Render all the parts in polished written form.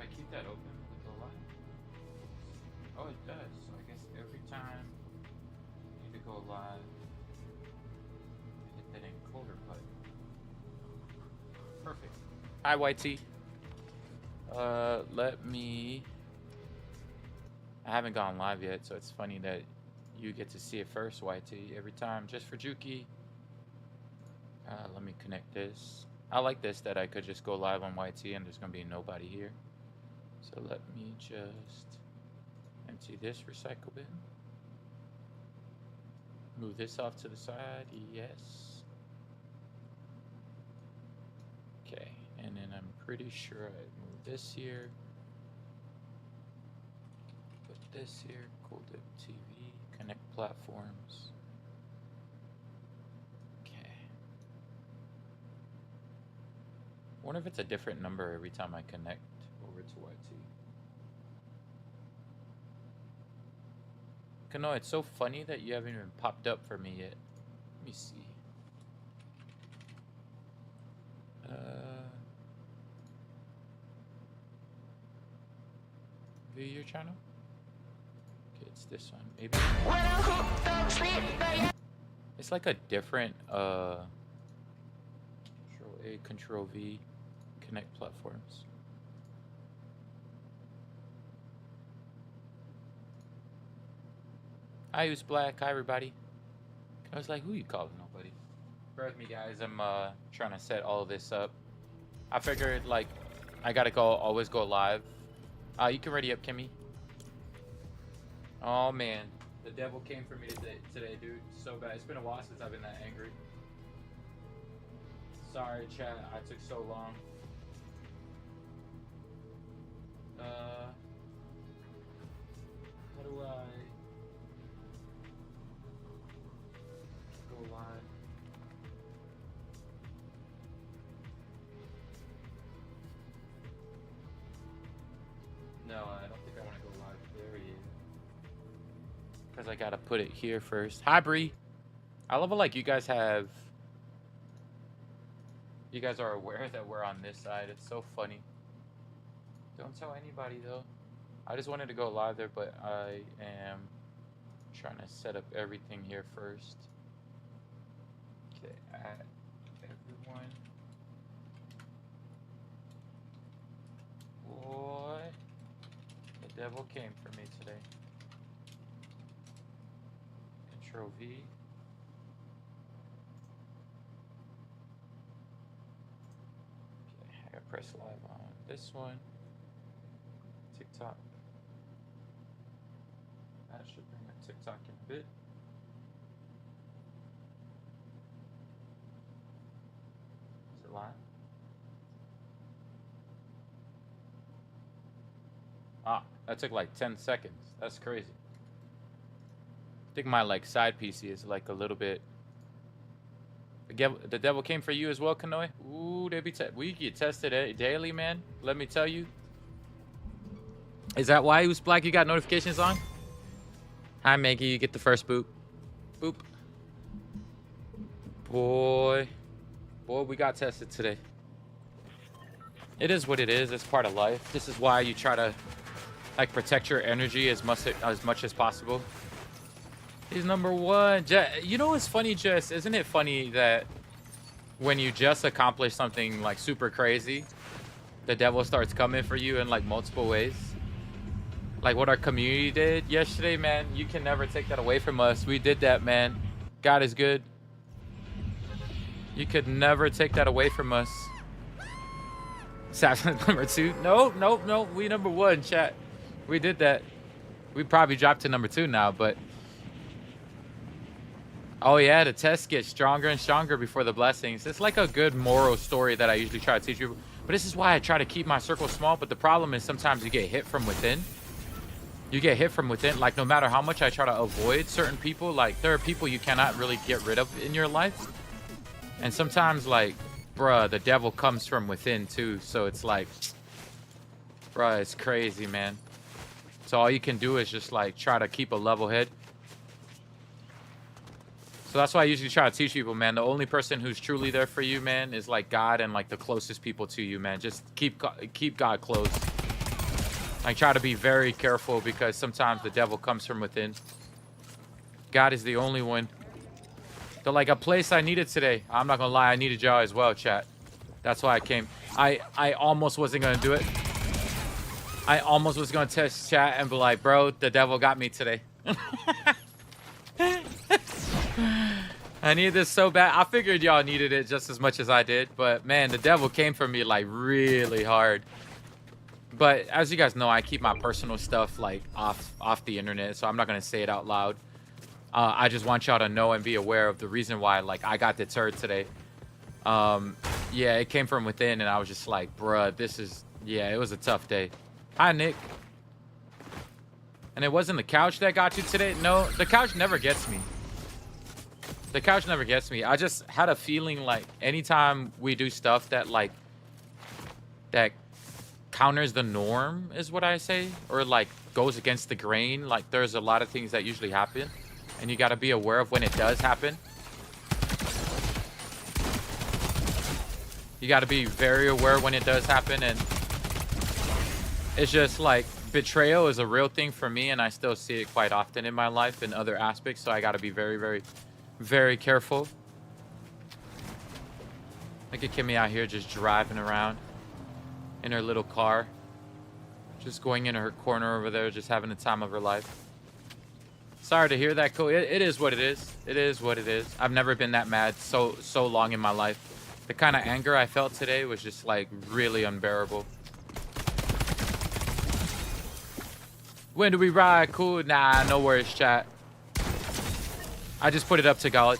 I keep that open with the light? Oh, it does. So I guess every time you need to go live, hit that encoder button. Perfect. Hi, YT. Let me... I haven't gone live yet, so it's funny that you get to see it first, YT, every time, just for Juki. Let me connect this. I like this, that I could just go live on YT and there's gonna be nobody here. So let me just empty this recycle bin. Move this off to the side, yes. Okay, and then I'm pretty sure I move this here. Put this here, Cool Dip TV, connect platforms. Okay. I wonder if it's a different number every time I connect over to YT. No, it's so funny that you haven't even popped up for me yet. Let me see. View your channel? Okay, it's this one. Maybe. It's like a different Control A, Control V, connect platforms. Hi, who's black? Hi, everybody. I was like, who you calling? Nobody. Bear with me, guys. I'm trying to set all of this up. I figured, like, I gotta always go live. You can ready up, Kimmy. Oh, man. The devil came for me today, dude. So bad. It's been a while since I've been that angry. Sorry, chat. I took so long. How do I go live? No, I don't think I want to go live there yet. Because I gotta put it here first. Hi, Bree. I love it, like, you guys are aware that we're on this side. It's so funny. Don't tell anybody, though. I just wanted to go live there, but I am trying to set up everything here first. Okay, add everyone. Boy, the devil came for me today. Control V. Okay, I gotta press live on this one. TikTok. That should bring up TikTok in a bit. Is it live? Ah, that took like 10 seconds. That's crazy. I think my like side PC is like a little bit. The devil came for you as well, Kanoe. Ooh, we get tested daily, man. Let me tell you. Is that why Who's Black? You got notifications on? Hi, Maggie. You get the first boop. Boop. Boy, we got tested today. It is what it is. It's part of life. This is why you try to like protect your energy as much as possible. He's number one. You know what's funny, Jess? Isn't it funny that when you just accomplish something like super crazy, the devil starts coming for you in like multiple ways? Like what our community did yesterday, man. You can never take that away from us. We did that, man. God is good. You could never take that away from us. Assassin number 2. No. We number 1, chat. We did that. We probably dropped to number 2 now, but... Oh yeah, the tests get stronger and stronger before the blessings. It's like a good moral story that I usually try to teach people. But this is why I try to keep my circle small. But the problem is sometimes you get hit from within. You get hit from within. Like no matter how much I try to avoid certain people, like there are people you cannot really get rid of in your life. And sometimes like, bruh, the devil comes from within too. So it's like, bruh, it's crazy, man. So all you can do is just like try to keep a level head. So that's why I usually try to teach people, man. The only person who's truly there for you, man, is like God and like the closest people to you, man. Just keep God close. I try to be very careful because sometimes the devil comes from within. God is the only one. So like a place I needed today. I'm not gonna lie, I needed y'all as well, chat. That's why I came. I almost wasn't gonna do it. I almost was gonna test chat and be like, bro, the devil got me today. I needed this so bad. I figured y'all needed it just as much as I did, but man, the devil came for me like really hard. But as you guys know, I keep my personal stuff like off the internet, so I'm not gonna say it out loud. I just want y'all to know and be aware of the reason why like I got deterred today. Yeah, it came from within, and I was just like, bruh, this is, yeah, it was a tough day. Hi, Nick. And it wasn't the couch that got you today? No, the couch never gets me. The couch never gets me. I just had a feeling like anytime we do stuff that like that counters the norm is what I say, or like goes against the grain, like there's a lot of things that usually happen and you got to be aware of when it does happen. You got to be very aware when it does happen. And it's just like betrayal is a real thing for me, and I still see it quite often in my life in other aspects, so I got to be very careful. Look at Kimmy out here just driving around in her little car, just going into her corner over there, just having the time of her life. Sorry to hear that, Cole. It is what it is. It is what it is. I've never been that mad so long in my life. The kind of anger I felt today was just like really unbearable. When do we ride? Cool. Nah, no worries, chat. I just put it up to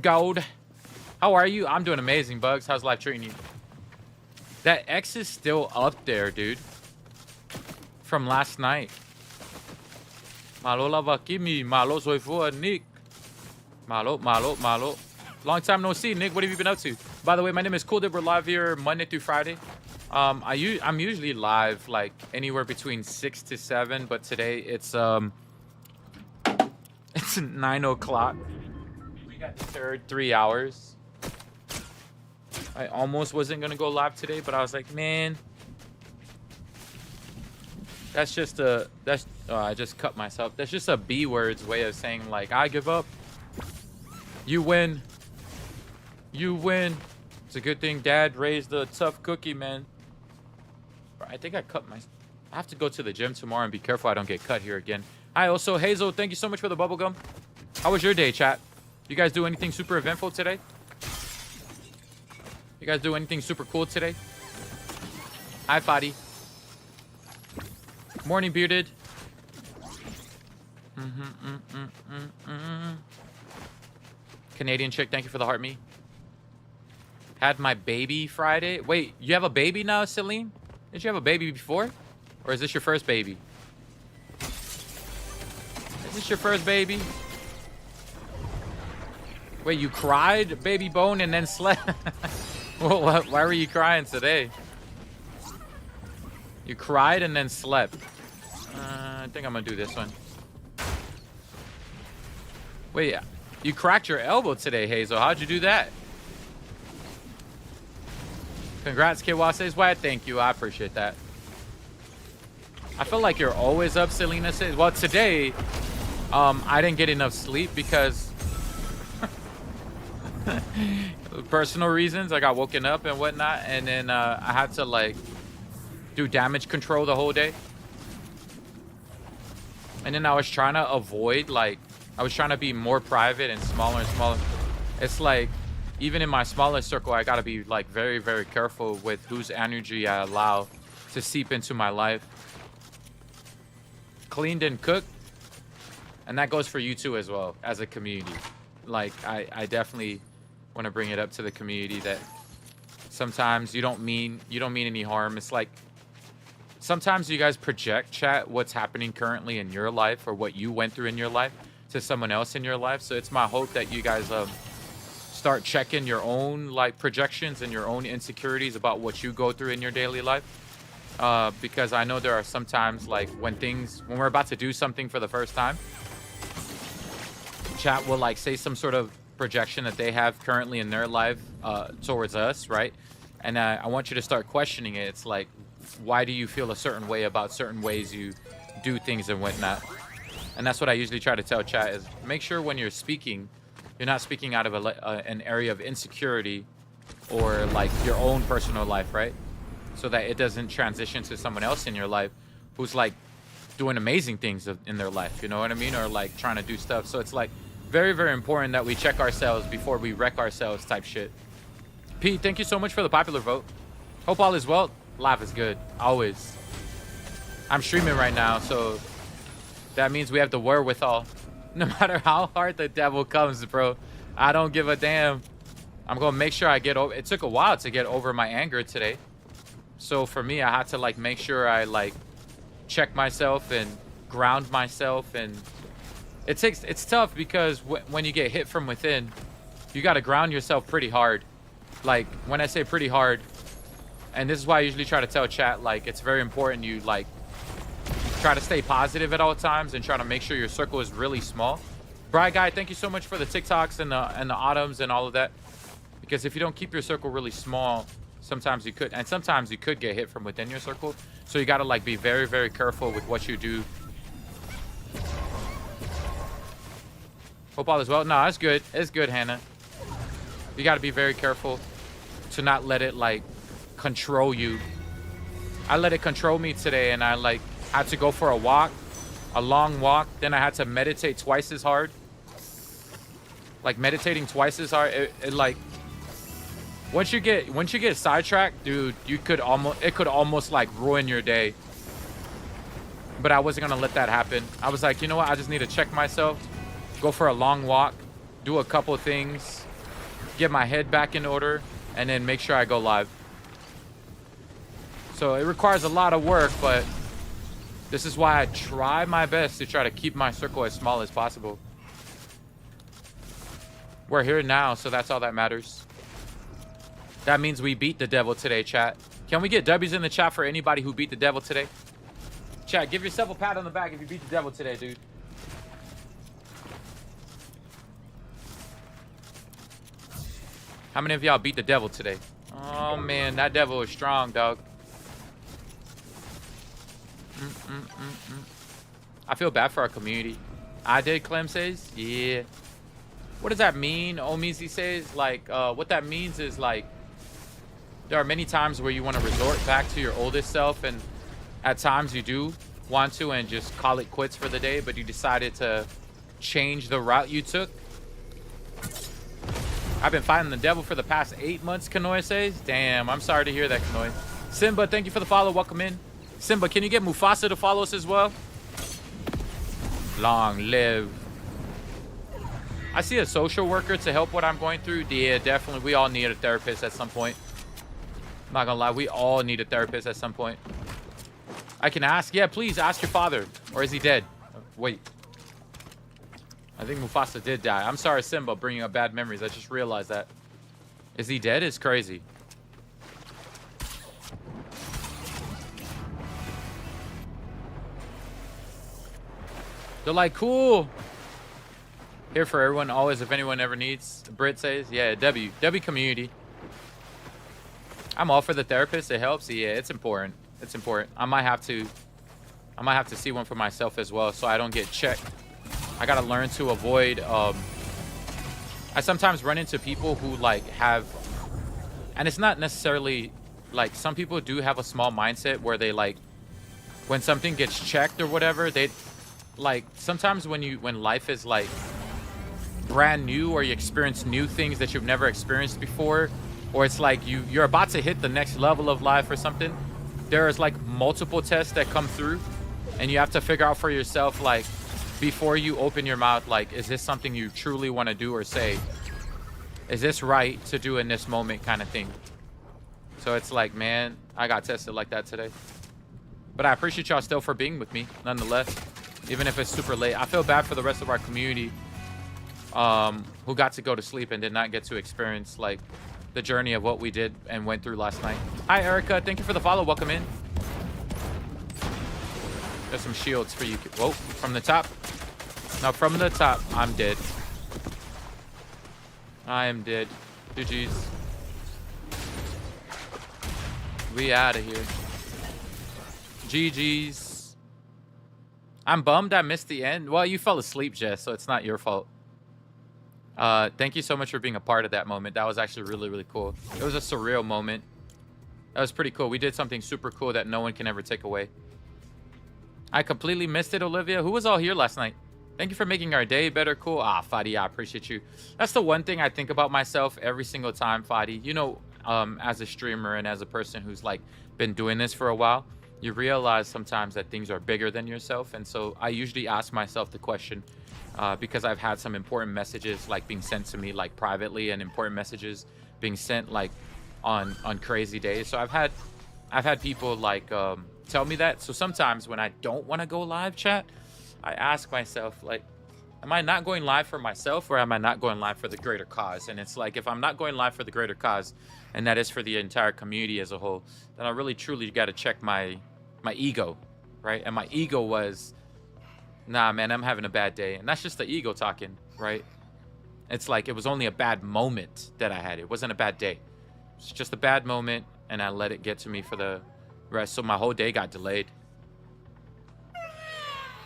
Gold. How are you? I'm doing amazing, Bugs. How's life treating you? That X is still up there, dude. From last night. Malo lava kimi. Malo soy for Nick. Malo. Long time no see, Nick. What have you been up to? By the way, my name is Cool Dip. We're live here Monday through Friday. I'm usually live like anywhere between 6 to 7, but today it's 9 o'clock. We got deterred 3 hours. I almost wasn't gonna go live today, but I was like, man, that's just a I just cut myself. That's just a B words way of saying like I give up. You win. You win. It's a good thing Dad raised a tough cookie, man. I think I cut my. I have to go to the gym tomorrow and be careful I don't get cut here again. Hi, also Hazel. Thank you so much for the bubblegum. How was your day, chat? You guys do anything super eventful today? You guys do anything super cool today? Hi, Fadi. Morning, bearded. Canadian chick, thank you for the heart me. Had my baby Friday. Wait, you have a baby now, Celine? Did you have a baby before? Or is this your first baby? Is this your first baby? Wait, you cried, baby bone, and then slept? Well, why were you crying today? You cried and then slept. I think I'm gonna do this one. Wait, you cracked your elbow today, Hazel. How'd you do that? Congrats, Kiwase. Why? Thank you. I appreciate that. I feel like you're always up, Selena says. Well, today, I didn't get enough sleep because personal reasons. I got woken up and whatnot, and then I had to like do damage control the whole day. And then I was trying to avoid I was trying to be more private and smaller. It's like even in my smallest circle, I gotta be like very careful with whose energy I allow to seep into my life. Cleaned and cooked, and that goes for you too as well as a community. Like I definitely want to bring it up to the community that sometimes you don't mean any harm. It's like sometimes you guys project, chat, what's happening currently in your life or what you went through in your life to someone else in your life. So it's my hope that you guys start checking your own like projections and your own insecurities about what you go through in your daily life. Because I know there are sometimes like when we're about to do something for the first time, chat will like say some sort of projection that they have currently in their life towards us, right? And I want you to start questioning it. It's like, why do you feel a certain way about certain ways you do things and whatnot. And that's what I usually try to tell chat is make sure when you're speaking, you're not speaking out of an area of insecurity or like your own personal life, right? So that it doesn't transition to someone else in your life who's like doing amazing things in their life, you know what I mean? Or like trying to do stuff. So it's like very, very important that we check ourselves before we wreck ourselves type shit. Pete, thank you so much for the popular vote. Hope all is well. Life is good, always. I'm streaming right now, so that means we have the wherewithal. No matter how hard the devil comes, bro, I don't give a damn. I'm gonna make sure I get over. It took a while to get over my anger today. So for me, I had to like make sure I like check myself and ground myself. And it's tough because when you get hit from within, you got to ground yourself pretty hard. Like when I say pretty hard, and this is why I usually try to tell chat, like it's very important you like try to stay positive at all times and try to make sure your circle is really small. Bright Guy, thank you so much for the TikToks and the autumns and all of that. Because if you don't keep your circle really small, sometimes you could get hit from within your circle. So you got to like be very, very careful with what you do. Hope all is well. No, it's good. It's good, Hannah. You got to be very careful to not let it like control you. I let it control me today, and I like had to go for a walk, a long walk. Then I had to meditate twice as hard. Like meditating twice as hard. It like once you get sidetracked, dude, it could almost like ruin your day. But I wasn't gonna let that happen. I was like, you know what? I just need to check myself, go for a long walk, do a couple of things, get my head back in order, and then make sure I go live. So it requires a lot of work, but this is why I try my best to try to keep my circle as small as possible. We're here now, so that's all that matters. That means we beat the devil today, chat. Can we get W's in the chat for anybody who beat the devil today? Chat, give yourself a pat on the back if you beat the devil today, dude. How many of y'all beat the devil today? Oh, man, that devil is strong, dog. I feel bad for our community. I did, Clem says. Yeah. What does that mean? Omizi says, like, what that means is, like, there are many times where you want to resort back to your oldest self, and at times you do want to and just call it quits for the day, but you decided to change the route you took. I've been fighting the devil for the past 8 months, Kanoy says. Damn, I'm sorry to hear that, Kanoy. Simba, thank you for the follow. Welcome in. Simba, can you get Mufasa to follow us as well? Long live. I see a social worker to help what I'm going through. Yeah, definitely. We all need a therapist at some point. I'm not gonna lie, we all need a therapist at some point. I can ask. Yeah, please ask your father. Or is he dead? Wait. I think Mufasa did die. I'm sorry, Simba, bringing up bad memories. I just realized that. Is he dead? It's crazy. They're like, cool. Here for everyone, always, if anyone ever needs. Brit says, yeah, W community. I'm all for the therapist. It helps. Yeah, it's important. It's important. I might have to see one for myself as well, so I don't get checked. I gotta learn to avoid. I sometimes run into people who like have, and it's not necessarily like, some people do have a small mindset where they like, when something gets checked or whatever, they like, sometimes when life is like brand new, or you experience new things that you've never experienced before, or it's like you're about to hit the next level of life or something, there's like multiple tests that come through, and you have to figure out for yourself, like, before you open your mouth, like, is this something you truly want to do or say? Is this right to do in this moment, kind of thing? So it's like, man, I got tested like that today. But I appreciate y'all still for being with me, nonetheless, even if it's super late. I feel bad for the rest of our community who got to go to sleep and did not get to experience, like, the journey of what we did and went through last night. Hi, Erica. Thank you for the follow. Welcome in. There's some shields for you. Whoa, from the top. No, from the top. I'm dead. I am dead. GG's. We out of here. GG's. I'm bummed I missed the end. Well, you fell asleep, Jess, so it's not your fault. Thank you so much for being a part of that moment. That was actually really, really cool. It was a surreal moment. That was pretty cool. We did something super cool that no one can ever take away. I completely missed it, Olivia. Who was all here last night? Thank you for making our day better. Cool. Ah, Fadi, I appreciate you. That's the one thing I think about myself every single time, Fadi. You know, as a streamer and as a person who's like been doing this for a while, you realize sometimes that things are bigger than yourself. And so I usually ask myself the question, because I've had some important messages like being sent to me like privately, and important messages being sent like on crazy days. So I've had people like tell me that. So sometimes when I don't want to go live, chat, I ask myself, like, am I not going live for myself, or am I not going live for the greater cause? And it's like, if I'm not going live for the greater cause, and that is for the entire community as a whole, then I really truly got to check my ego, right? And my ego was, nah, man, I'm having a bad day. And that's just the ego talking, right? It's like, it was only a bad moment that I had. It wasn't a bad day. It's just a bad moment, and I let it get to me for the rest. So my whole day got delayed.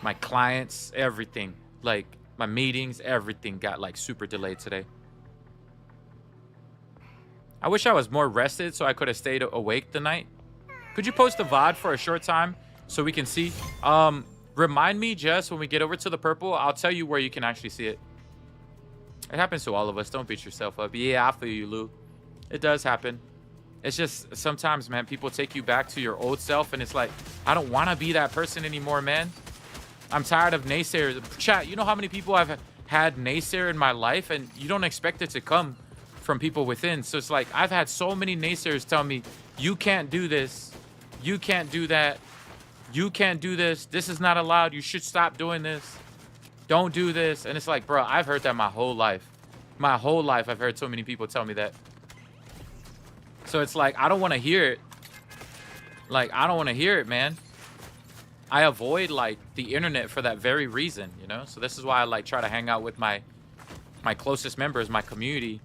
My clients, everything, like my meetings, everything got like super delayed today. I wish I was more rested so I could have stayed awake the night. Could you post the VOD for a short time so we can see? Remind me, Jess, when we get over to the purple, I'll tell you where you can actually see it. It happens to all of us. Don't beat yourself up. Yeah, I feel you, Lou. It does happen. It's just sometimes, man, people take you back to your old self, and it's like, I don't want to be that person anymore, man. I'm tired of naysayers. Chat, you know how many people I've had naysayer in my life, and you don't expect it to come from people within. So it's like, I've had so many naysayers tell me, you can't do this. You can't do that. You can't do this. This is not allowed. You should stop doing this. Don't do this. And it's like, bro, I've heard that my whole life. My whole life, I've heard so many people tell me that. So it's like, I don't want to hear it. Like, I don't want to hear it, man. I avoid like the internet for that very reason, you know? So this is why I like try to hang out with my closest members, my community.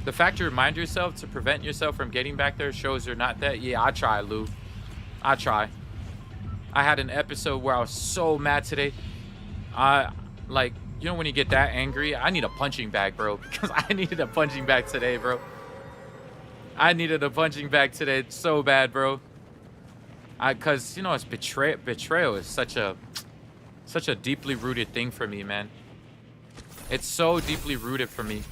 The fact you remind yourself to prevent yourself from getting back there shows you're not that. Yeah, I try, Lou. I try. I had an episode where I was so mad today. Like, you know when you get that angry? I need a punching bag, bro. Because I needed a punching bag today, bro. I needed a punching bag today so bad, bro. Because, you know, it's betrayal is such a deeply rooted thing for me, man. It's so deeply rooted for me.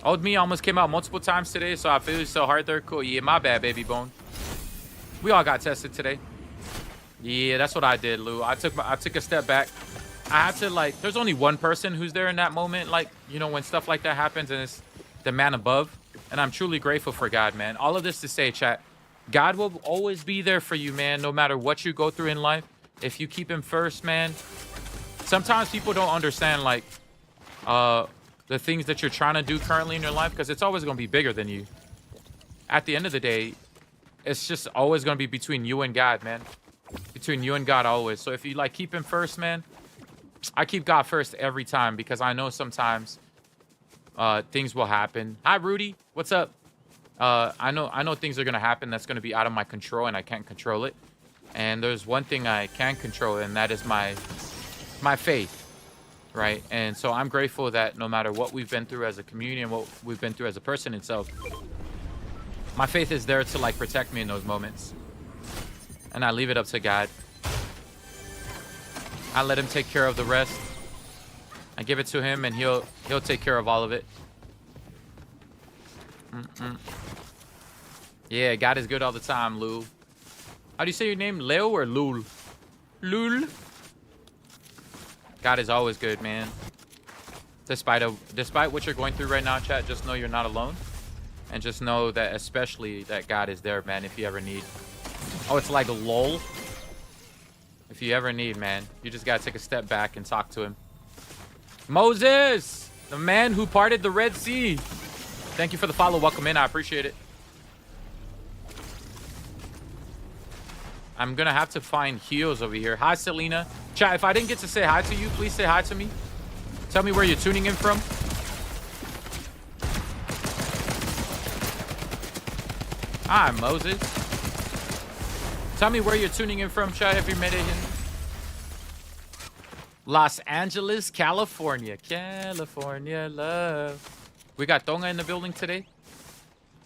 Old me almost came out multiple times today, so I feel so hard there. Cool. Yeah, my bad, baby bone. We all got tested today. Yeah, that's what I did, Lou. I took a step back. I had to, like, there's only one person who's there in that moment, like, you know, when stuff like that happens, and it's the man above. And I'm truly grateful for God, man. All of this to say, chat, God will always be there for you, man, no matter what you go through in life. If you keep him first, man. Sometimes people don't understand, like, the things that you're trying to do currently in your life, because it's always going to be bigger than you. At the end of the day, it's just always going to be between you and God, man. Between you and God always. So if you, like, keep him first, man, I keep God first every time, because I know sometimes things will happen. Hi, Rudy. What's up? I know things are going to happen that's going to be out of my control, and I can't control it. And there's one thing I can control, and that is my faith. Right? And so I'm grateful that no matter what we've been through as a community and what we've been through as a person itself, my faith is there to, like, protect me in those moments. And I leave it up to God. I let him take care of the rest. I give it to him, and he'll take care of all of it. Yeah, God is good all the time, Lou. How do you say your name? Leo or Lul? Lul? God is always good, man. Despite what you're going through right now, chat, just know you're not alone. And just know that especially that God is there, man, if you ever need. Oh, it's like lol. If you ever need, man, you just gotta take a step back and talk to him. Moses, the man who parted the Red Sea. Thank you for the follow. Welcome in. I appreciate it. I'm gonna have to find heals over here. Hi, Selena. Chat, if I didn't get to say hi to you, please say hi to me. Tell me where you're tuning in from. Hi, Moses. Tell me where you're tuning in from, chat, if you made it in. Los Angeles, California. California love. We got Tonga in the building today.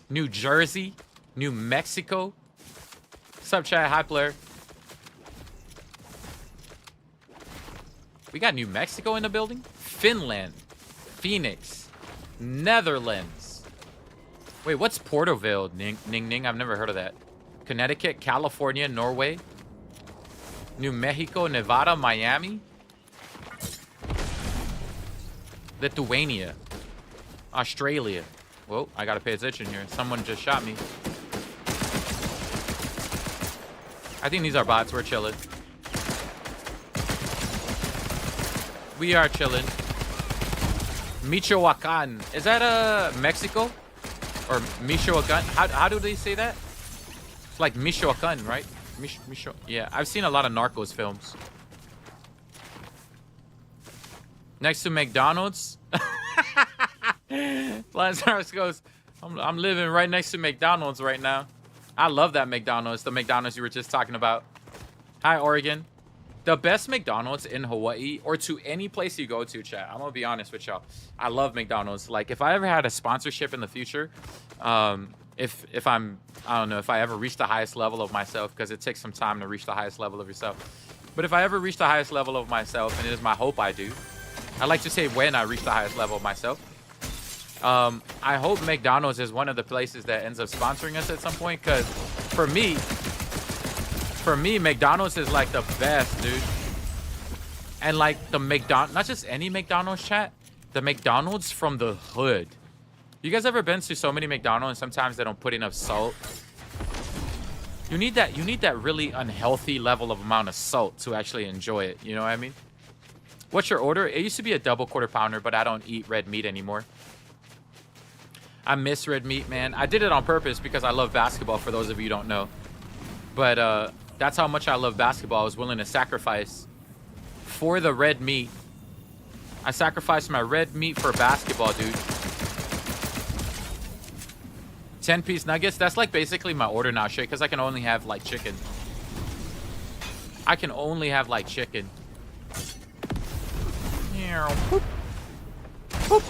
New Jersey. New Mexico. What's up, chat? Hi, player. We got New Mexico in the building. Finland. Phoenix. Netherlands. Wait, what's Porterville? Ning, ning, ning. I've never heard of that. Connecticut, California, Norway. New Mexico, Nevada, Miami. Lithuania. Australia. Whoa, I gotta pay attention here. Someone just shot me. I think these are bots. We're chilling. We are chilling. Michoacan. Is that Mexico? Or Michoacan? How do they say that? It's like Michoacan, right? Yeah, I've seen a lot of Narcos films. Next to McDonald's. Lazarus goes, I'm living right next to McDonald's right now. I love that McDonald's, the McDonald's you were just talking about. Hi, Oregon. The best McDonald's in Hawaii, or to any place you go to, chat. I'm gonna be honest with y'all. I love McDonald's. Like, if I ever had a sponsorship in the future, if I'm, I don't know, if I ever reach the highest level of myself, because it takes some time to reach the highest level of yourself. But if I ever reach the highest level of myself, and it is my hope I do, I like to say when I reach the highest level of myself, I hope McDonald's is one of the places that ends up sponsoring us at some point, because for me, McDonald's is like the best, dude. And like the McDonald's, not just any McDonald's, chat, the McDonald's from the hood. You guys ever been to so many McDonald's and sometimes they don't put enough salt? You need that really unhealthy level of amount of salt to actually enjoy it. You know what I mean? What's your order? It used to be a double quarter pounder, but I don't eat red meat anymore. I miss red meat, man. I did it on purpose because I love basketball, for those of you who don't know. But that's how much I love basketball. I was willing to sacrifice for the red meat. I sacrificed my red meat for basketball, dude. 10-piece nuggets. That's like basically my order now, shit, because I can only have like chicken. I can only have like chicken. Boop. Boop.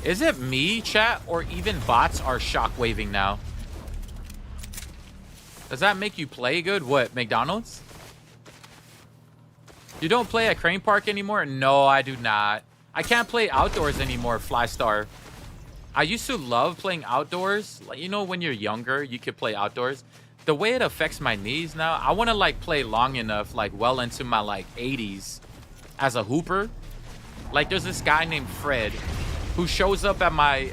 Is it me, chat, or even bots are shockwaving now? Does that make you play good? What, McDonald's? You don't play at Crane Park anymore? No, I do not. I can't play outdoors anymore, Flystar. I used to love playing outdoors. Like, you know, when you're younger, you could play outdoors. The way it affects my knees now, I want to like play long enough, like well into my like 80s as a hooper. Like, there's this guy named Fred who shows up at my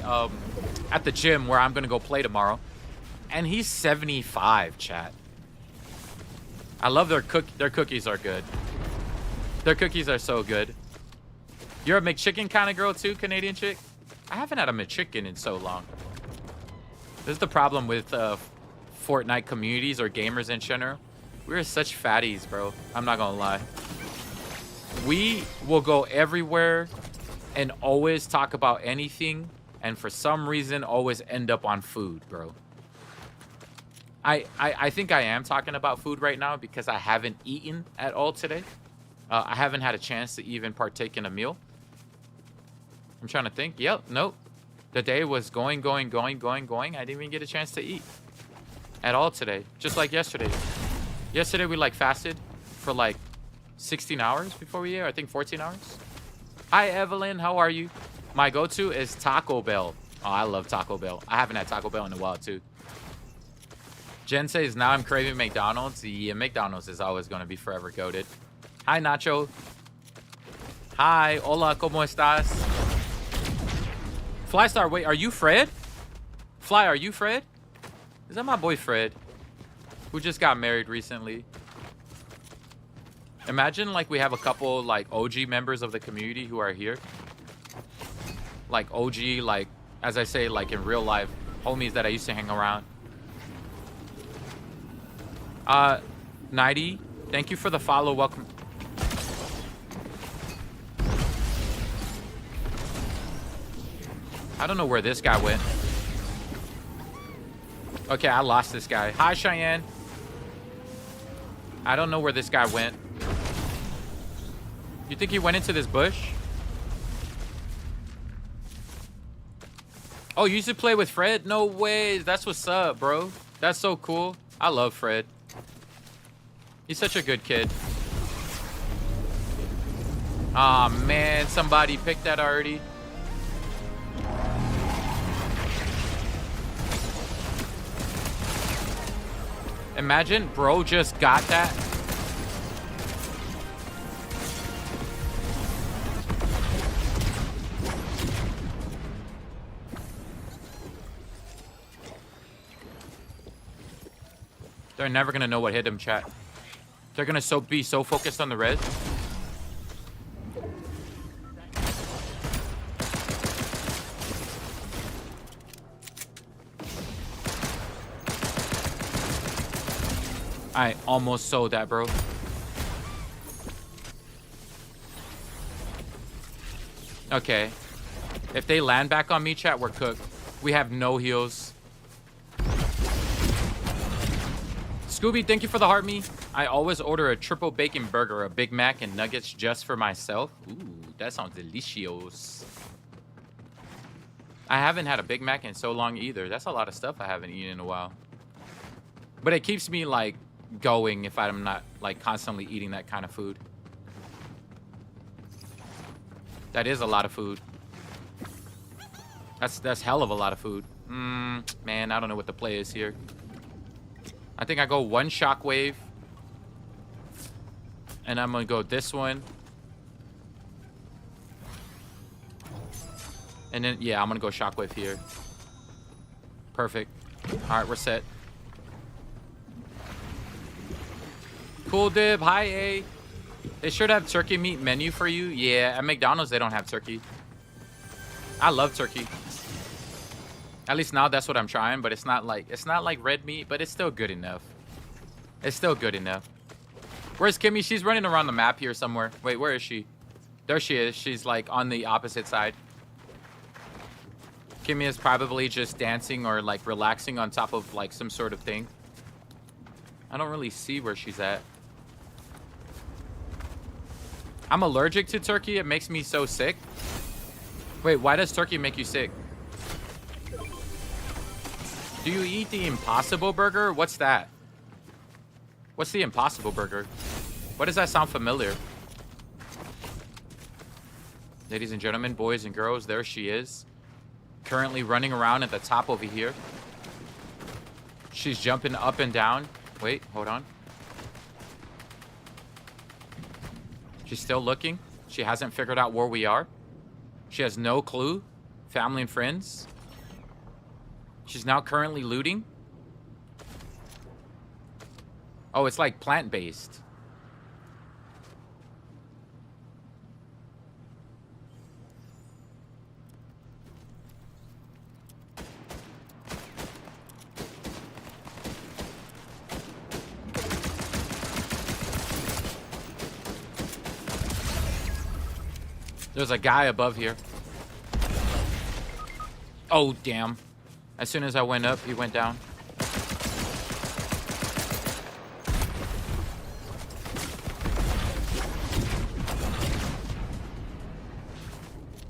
at the gym where I'm gonna go play tomorrow, and he's 75, chat. I love their cookies are good. Their cookies are so good. You're a McChicken kind of girl too, Canadian chick? I haven't had a McChicken in so long. This is the problem with Fortnite communities or gamers in general. We're such fatties, bro. I'm not gonna lie. We will go everywhere and always talk about anything, and for some reason always end up on food, bro. I think I am talking about food right now because I haven't eaten at all today. I haven't had a chance to even partake in a meal. I'm trying to think. Yep, nope. The day was going. I didn't even get a chance to eat at all today. Just like yesterday. Yesterday we like fasted for like 16 hours before we ate. I think 14 hours. Hi, Evelyn. How are you? My go-to is Taco Bell. Oh, I love Taco Bell. I haven't had Taco Bell in a while, too. Jen says, now I'm craving McDonald's. Yeah, McDonald's is always going to be forever goated. Hi, Nacho. Hi. Hola, ¿cómo estás? Flystar, wait, are you Fred? Fly, are you Fred? Is that my boy Fred? Who just got married recently? Imagine, like, we have a couple, like, OG members of the community who are here. Like, OG, like, as I say, like, in real life, homies that I used to hang around. 90, thank you for the follow. Welcome. I don't know where this guy went. Okay, I lost this guy. Hi, Cheyenne. I don't know where this guy went. You think he went into this bush? Oh, you used to play with Fred? No way. That's what's up, bro. That's so cool. I love Fred. He's such a good kid. Aw, man. Somebody picked that already. Imagine bro just got that. They're never gonna know what hit him, chat. They're gonna be so focused on the res. I almost sold that, bro. Okay. If they land back on me, chat, we're cooked. We have no heals. Scooby, thank you for the heart me. I always order a triple bacon burger, a Big Mac, and nuggets just for myself. Ooh, that sounds delicious. I haven't had a Big Mac in so long either. That's a lot of stuff I haven't eaten in a while. But it keeps me, like, going if I'm not, like, constantly eating that kind of food. That is a lot of food. That's hell of a lot of food. Man, I don't know what the play is here. I think I go one shockwave. And I'm gonna go this one. And then, yeah, I'm gonna go shockwave here. Perfect. All right, we're set. Cool dib. Hi, A. They should have turkey meat menu for you. Yeah, at McDonald's, they don't have turkey. I love turkey. At least now that's what I'm trying, but it's not like red meat, but it's still good enough. It's still good enough. Where's Kimmy? She's running around the map here somewhere. Wait, where is she? There she is. She's like on the opposite side. Kimmy is probably just dancing or like relaxing on top of like some sort of thing. I don't really see where she's at. I'm allergic to turkey. It makes me so sick. Wait, why does turkey make you sick? Do you eat the Impossible Burger? What's that? What's the Impossible Burger? Why does that sound familiar? Ladies and gentlemen, boys and girls, there she is. Currently running around at the top over here. She's jumping up and down. Wait, hold on. She's still looking. She hasn't figured out where we are. She has no clue. Family and friends. She's now currently looting. Oh, it's like plant-based. There's a guy above here. Oh, damn. As soon as I went up, he went down.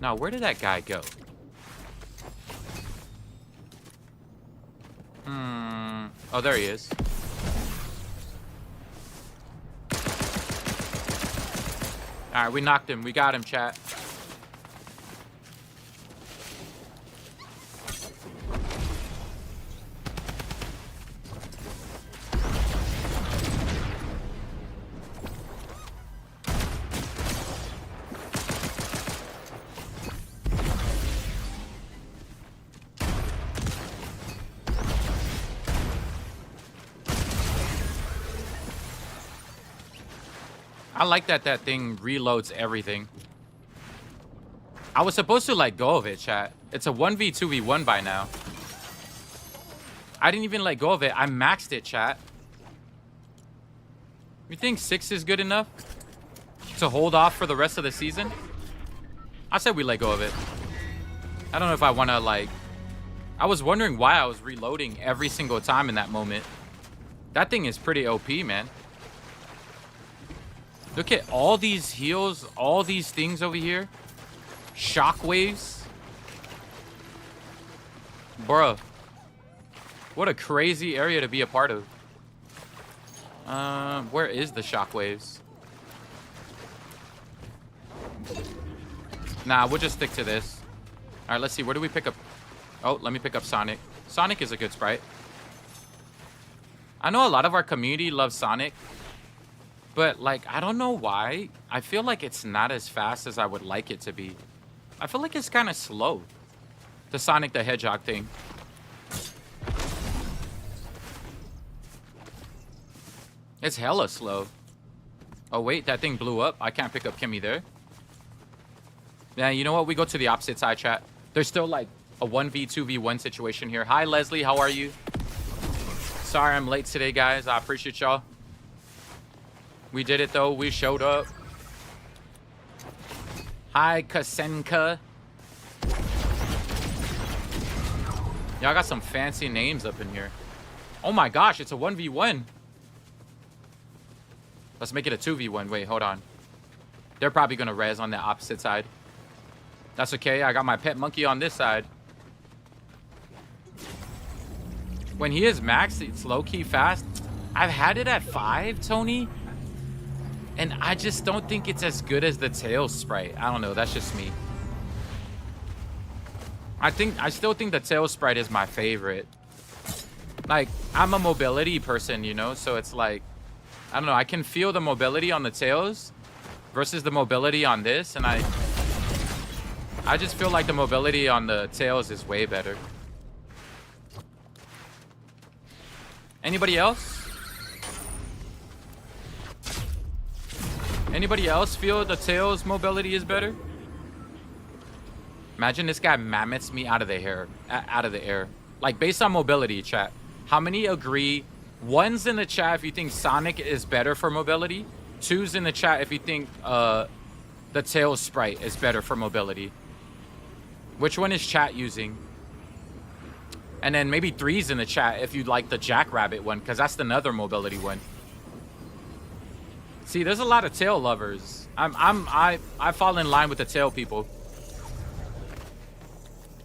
Now, where did that guy go? Oh, there he is. All right, we knocked him. We got him, chat. I like that thing reloads everything. I was supposed to let go of it, chat. It's a 1v2v1 by now. I didn't even let go of it. I maxed it, chat. You think 6 is good enough to hold off for the rest of the season? I said we let go of it. I don't know if I want to, like, I was wondering why I was reloading every single time in that moment. That thing is pretty OP, man. Look at all these heals, all these things over here. Shockwaves. Bruh. What a crazy area to be a part of. Where is the shockwaves? Nah, we'll just stick to this. All right, let's see. Where do we pick up? Oh, let me pick up Sonic. Sonic is a good sprite. I know a lot of our community loves Sonic, but like, I don't know why. I feel like it's not as fast as I would like it to be. I feel like it's kind of slow. The Sonic the Hedgehog thing. It's hella slow. Oh, wait, that thing blew up. I can't pick up Kimmy there. Yeah, you know what? We go to the opposite side, chat. There's still like a 1v2v1 situation here. Hi, Leslie. How are you? Sorry I'm late today, guys. I appreciate y'all. We did it, though. We showed up. Hi, Kasenka. Y'all got some fancy names up in here. Oh my gosh, it's a 1v1. Let's make it a 2v1. Wait, hold on. They're probably going to res on the opposite side. That's okay. I got my pet monkey on this side. When he is maxed, it's low-key fast. I've had it at 5, Tony. And I just don't think it's as good as the Tails sprite. I don't know. That's just me. I still think the Tails sprite is my favorite. Like, I'm a mobility person, you know? So it's like, I don't know. I can feel the mobility on the Tails versus the mobility on this. And I just feel like the mobility on the Tails is way better. Anybody else? Anybody else feel the Tails mobility is better? Imagine this guy mammoths me out of the air. Like, based on mobility, chat. How many agree? One's in the chat if you think Sonic is better for mobility. Two's in the chat if you think the Tails sprite is better for mobility. Which one is chat using? And then maybe three's in the chat if you like the Jackrabbit one, because that's another mobility one. See, there's a lot of tail lovers. I fall in line with the tail people.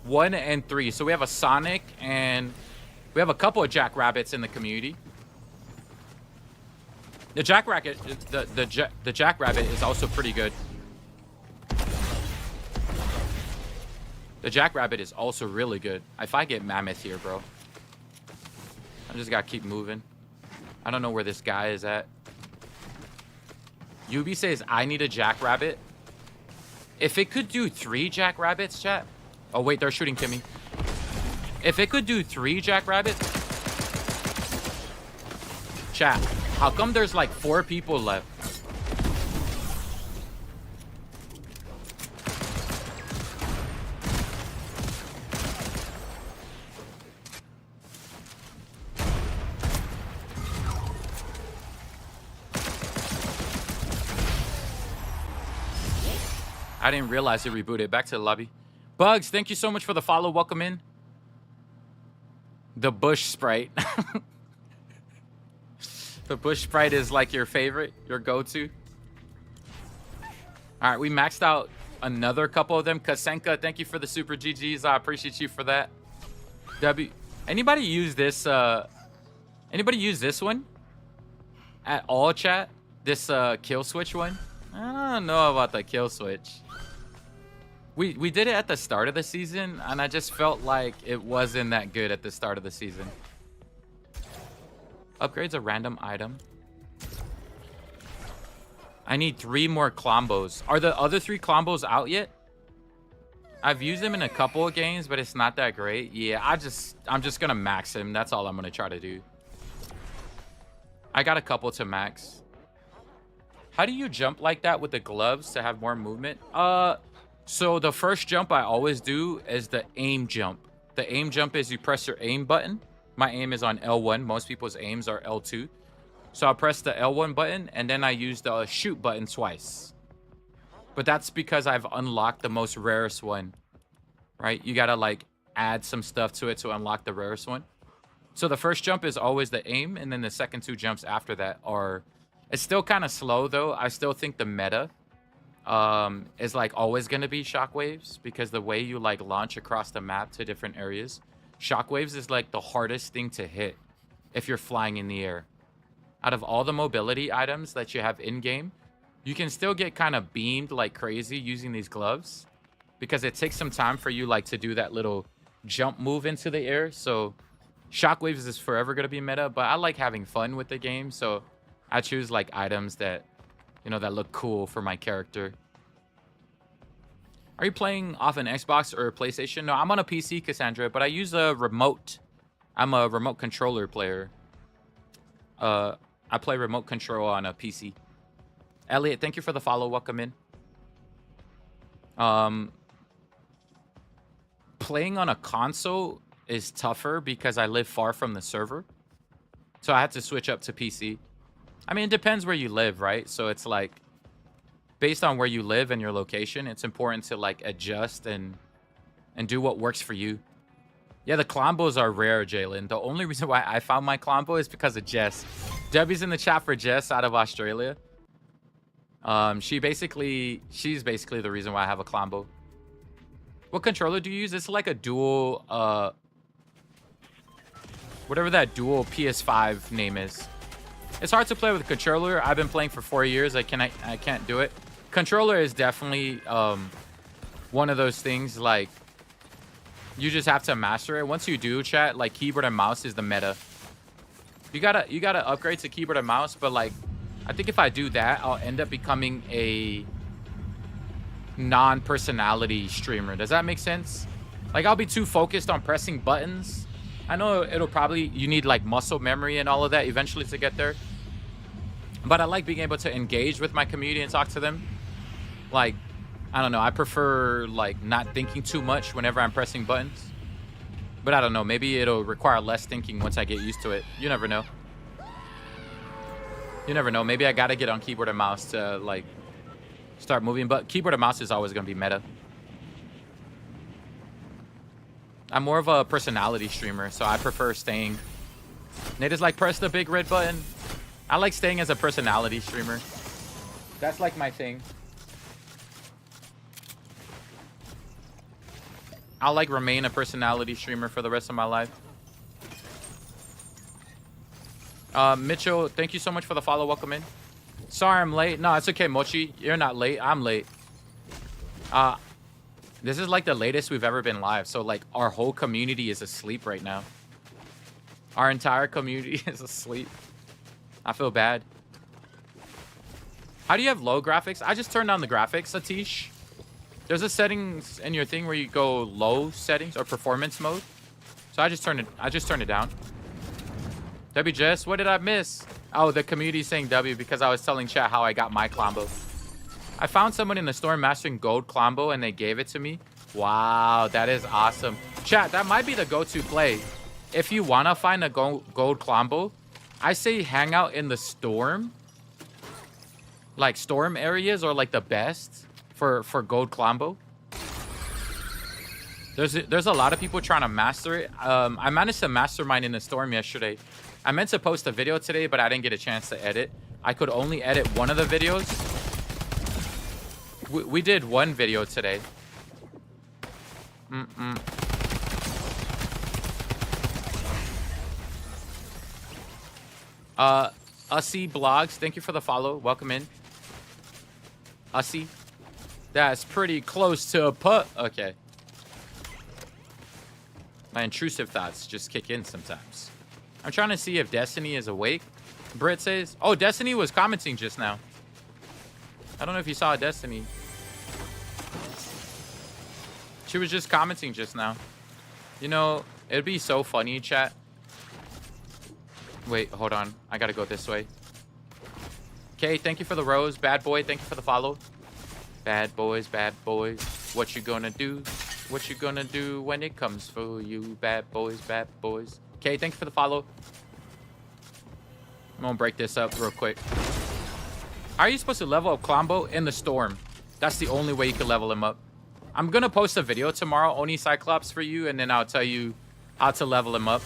1 and 3. So we have a Sonic and we have a couple of Jackrabbits in the community. The Jackrabbit, the Jackrabbit is also pretty good. The Jackrabbit is also really good. If I get Mammoth here, bro. I just gotta keep moving. I don't know where this guy is at. Yubi says, I need a Jackrabbit. If it could do 3 Jackrabbits, chat. Oh, wait, they're shooting Kimmy. If it could do 3 Jackrabbits. Chat, how come there's like 4 people left? I didn't realize it rebooted. Back to the lobby. Bugs, thank you so much for the follow. Welcome in. The Bush Sprite. The Bush Sprite is like your favorite, your go-to. All right, we maxed out another couple of them. Kasenka, thank you for the super GGs. I appreciate you for that. Anybody use this? Anybody use this one at all, chat? This kill switch one? I don't know about the kill switch. We did it at the start of the season, and I just felt like it wasn't that good at the start of the season. Upgrades a random item. I need 3 more Clombos. Are the other 3 Clombos out yet? I've used them in a couple of games, but it's not that great. Yeah, I'm just gonna max him. That's all I'm gonna try to do. I got a couple to max. How do you jump like that with the gloves to have more movement? So the first jump I always do is the aim jump. The aim jump is you press your aim button. My aim is on L1. Most people's aims are L2. So I'll press the L1 button, and then I use the shoot button twice. But that's because I've unlocked the most rarest one, right? You gotta like add some stuff to it to unlock the rarest one. So the first jump is always the aim, and then the second 2 jumps after that are... It's still kind of slow, though. I still think the meta is, like, always going to be shockwaves, because the way you, like, launch across the map to different areas, shockwaves is, like, the hardest thing to hit if you're flying in the air. Out of all the mobility items that you have in-game, you can still get kind of beamed like crazy using these gloves, because it takes some time for you, like, to do that little jump move into the air. So shockwaves is forever going to be meta, but I like having fun with the game, so I choose, like, items that, you know, that look cool for my character. Are you playing off an Xbox or a PlayStation? No, I'm on a PC, Cassandra, but I use a remote. I'm a remote controller player. I play remote control on a PC. Elliot, thank you for the follow. Welcome in. Playing on a console is tougher because I live far from the server. So I had to switch up to PC. I mean, it depends where you live, right? So it's like, based on where you live and your location, it's important to, like, adjust and do what works for you. Yeah, the Clombos are rare, Jalen. The only reason why I found my Clombo is because of Jess. Debbie's in the chat for Jess out of Australia. She's basically the reason why I have a Clombo. What controller do you use? It's like a dual, whatever that dual PS5 name is. It's hard to play with a controller. I've been playing for 4 years. I can't do it. Controller is definitely one of those things, like, you just have to master it. Once you do, chat, like, keyboard and mouse is the meta. You gotta upgrade to keyboard and mouse, but, like, I think if I do that, I'll end up becoming a non-personality streamer. Does that make sense? Like, I'll be too focused on pressing buttons. I know it'll probably, you need, like, muscle memory and all of that eventually to get there. But I like being able to engage with my community and talk to them. Like, I don't know. I prefer, like, not thinking too much whenever I'm pressing buttons. But I don't know. Maybe it'll require less thinking once I get used to it. You never know. You never know. Maybe I gotta get on keyboard and mouse to, like, start moving. But keyboard and mouse is always gonna be meta. I'm more of a personality streamer, so I prefer staying. Nate is like, press the big red button. I like staying as a personality streamer. That's like my thing. I'll, like, remain a personality streamer for the rest of my life. Mitchell, thank you so much for the follow. Welcome in. Sorry I'm late. No, it's okay, Mochi. You're not late. I'm late. This is, like, the latest we've ever been live. So, like, our whole community is asleep right now. Our entire community is asleep. I feel bad. How do you have low graphics? I just turned on the graphics, Satish. There's a settings in your thing where you go low settings or performance mode. So I just turned it down. W Jess, what did I miss? Oh, the community saying W because I was telling chat how I got my Clombo. I found someone in the store mastering gold Clombo and they gave it to me. Wow, that is awesome. Chat, that might be the go-to play. If you want to find a gold Clombo, I say hang out in the storm. Like, storm areas are, like, the best for gold Clombo. There's a lot of people trying to master it. I managed to mastermind in the storm yesterday. I meant to post a video today, but I didn't get a chance to edit. I could only edit one of the videos. We did one video today. Ussy Blogs, thank you for the follow. Welcome in. Ussy. That's pretty close to a putt. Okay. My intrusive thoughts just kick in sometimes. I'm trying to see if Destiny is awake. Britt says, oh, Destiny was commenting just now. I don't know if you saw Destiny. She was just commenting just now. You know, it'd be so funny, chat. Wait, hold on. I gotta go this way. Okay, thank you for the rose. Bad boy, thank you for the follow. Bad boys, what you gonna do? What you gonna do when it comes for you? Bad boys, bad boys. Okay, thank you for the follow. I'm gonna break this up real quick. How are you supposed to level up Clombo in the storm? That's the only way you can level him up. I'm gonna post a video tomorrow, Oni Cyclops, for you, and then I'll tell you how to level him up.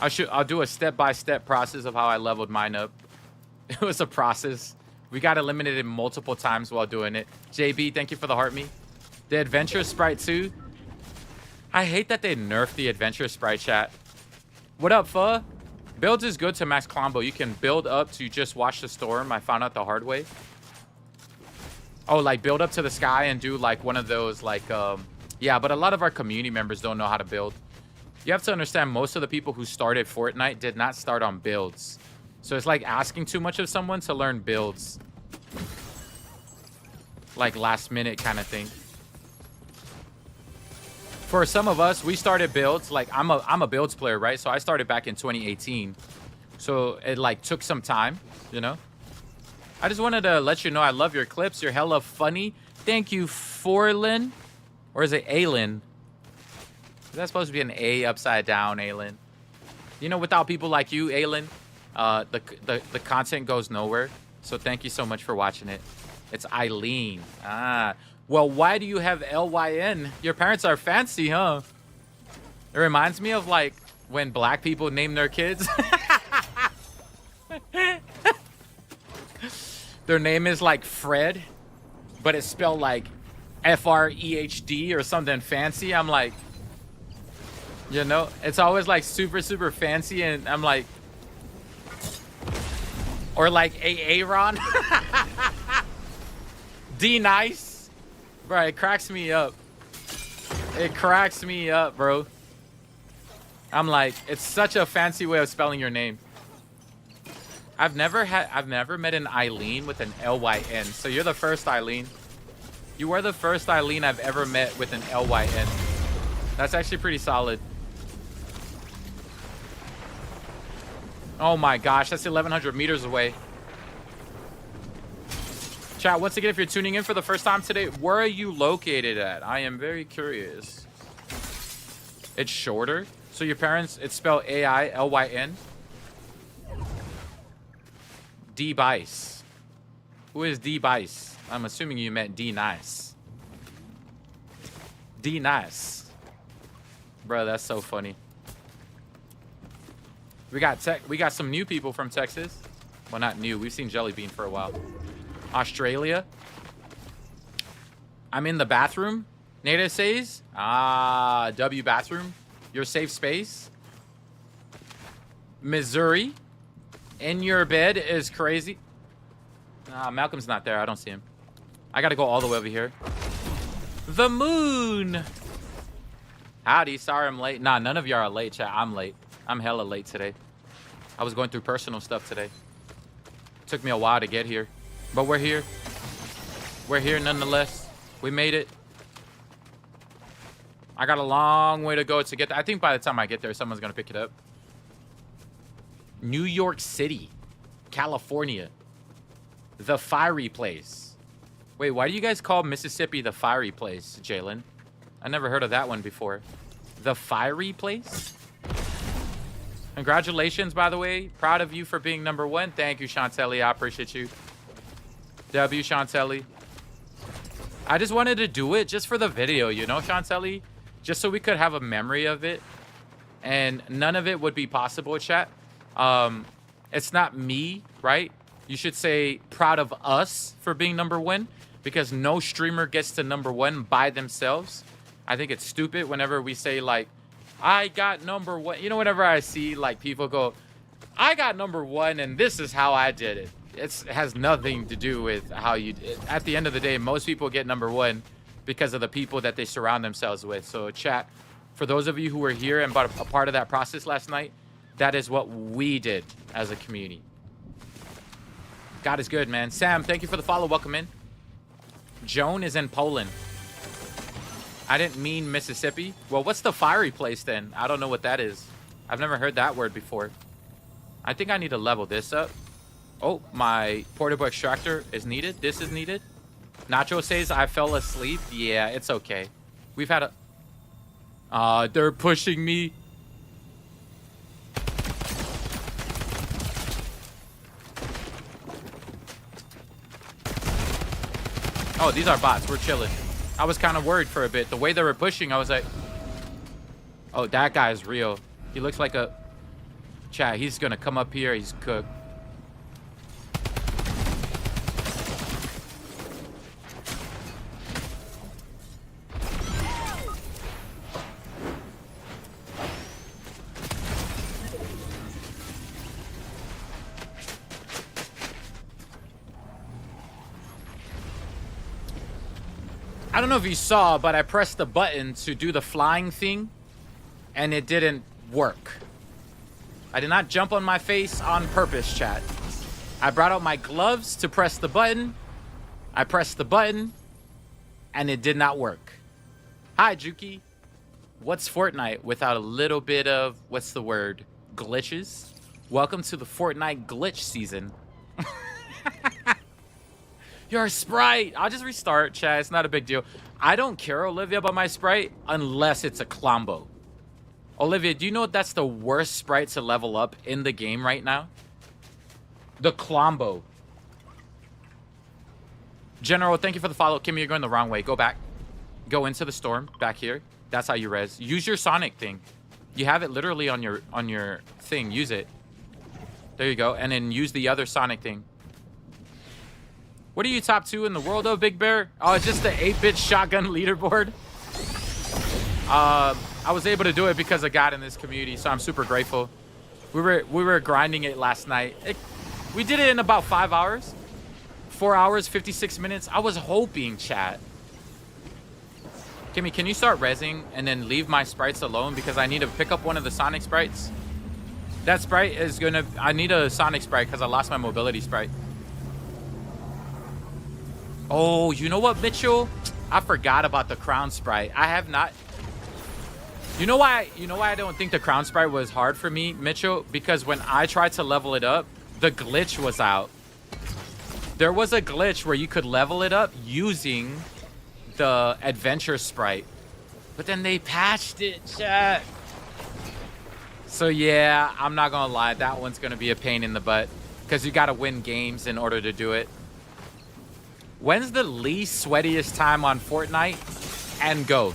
I'll do a step-by-step process of how I leveled mine up. It was a process. We got eliminated multiple times while doing it. JB, thank you for the heart me. The adventure sprite too. I hate that they nerfed the adventure sprite, chat. What up, Pho? Builds is good to max combo. You can build up to just watch the storm. I found out the hard way. Oh, like build up to the sky and do like one of those like, yeah, but a lot of our community members don't know how to build. You have to understand most of the people who started Fortnite did not start on builds. So it's like asking too much of someone to learn builds. Like last minute kind of thing. For some of us, we started builds. Like I'm a builds player, right? So I started back in 2018. So it like took some time, you know? I just wanted to let you know I love your clips. You're hella funny. Thank you, Forlin. Or is it Aylin? Is that supposed to be an A upside down, Aylin? You know, without people like you, Aylin, the content goes nowhere. So thank you so much for watching it. It's Eileen. Ah. Well, why do you have LYN? Your parents are fancy, huh? It reminds me of, like, when black people name their kids. Their name is, like, Fred, but it's spelled, like, F-R-E-H-D or something fancy. I'm like, you know? It's always, like, super, super fancy, and I'm like... Or, like, Aaron. D-Nice. Bro, it cracks me up. It cracks me up, bro. I'm like, it's such a fancy way of spelling your name. I've never met an Eileen with an L-Y-N. So you're the first Eileen. You are the first Eileen I've ever met with an L-Y-N. That's actually pretty solid. Oh my gosh, that's 1,100 meters away. Chat, once again, if you're tuning in for the first time today, where are you located at? I am very curious. It's shorter. So your parents, it's spelled A-I-L-Y-N. D-Bice. Who is D-Bice? I'm assuming you meant D-Nice. D-Nice. Bro, that's so funny. We got some new people from Texas. Well, not new. We've seen Jelly Bean for a while. Australia. I'm in the bathroom. Nada says. Ah, W bathroom. Your safe space. Missouri. In your bed is crazy. Malcolm's not there. I don't see him. I gotta go all the way over here. The moon. Howdy. Sorry I'm late. Nah, none of y'all are late, chat. I'm late. I'm hella late today. I was going through personal stuff today. Took me a while to get here. But we're here. We're here nonetheless. We made it. I got a long way to go to get there. I think by the time I get there, someone's going to pick it up. New York City. California. The Fiery Place. Wait, why do you guys call Mississippi the Fiery Place, Jalen? I never heard of that one before. The Fiery Place? Congratulations, by the way. Proud of you for being #1. Thank you, Chantelli. I appreciate you. W, Chantelli. I just wanted to do it just for the video, you know, Chantelli? Just so we could have a memory of it. And none of it would be possible, chat. It's not me, right? You should say proud of us for being #1. Because no streamer gets to #1 by themselves. I think it's stupid whenever we say, like, I got #1. You know, whenever I see, like, people go, I got #1 and this is how I did it. It has nothing to do with how you did. At the end of the day, most people get #1 because of the people that they surround themselves with. So, chat, for those of you who were here and a part of that process last night, that is what we did as a community. God is good, man. Sam, thank you for the follow. Welcome in. Joan is in Poland. I didn't mean Mississippi. Well, what's the Fiery Place then? I don't know what that is. I've never heard that word before. I think I need to level this up. Oh, my portable extractor is needed. This is needed. Nacho says I fell asleep. Yeah, it's okay. We've had a... they're pushing me. Oh, these are bots. We're chilling. I was kind of worried for a bit. The way they were pushing, I was like, oh, that guy's real. He looks like a... Chat, he's going to come up here. He's cooked. I don't know if you saw, but I pressed the button to do the flying thing, and it didn't work. I did not jump on my face on purpose, chat. I brought out my gloves to press the button. I pressed the button, and it did not work. Hi, Juki. What's Fortnite without a little bit of, what's the word, glitches? Welcome to the Fortnite glitch season. You're a sprite. I'll just restart, chat. It's not a big deal. I don't care, Olivia, about my sprite unless it's a Klombo. Olivia, do you know that's the worst sprite to level up in the game right now? The Klombo. General, thank you for the follow. Kimmy, you're going the wrong way. Go back. Go into the storm. Back here. That's how you res. Use your Sonic thing. You have it literally on your thing. Use it. There you go. And then use the other Sonic thing. What are you top 2 in the world of, Big Bear? Oh, it's just the 8-bit shotgun leaderboard. I was able to do it because of God in this community, so I'm super grateful. We were grinding it last night. We did it in about 5 hours. 4 hours, 56 minutes. I was hoping, chat. Kimmy, can you start rezzing and then leave my sprites alone because I need to pick up one of the Sonic sprites? That sprite is gonna... I need a Sonic sprite because I lost my mobility sprite. Oh, you know what, Mitchell? I forgot about the crown sprite. I have not... You know why I don't think the crown sprite was hard for me, Mitchell? Because when I tried to level it up, the glitch was out. There was a glitch where you could level it up using the adventure sprite. But then they patched it, chat. So yeah, I'm not gonna lie. That one's gonna be a pain in the butt. Because you gotta win games in order to do it. When's the least sweatiest time on Fortnite? And go.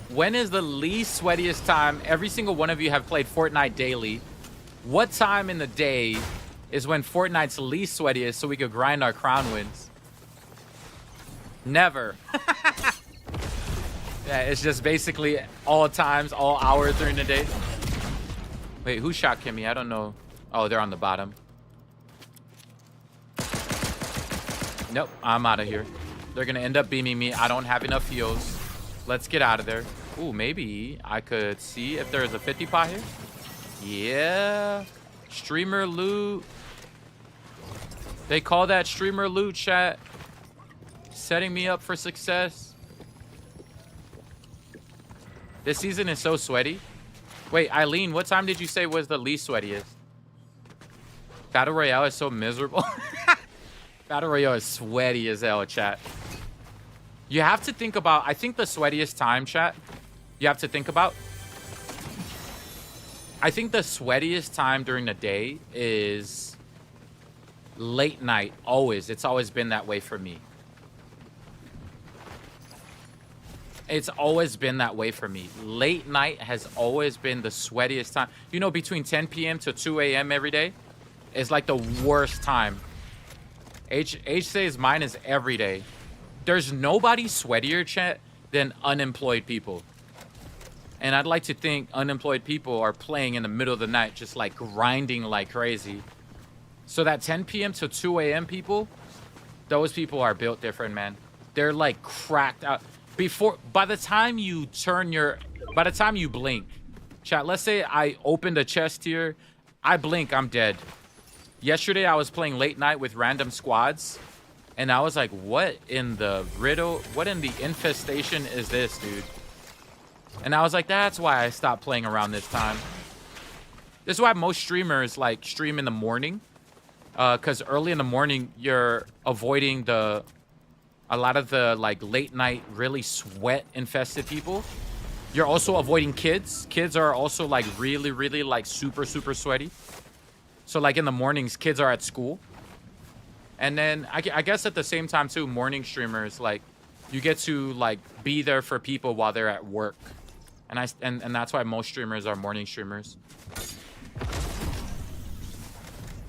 When is the least sweatiest time? Every single one of you have played Fortnite daily. What time in the day is when Fortnite's least sweatiest so we could grind our crown wins? Never. Yeah, it's just basically all times, all hours during the day. Wait, who shot Kimmy? I don't know. Oh, they're on the bottom. Nope, I'm out of here. They're gonna end up beaming me. I don't have enough heals. Let's get out of there. Ooh, maybe I could see if there's a 50 pot here. Yeah. Streamer loot. They call that streamer loot, chat. Setting me up for success. This season is so sweaty. Wait, Eileen, what time did you say was the least sweatiest? Battle Royale is so miserable. Battle Royale is sweaty as hell, chat. You have to think about, I think the sweatiest time, chat, you have to think about. I think the sweatiest time during the day is late night, always. It's always been that way for me. It's always been that way for me. Late night has always been the sweatiest time. You know, between 10 p.m. to 2 a.m. every day is like the worst time. H says mine is every day. There's nobody sweatier, chat, than unemployed people. And I'd like to think unemployed people are playing in the middle of the night, just like grinding like crazy. So that 10 p.m. to 2 a.m. people, those people are built different, man. They're like cracked out. By the time you blink, chat, let's say I opened a chest here, I blink, I'm dead. Yesterday, I was playing late night with random squads, and I was like, what in the infestation is this, dude? And I was like, that's why I stopped playing around this time. This is why most streamers, like, stream in the morning. Because early in the morning, you're avoiding a lot of the, like, late night, really sweat-infested people. You're also avoiding kids. Kids are also, like, really, really, like, super, super sweaty. So, like, in the mornings, kids are at school. And then I guess at the same time too, morning streamers, like, you get to like be there for people while they're at work. And that's why most streamers are morning streamers.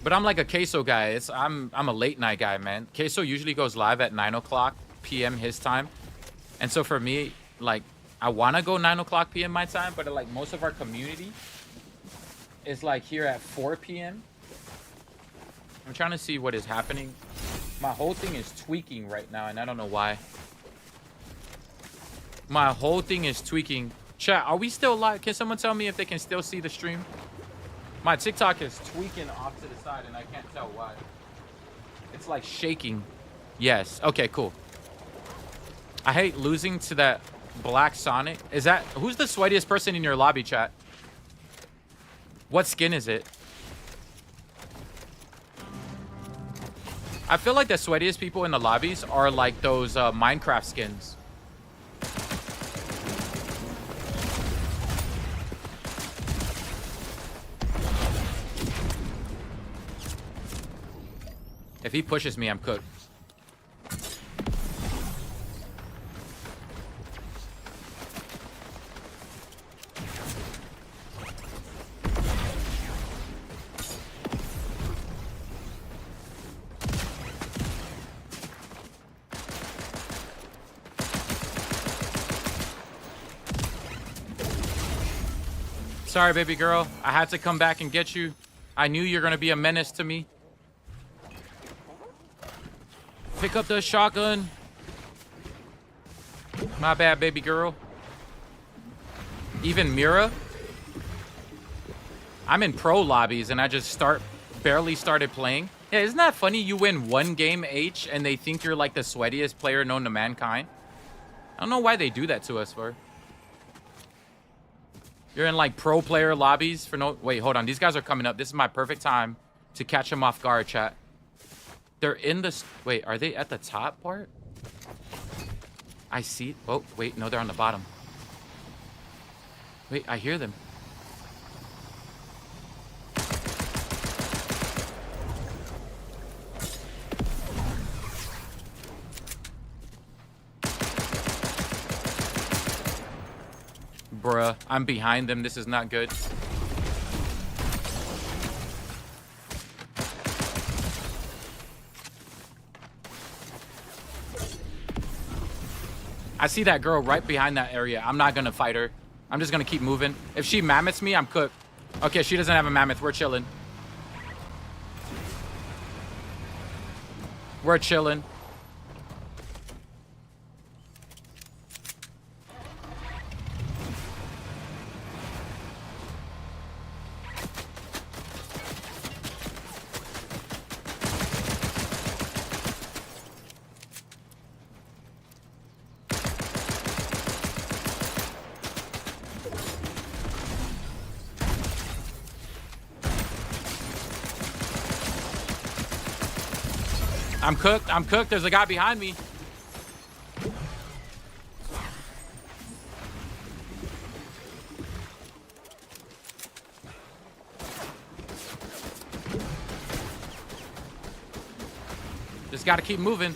But I'm like a Queso guy. I'm a late night guy, man. Queso usually goes live at 9 o'clock p.m. his time. And so for me, like, I want to go 9 o'clock p.m. my time, but like most of our community is like here at 4 p.m. I'm trying to see what is happening. My whole thing is tweaking right now, and I don't know why. My whole thing is tweaking. Chat, are we still live? Can someone tell me if they can still see the stream? My TikTok is tweaking off to the side, and I can't tell why. It's like shaking. Yes. Okay, cool. I hate losing to that black Sonic. Is that... Who's the sweatiest person in your lobby, chat? What skin is it? I feel like the sweatiest people in the lobbies are like those Minecraft skins. If he pushes me, I'm cooked. Sorry, baby girl. I had to come back and get you. I knew you're gonna be a menace to me. Pick up the shotgun. My bad, baby girl. Even Mira. I'm in pro lobbies and I just barely started playing. Yeah, isn't that funny? You win one game H and they think you're like the sweatiest player known to mankind. I don't know why they do that to us for. You're in like pro player lobbies for no... Wait, hold on. These guys are coming up. This is my perfect time to catch them off guard, chat. They're in the... Wait, are they at the top part? I see... Oh, wait. No, they're on the bottom. Wait, I hear them. Bruh, I'm behind them. This is not good. I see that girl right behind that area. I'm not gonna fight her. I'm just gonna keep moving. If she mammoths me, I'm cooked. Okay, she doesn't have a mammoth. We're chilling. We're chilling. I'm cooked. I'm cooked. There's a guy behind me. Just got to keep moving.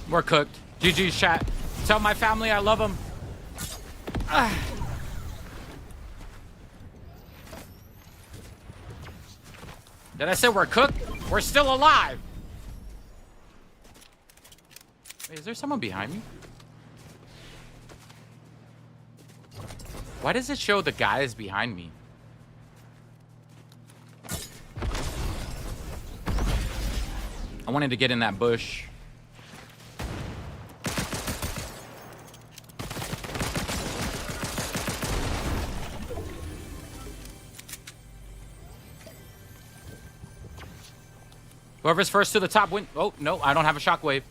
We're cooked. GG's, chat. Tell my family I love them. Did I say we're cooked? We're still alive. Wait, is there someone behind me? Why does it show the guys behind me? I wanted to get in that bush. Whoever's first to the top win. Oh, no, I don't have a shockwave.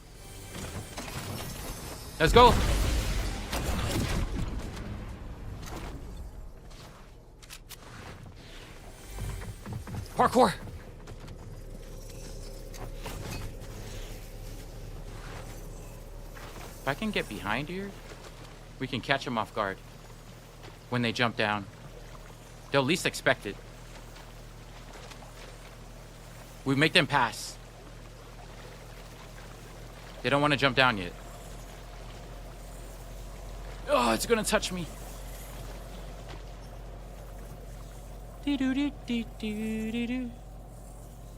Let's go. Parkour. If I can get behind here, we can catch them off guard when they jump down. They'll least expect it. We make them pass. They don't want to jump down yet. Oh, it's gonna touch me.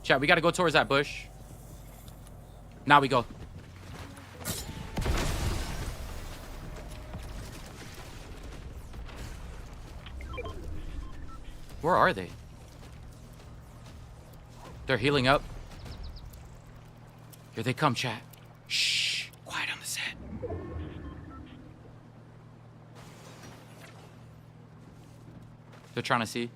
Chat, we gotta go towards that bush. Now we go. Where are they? They're healing up. Here they come, chat. Shh. Quiet on the set. They're trying to see.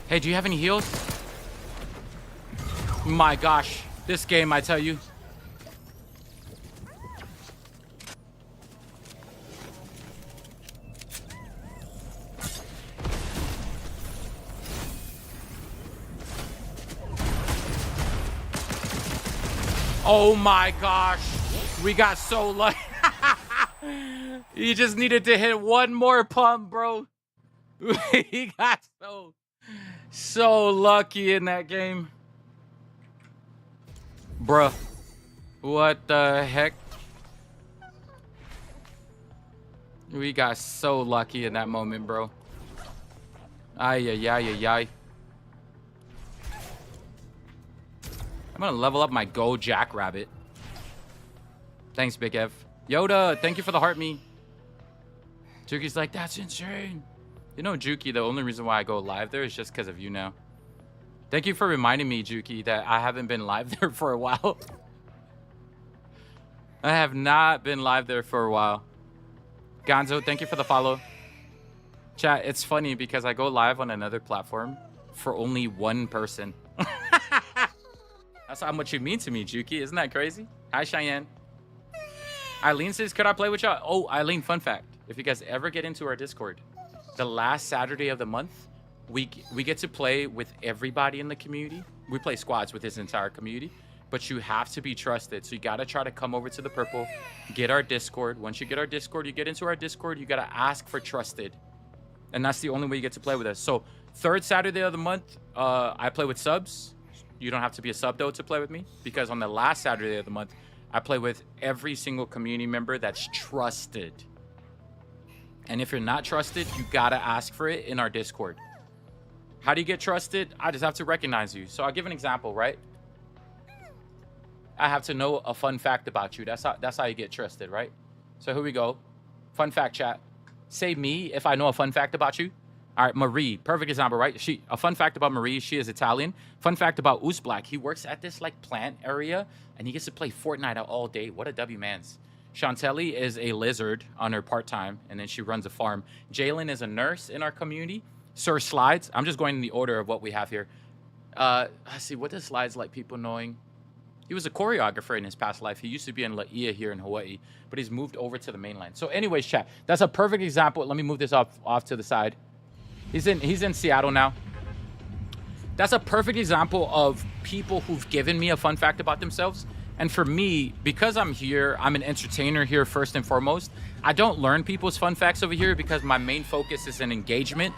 Hey, do you have any heals? My gosh, this game, I tell you. Oh my gosh, we got so lucky. You just needed to hit one more pump, bro. We got so lucky in that game. Bruh. What the heck? We got so lucky in that moment, bro. Ay, ay, ay, ay, ay. I'm gonna level up my Go Jackrabbit. Thanks, Big Ev. Yoda, thank you for the heart me. Juki's like, that's insane. You know, Juki, the only reason why I go live there is just because of you now. Thank you for reminding me, Juki, that I haven't been live there for a while. I have not been live there for a while. Gonzo, thank you for the follow. Chat, it's funny because I go live on another platform for only one person. That's how much you mean to me, Juki. Isn't that crazy? Hi, Cheyenne. Eileen says, could I play with y'all? Oh, Eileen, fun fact. If you guys ever get into our Discord, the last Saturday of the month, we get to play with everybody in the community. We play squads with this entire community, but you have to be trusted. So you got to try to come over to the purple, get our Discord. Once you get our Discord, you get into our Discord, you got to ask for trusted. And that's the only way you get to play with us. So third Saturday of the month, I play with subs. You don't have to be a sub, though, to play with me. Because on the last Saturday of the month, I play with every single community member that's trusted. And if you're not trusted, you got to ask for it in our Discord. How do you get trusted? I just have to recognize you. So I'll give an example, right? I have to know a fun fact about you. That's how you get trusted, right? So here we go. Fun fact chat. Say me if I know a fun fact about you. All right, Marie, perfect example, right? A fun fact about Marie, she is Italian. Fun fact about Black, he works at this like plant area and he gets to play Fortnite all day. What a W, mans. Chantelli is a lizard on her part-time and then she runs a farm. Jalen is a nurse in our community. Sir Slides, I'm just going in the order of what we have here. Let's see, what does Slides like people knowing? He was a choreographer in his past life. He used to be in Laia here in Hawaii, but he's moved over to the mainland. So anyways, chat, that's a perfect example. Let me move this off to the side. He's in Seattle now. That's a perfect example of people who've given me a fun fact about themselves. And for me, because I'm here, I'm an entertainer here first and foremost. I don't learn people's fun facts over here because my main focus is in engagement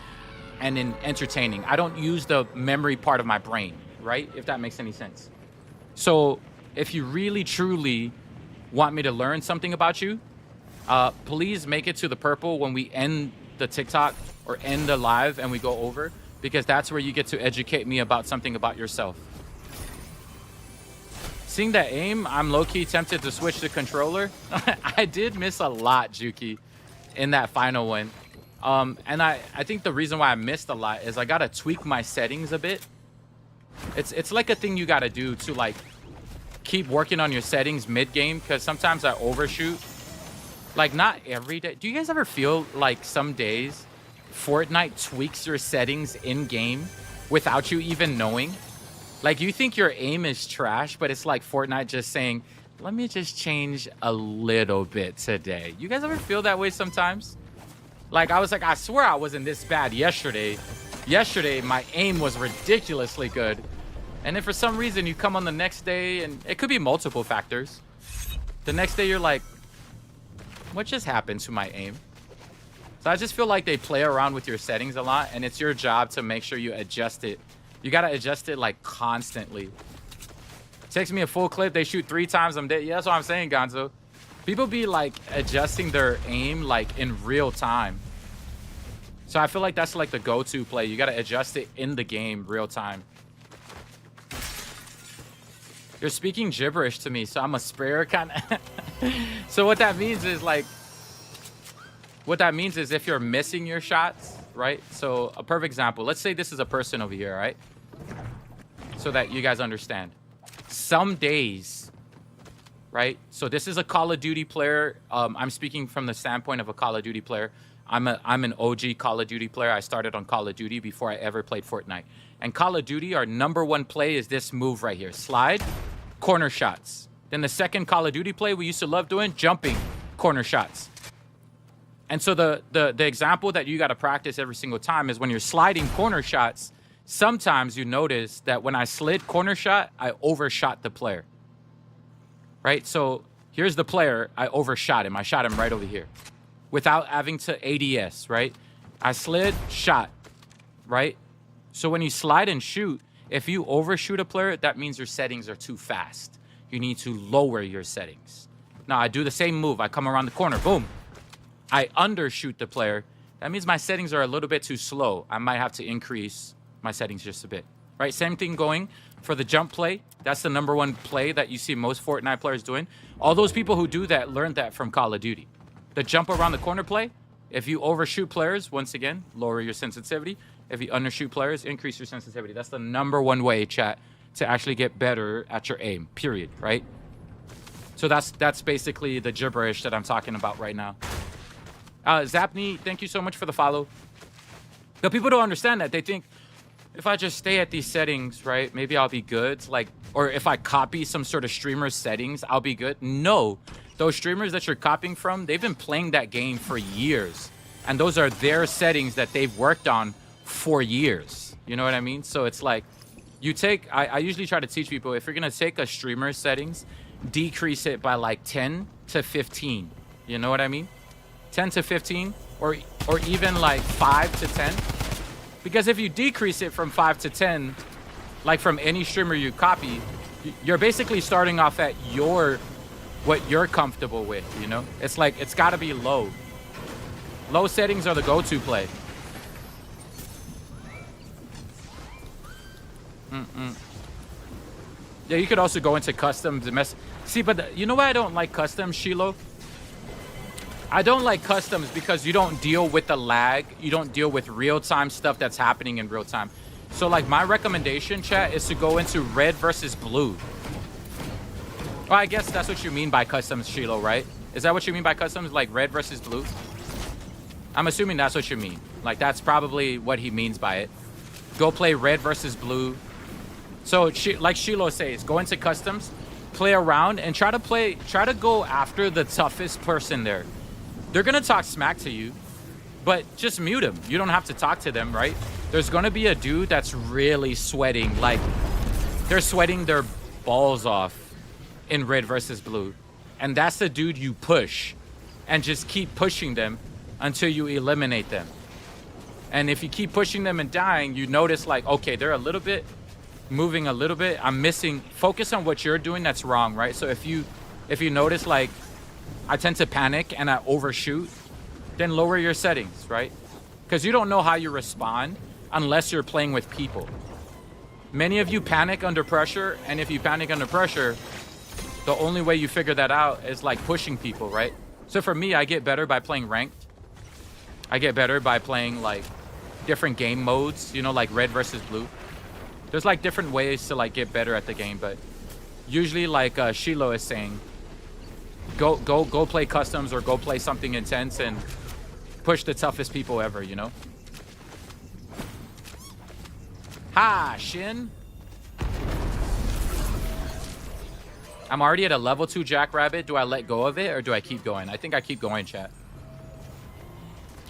and in entertaining. I don't use the memory part of my brain, right? If that makes any sense. So if you really, truly want me to learn something about you, please make it to the purple when we end the TikTok or end the live and we go over, because that's where you get to educate me about something about yourself. Seeing that aim, I'm low-key tempted to switch the controller. I did miss a lot, Juki, in that final one. And I think the reason why I missed a lot is I gotta tweak my settings a bit. It's like a thing you gotta do to like keep working on your settings mid-game, because sometimes I overshoot. Like, not every day. Do you guys ever feel like some days Fortnite tweaks your settings in-game without you even knowing? Like, you think your aim is trash, but it's like Fortnite just saying, let me just change a little bit today. You guys ever feel that way sometimes? Like, I was like, I swear I wasn't this bad yesterday. Yesterday, my aim was ridiculously good. And then for some reason, you come on the next day, and it could be multiple factors. The next day, you're like, what just happened to my aim? So I just feel like they play around with your settings a lot, and it's your job to make sure you adjust it. You gotta adjust it like constantly. Takes me a full clip, they shoot 3 times, I'm dead. Yeah, that's what I'm saying, Gonzo. People be like adjusting their aim like in real time. So I feel like that's like the go-to play. You gotta adjust it in the game real time. You're speaking gibberish to me, so I'm a sprayer kind of. So what that means is like, if you're missing your shots, right? So a perfect example, let's say this is a person over here, right? So that you guys understand. Some days, right? So this is a Call of Duty player. I'm speaking from the standpoint of a Call of Duty player. I'm an OG Call of Duty player. I started on Call of Duty before I ever played Fortnite. And Call of Duty, our #1 play is this move right here. Slide, corner shots. Then the second Call of Duty play we used to love doing, jumping, corner shots. And so the example that you got to practice every single time is when you're sliding corner shots, sometimes you notice that when I slid corner shot, I overshot the player. Right? So here's the player. I overshot him. I shot him right over here without having to ADS, right? I slid, shot, right? So when you slide and shoot, if you overshoot a player, that means your settings are too fast. You need to lower your settings. Now, I do the same move. I come around the corner. Boom. I undershoot the player. That means my settings are a little bit too slow. I might have to increase my settings just a bit. Right? Same thing going for the jump play. That's the #1 play that you see most Fortnite players doing. All those people who do that learned that from Call of Duty. The jump around the corner play, if you overshoot players, once again, lower your sensitivity. If you undershoot players, increase your sensitivity. That's the #1 way, chat, to actually get better at your aim, period, right? So that's basically the gibberish that I'm talking about right now. Zapney, thank you so much for the follow. But people don't understand that. They think, if I just stay at these settings, right, maybe I'll be good. Like, or if I copy some sort of streamer's settings, I'll be good. No, those streamers that you're copying from, they've been playing that game for years. And those are their settings that they've worked on for years. You know what I mean? So it's like, you take, I usually try to teach people, if you're going to take a streamer's settings, decrease it by like 10 to 15. You know what I mean? 10 to 15 or even like 5 to 10. Because if you decrease it from 5 to 10, like from any streamer you copy, you're basically starting off at what you're comfortable with, you know? It's like, it's got to be low. Low settings are the go-to play. Yeah, you could also go into custom. See, but you know why I don't like customs, Shiloh? I don't like customs because you don't deal with the lag. You don't deal with real-time stuff that's happening in real time. So, like, my recommendation, chat, is to go into red versus blue. Well, I guess that's what you mean by customs, Shiloh, right? Is that what you mean by customs, like red versus blue? I'm assuming that's what you mean. Like, that's probably what he means by it. Go play red versus blue. So, like Shiloh says, go into customs, play around, and try to go after the toughest person there. They're going to talk smack to you, but just mute them. You don't have to talk to them, right? There's going to be a dude that's really sweating. Like, they're sweating their balls off in red versus blue. And that's the dude you push. And just keep pushing them until you eliminate them. And if you keep pushing them and dying, you notice, like, okay, they're a little bit moving a little bit. I'm missing. Focus on what you're doing that's wrong, right? So if you notice, like, I tend to panic and I overshoot, then lower your settings, right? Because you don't know how you respond unless you're playing with people. Many of you panic under pressure, and if you panic under pressure, the only way you figure that out is like pushing people, right? So for me, I get better by playing ranked. I get better by playing like different game modes, you know, like red versus blue. There's like different ways to like get better at the game, but usually like Shiloh is saying, go play customs or go play something intense and push the toughest people ever, you know? Ha, Shin. I'm already at a level 2 Jackrabbit. Do I let go of it or do I keep going? I think I keep going, chat.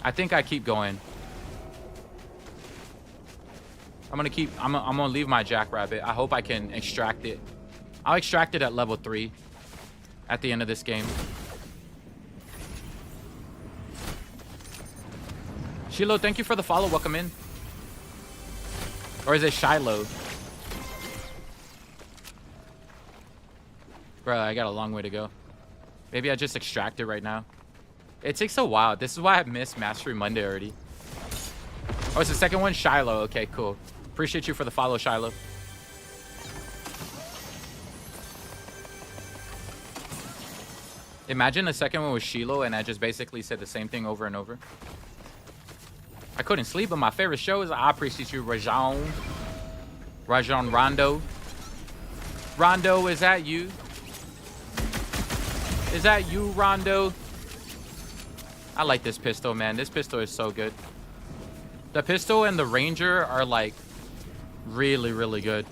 I think I keep going. I'm gonna leave my Jackrabbit. I hope I can extract it. I'll extract it at level 3 at the end of this game. Shiloh, thank you for the follow. Welcome in. Or is it Shiloh? Bro, I got a long way to go. Maybe I just extract it right now. It takes a while. This is why I missed Mastery Monday already. Oh, it's the second one? Shiloh. Okay, cool. Appreciate you for the follow, Shiloh. Imagine the second one was Shiloh and I just basically said the same thing over and over. I couldn't sleep, but my favorite show is I appreciate you, Rajon. Rajon Rondo. Rondo, is that you? Is that you, Rondo? I like this pistol, man. This pistol is so good. The pistol and the Ranger are like really, really good.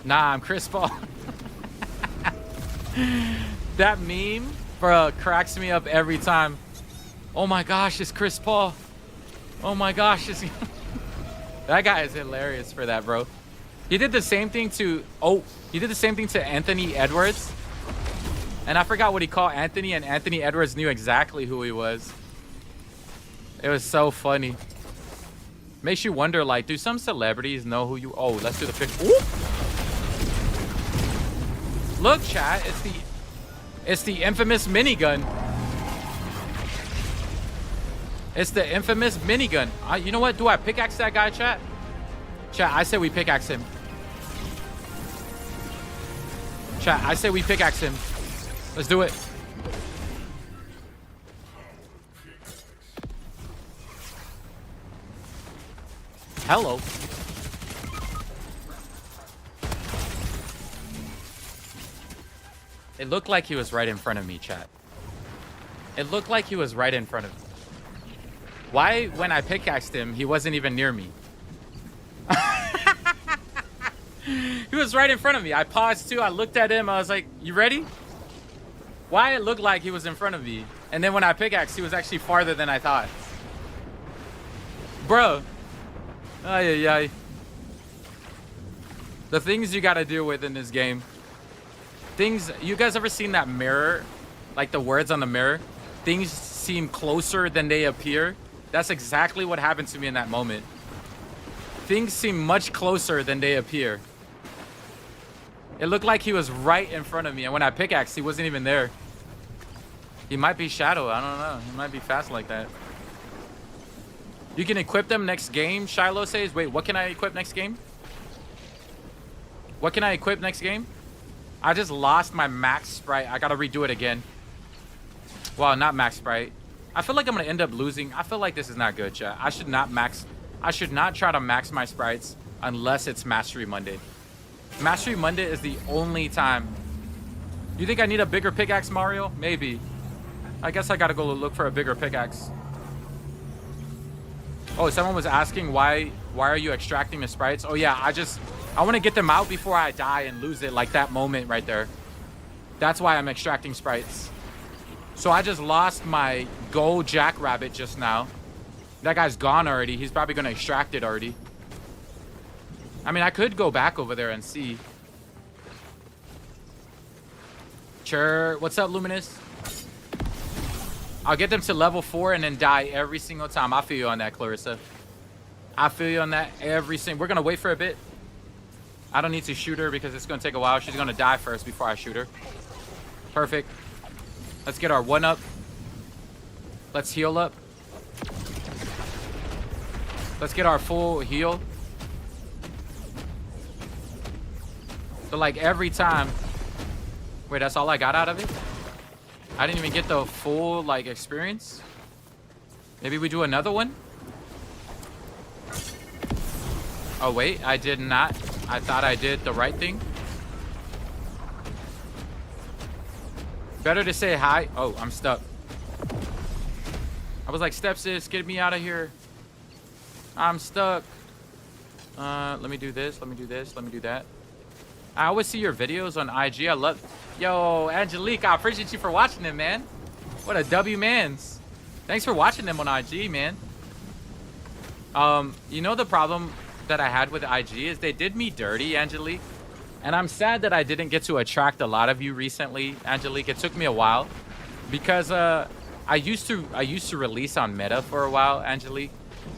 Nah, I'm Chris Paul. That meme, bro, cracks me up every time. Oh my gosh, it's Chris Paul. Oh my gosh, it's... That guy is hilarious for that, bro. He did the same thing to... Oh, he did the same thing to Anthony Edwards. And I forgot what he called Anthony, and Anthony Edwards knew exactly who he was. It was so funny. Makes you wonder, like, do some celebrities know who you... Oh, let's do the picture. Ooh. Look, chat, it's the infamous minigun. It's the infamous minigun. You know what? Do I pickaxe that guy, chat? Chat, I say we pickaxe him. Chat, I say we pickaxe him. Let's do it. Hello. It looked like he was right in front of me, chat. It looked like he was right in front of me. Why, when I pickaxed him, he wasn't even near me? He was right in front of me. I paused too. I looked at him. I was like, you ready? Why it looked like he was in front of me. And then when I pickaxed, he was actually farther than I thought. Bro. Ay, ay, ay. The things you gotta deal with in this game. Things, you guys ever seen that mirror? Like the words on the mirror? Things seem closer than they appear. That's exactly what happened to me in that moment. Things seem much closer than they appear. It looked like he was right in front of me, and when I pickaxed, he wasn't even there. He might be Shadow, I don't know. He might be fast like that. You can equip them next game, Shiloh says. Wait, what can I equip next game? What can I equip next game? I just lost my max sprite. I gotta redo it again. Well, not max sprite. I feel like I'm gonna end up losing. I feel like this is not good, chat. I should not try to max my sprites unless it's Mastery Monday. Mastery Monday is the only time. You think I need a bigger pickaxe, Mario? Maybe. I guess I gotta go look for a bigger pickaxe. Oh, someone was asking why are you extracting the sprites? Oh yeah, I want to get them out before I die and lose it, like that moment right there. That's why I'm extracting sprites. So I just lost my gold Jackrabbit just now. That guy's gone already. He's probably gonna extract it already. I mean, I could go back over there and see. Sure. What's up, Luminous? I'll get them to level 4 and then die every single time. I feel you on that, Clarissa. I feel you on that every single... We're gonna wait for a bit. I don't need to shoot her because it's gonna take a while. She's gonna die first before I shoot her. Perfect. Let's get our 1-up. Let's heal up. Let's get our full heal. So like every time... Wait, that's all I got out of it? I didn't even get the full, like, experience. Maybe we do another one? Oh, wait. I did not. I thought I did the right thing. Better to say hi. Oh, I'm stuck. I was like, Stepsis, get me out of here. I'm stuck. Let me do this. Let me do this. Let me do that. I always see your videos on IG. I love... Yo, Angelique, I appreciate you for watching them, man. What a W mans. Thanks for watching them on IG, man. You know the problem that I had with IG is they did me dirty, Angelique. And I'm sad that I didn't get to attract a lot of you recently, Angelique. It took me a while because I used to release on Meta for a while, Angelique.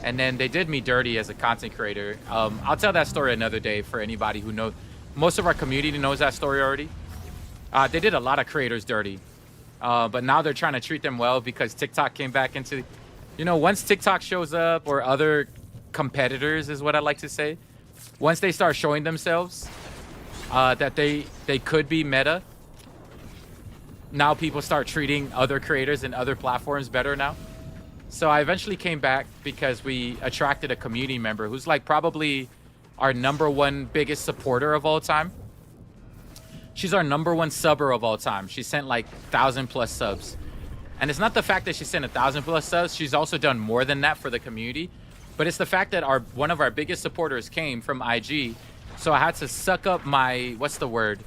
And then they did me dirty as a content creator. I'll tell that story another day for anybody who knows. Most of our community knows that story already. They did a lot of creators dirty. But now they're trying to treat them well because TikTok came back into... You know, once TikTok shows up or other competitors is what I like to say. Once they start showing themselves that they could be Meta. Now people start treating other creators and other platforms better now. So I eventually came back because we attracted a community member who's like probably our #1 biggest supporter of all time. She's our #1 subber of all time. She sent like 1,000+ subs. And it's not the fact that she sent 1,000+ subs. She's also done more than that for the community. But it's the fact that one of our biggest supporters came from IG. So I had to suck up my, what's the word?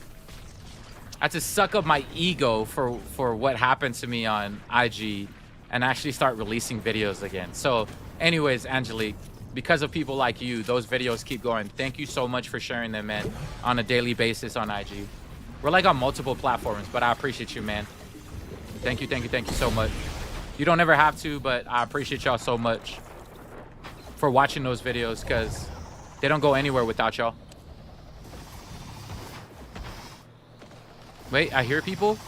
I had to suck up my ego for what happened to me on IG and actually start releasing videos again. So anyways, Angelique, because of people like you, those videos keep going. Thank you so much for sharing them, man, on a daily basis on IG. We're like on multiple platforms, but I appreciate you, man. Thank you, thank you, thank you so much. You don't ever have to, but I appreciate y'all so much for watching those videos because they don't go anywhere without y'all. Wait, I hear people.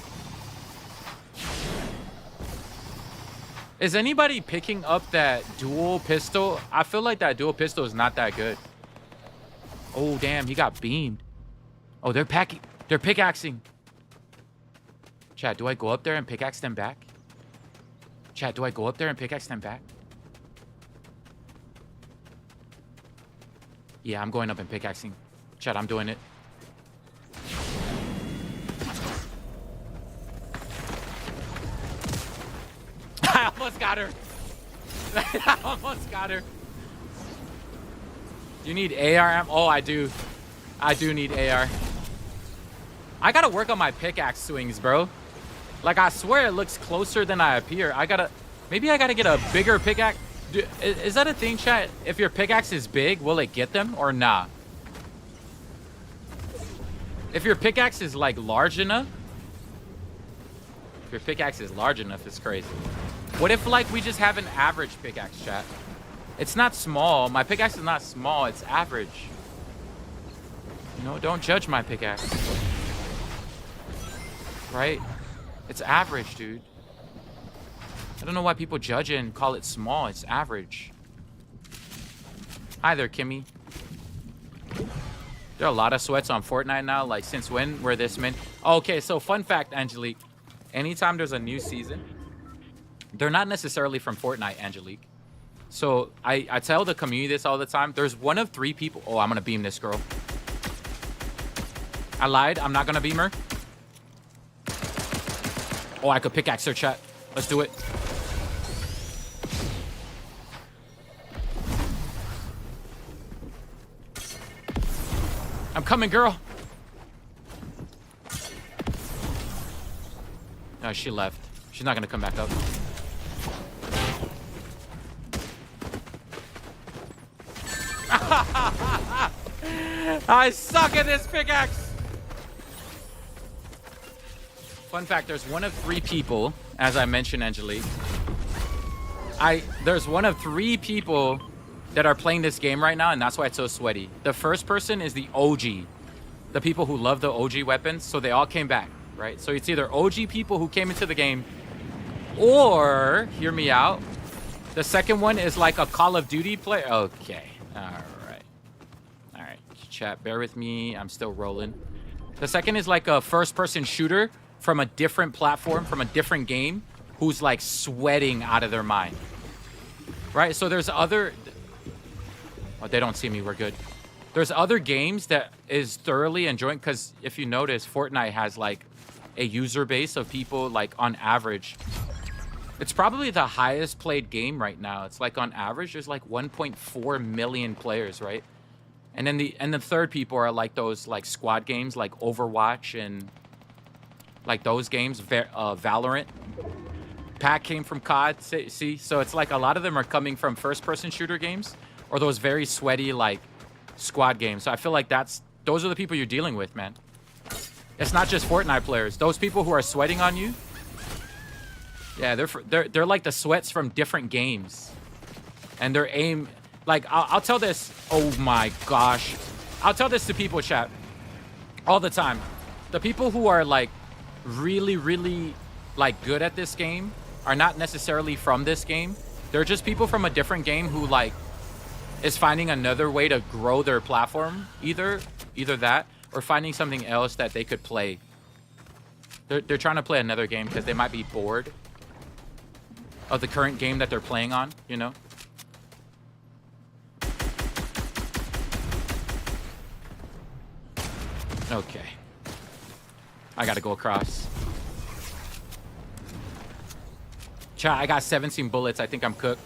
Is anybody picking up that dual pistol? I feel like that dual pistol is not that good. Oh, damn, he got beamed. Oh, they're pickaxing. Chat, do I go up there and pickaxe them back? Chat, do I go up there and pickaxe them back? Yeah, I'm going up and pickaxing. Chat, I'm doing it. I almost got her. I almost got her. You need AR? Oh, I do. I do need AR. I gotta work on my pickaxe swings, bro. Like, I swear it looks closer than I appear. Maybe I gotta get a bigger pickaxe. Is that a thing, chat? If your pickaxe is big, will it get them or nah? If your pickaxe is like large enough, it's crazy. What if like we just have an average pickaxe, chat? It's not small. My pickaxe is not small. It's average. You know, don't judge my pickaxe. Right? It's average, dude. I don't know why people judge it and call it small. It's average. Hi there, Kimmy. There are a lot of sweats on Fortnite now. Like, since when were this many? Okay, so fun fact, Angelique. Anytime there's a new season, they're not necessarily from Fortnite, Angelique. So I tell the community this all the time. There's one of 3 people. Oh, I'm going to beam this girl. I lied. I'm not going to beam her. Oh, I could pickaxe her, chat. Let's do it. I'm coming, girl. No, she left. She's not going to come back up. I suck at this pickaxe. Fun fact, there's one of 3 people, as I mentioned, Angelique. There's one of 3 people that are playing this game right now, and that's why it's so sweaty. The first person is the OG. The people who love the OG weapons, so they all came back, right? So it's either OG people who came into the game, or, hear me out, the second one is like a Call of Duty player. Okay, all right. Chat, bear with me. I'm still rolling. The second is like a first-person shooter from a different platform, from a different game, who's like sweating out of their mind. Right? So there's other... Oh, they don't see me. We're good. There's other games that is thoroughly enjoying, because if you notice, Fortnite has like a user base of people like on average. It's probably the highest played game right now. It's like on average, there's like 1.4 million players, right? And then the third people are like those like squad games like Overwatch and like those games, Valorant. Pack came from COD, see? So it's like a lot of them are coming from first-person shooter games or those very sweaty like squad games. So I feel like those are the people you're dealing with, man. It's not just Fortnite players. Those people who are sweating on you, yeah, they're like the sweats from different games. And their aim, like, I'll tell this, oh my gosh. I'll tell this to people, chat, all the time. The people who are like really, really like good at this game are not necessarily from this game. They're just people from a different game who like is finding another way to grow their platform, either that or finding something else that they could play. They're trying to play another game because they might be bored of the current game that they're playing on, you know? Okay. I gotta go across. Chat, I got 17 bullets. I think I'm cooked.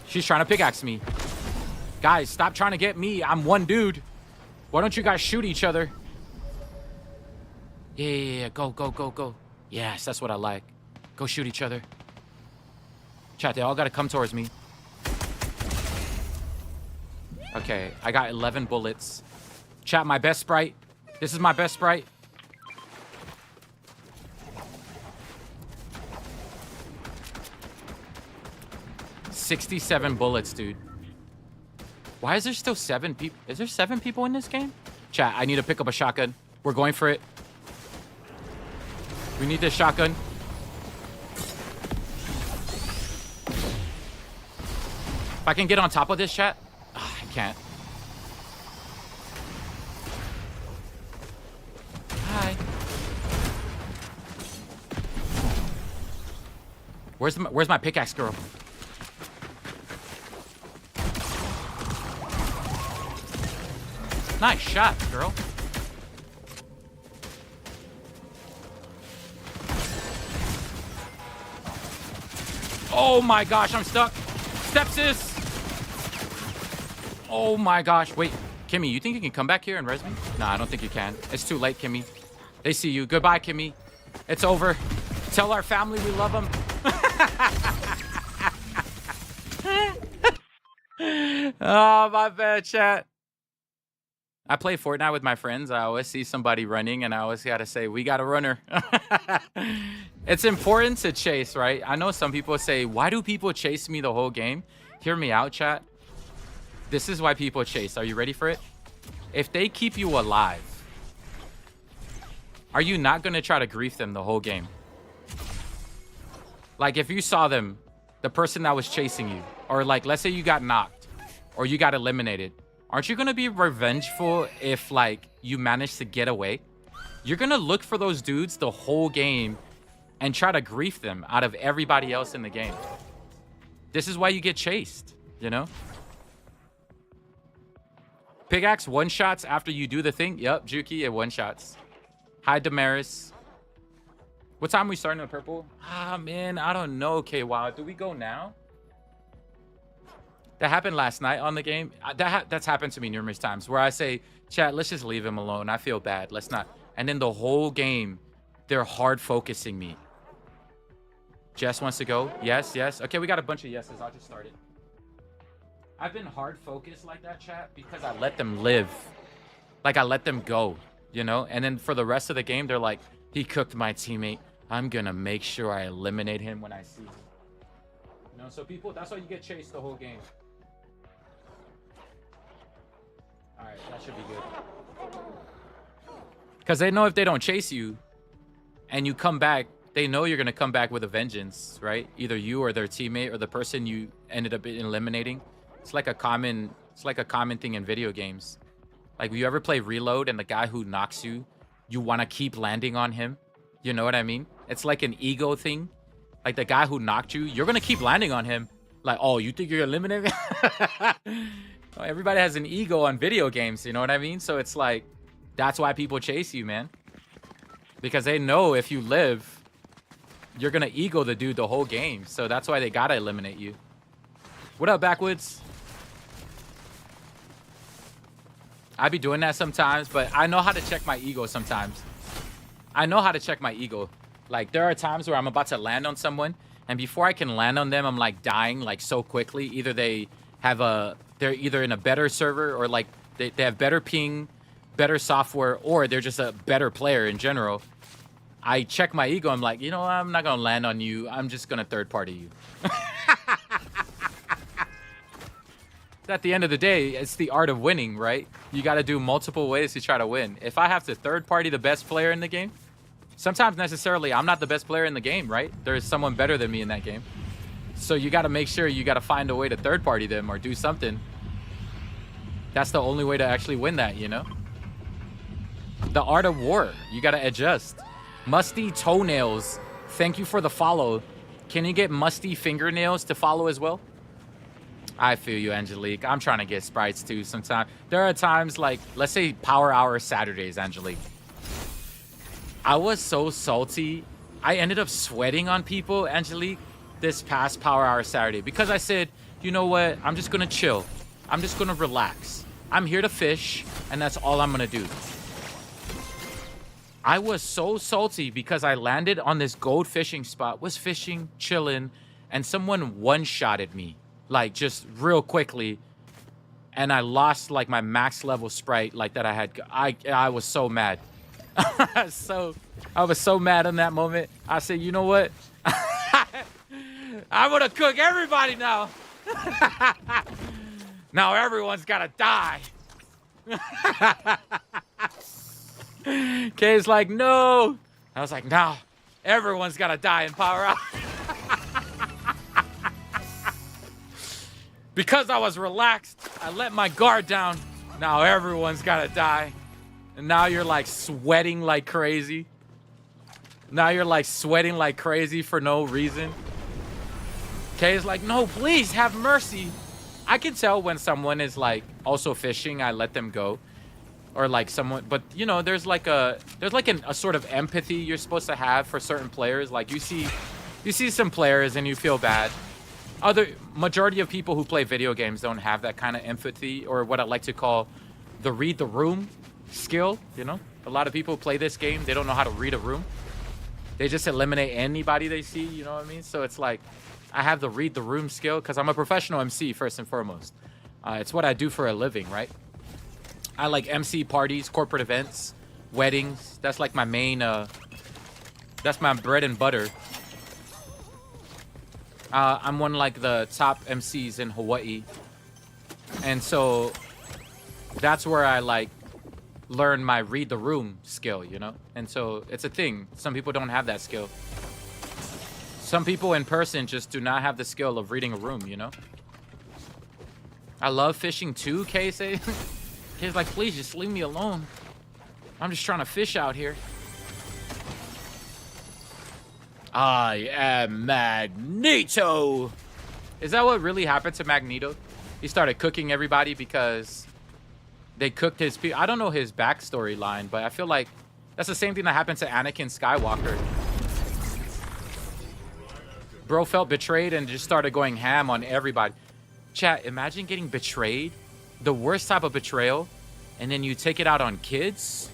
She's trying to pickaxe me. Guys, stop trying to get me. I'm one dude. Why don't you guys shoot each other? Yeah. Go, go, go, go. Yes, that's what I like. Go shoot each other. Chat, they all gotta come towards me. Okay, I got 11 bullets. Chat, my best sprite. This is my best sprite. $67 bullets, dude. Why is there still 7 people? Is there 7 people in this game? Chat, I need to pick up a shotgun. We're going for it. We need this shotgun. If I can get on top of this, chat. Oh, I can't. Hi. Where's my pickaxe, girl? Nice shot, girl. Oh my gosh, I'm stuck. Step sis. Oh my gosh. Wait, Kimmy, you think you can come back here and res me? No, I don't think you can. It's too late, Kimmy. They see you. Goodbye, Kimmy. It's over. Tell our family we love them. Oh, my bad, chat. I play Fortnite with my friends. I always see somebody running, and I always gotta say, we got a runner. It's important to chase, right? I know some people say, why do people chase me the whole game? Hear me out, chat. This is why people chase. Are you ready for it? If they keep you alive, are you not gonna try to grief them the whole game? Like, if you saw them, the person that was chasing you, or like, let's say you got knocked, or you got eliminated, aren't you gonna be revengeful if like you manage to get away? You're gonna look for those dudes the whole game and try to grief them out of everybody else in the game. This is why you get chased, you know? Pickaxe one-shots after you do the thing. Yep, Juki, it one-shots. Hi, Damaris. What time are we starting at purple? Ah, man, I don't know. Okay, wow. Do we go now? That happened last night on the game. That's happened to me numerous times where I say, chat, let's just leave him alone. I feel bad. Let's not. And then the whole game, they're hard focusing me. Jess wants to go. Yes, yes. Okay, we got a bunch of yeses. I'll just start it. I've been hard focused like that, chat, because I let them live. Like, I let them go, you know? And then for the rest of the game, they're like, he cooked my teammate. I'm going to make sure I eliminate him when I see him. You know, so people, that's why you get chased the whole game. All right, that should be good. Because they know if they don't chase you and you come back, they know you're going to come back with a vengeance, right? Either you or their teammate or the person you ended up eliminating. It's like a common thing in video games. Like, you ever play Reload and the guy who knocks you you want to keep landing on him. You know what I mean? It's like an ego thing. Like the guy who knocked you, you're gonna keep landing on him. Like, oh, you think you're eliminated? Everybody has an ego on video games, you know what I mean? So it's like, that's why people chase you, man. Because they know if you live, you're gonna ego the dude the whole game. So that's why they gotta eliminate you. What up, Backwoods? I be doing that sometimes, but I know how to check my ego sometimes. I know how to check my ego. Like, there are times where I'm about to land on someone, and before I can land on them, I'm like dying like so quickly. Either they're either in a better server, or like they have better ping, better software, or they're just a better player in general. I check my ego. I'm like, you know, I'm not gonna land on you. I'm just gonna third party you. At the end of the day, it's the art of winning, right? You got to do multiple ways to try to win. If I have to third party the best player in the game, sometimes necessarily I'm not the best player in the game, right? There's someone better than me in that game. So you got to make sure you got to find a way to third party them or do something. That's the only way to actually win that, you know? The art of war. You got to adjust. Musty toenails. Thank you for the follow. Can you get musty fingernails to follow as well? I feel you, Angelique. I'm trying to get sprites too sometimes. There are times like, let's say Power Hour Saturdays, Angelique. I was so salty. I ended up sweating on people, Angelique, this past Power Hour Saturday. Because I said, you know what? I'm just going to chill. I'm just going to relax. I'm here to fish, and that's all I'm going to do. I was so salty because I landed on this gold fishing spot, was fishing, chilling, and someone one-shotted me. Like, just real quickly, and I lost like my max level sprite like that I had. I was so mad. I was so mad in that moment. I said, you know what? I'm gonna cook everybody now. Now everyone's gotta die. Kay's like, no. I was like, no, everyone's gotta die in Power Hour. Because I was relaxed, I let my guard down. Now everyone's gotta die. And now you're like sweating like crazy. Now you're like sweating like crazy for no reason. Kay's like, no, please have mercy. I can tell when someone is like also fishing, I let them go. Or like someone, but you know, there's like a sort of empathy you're supposed to have for certain players. Like you see some players and you feel bad. Majority of people who play video games don't have that kind of empathy, or what I like to call the read the room skill. You know, a lot of people play this game, they don't know how to read a room. They just eliminate anybody they see, you know what I mean? So it's like, I have the read the room skill because I'm a professional MC first and foremost. It's what I do for a living, right? I like MC parties, corporate events, weddings. That's like my main, that's my bread and butter. I'm one of like the top MCs in Hawaii. And so that's where I like learn my read the room skill, you know? And so it's a thing. Some people don't have that skill. Some people in person just do not have the skill of reading a room, you know? I love fishing too, Casey. He's like, please just leave me alone. I'm just trying to fish out here. I am Magneto. Is that what really happened to Magneto? He started cooking everybody because they cooked his people. I don't know his backstory line, but I feel like that's the same thing that happened to Anakin Skywalker. Bro felt betrayed and just started going ham on everybody. Chat, imagine getting betrayed. The worst type of betrayal. And then you take it out on kids.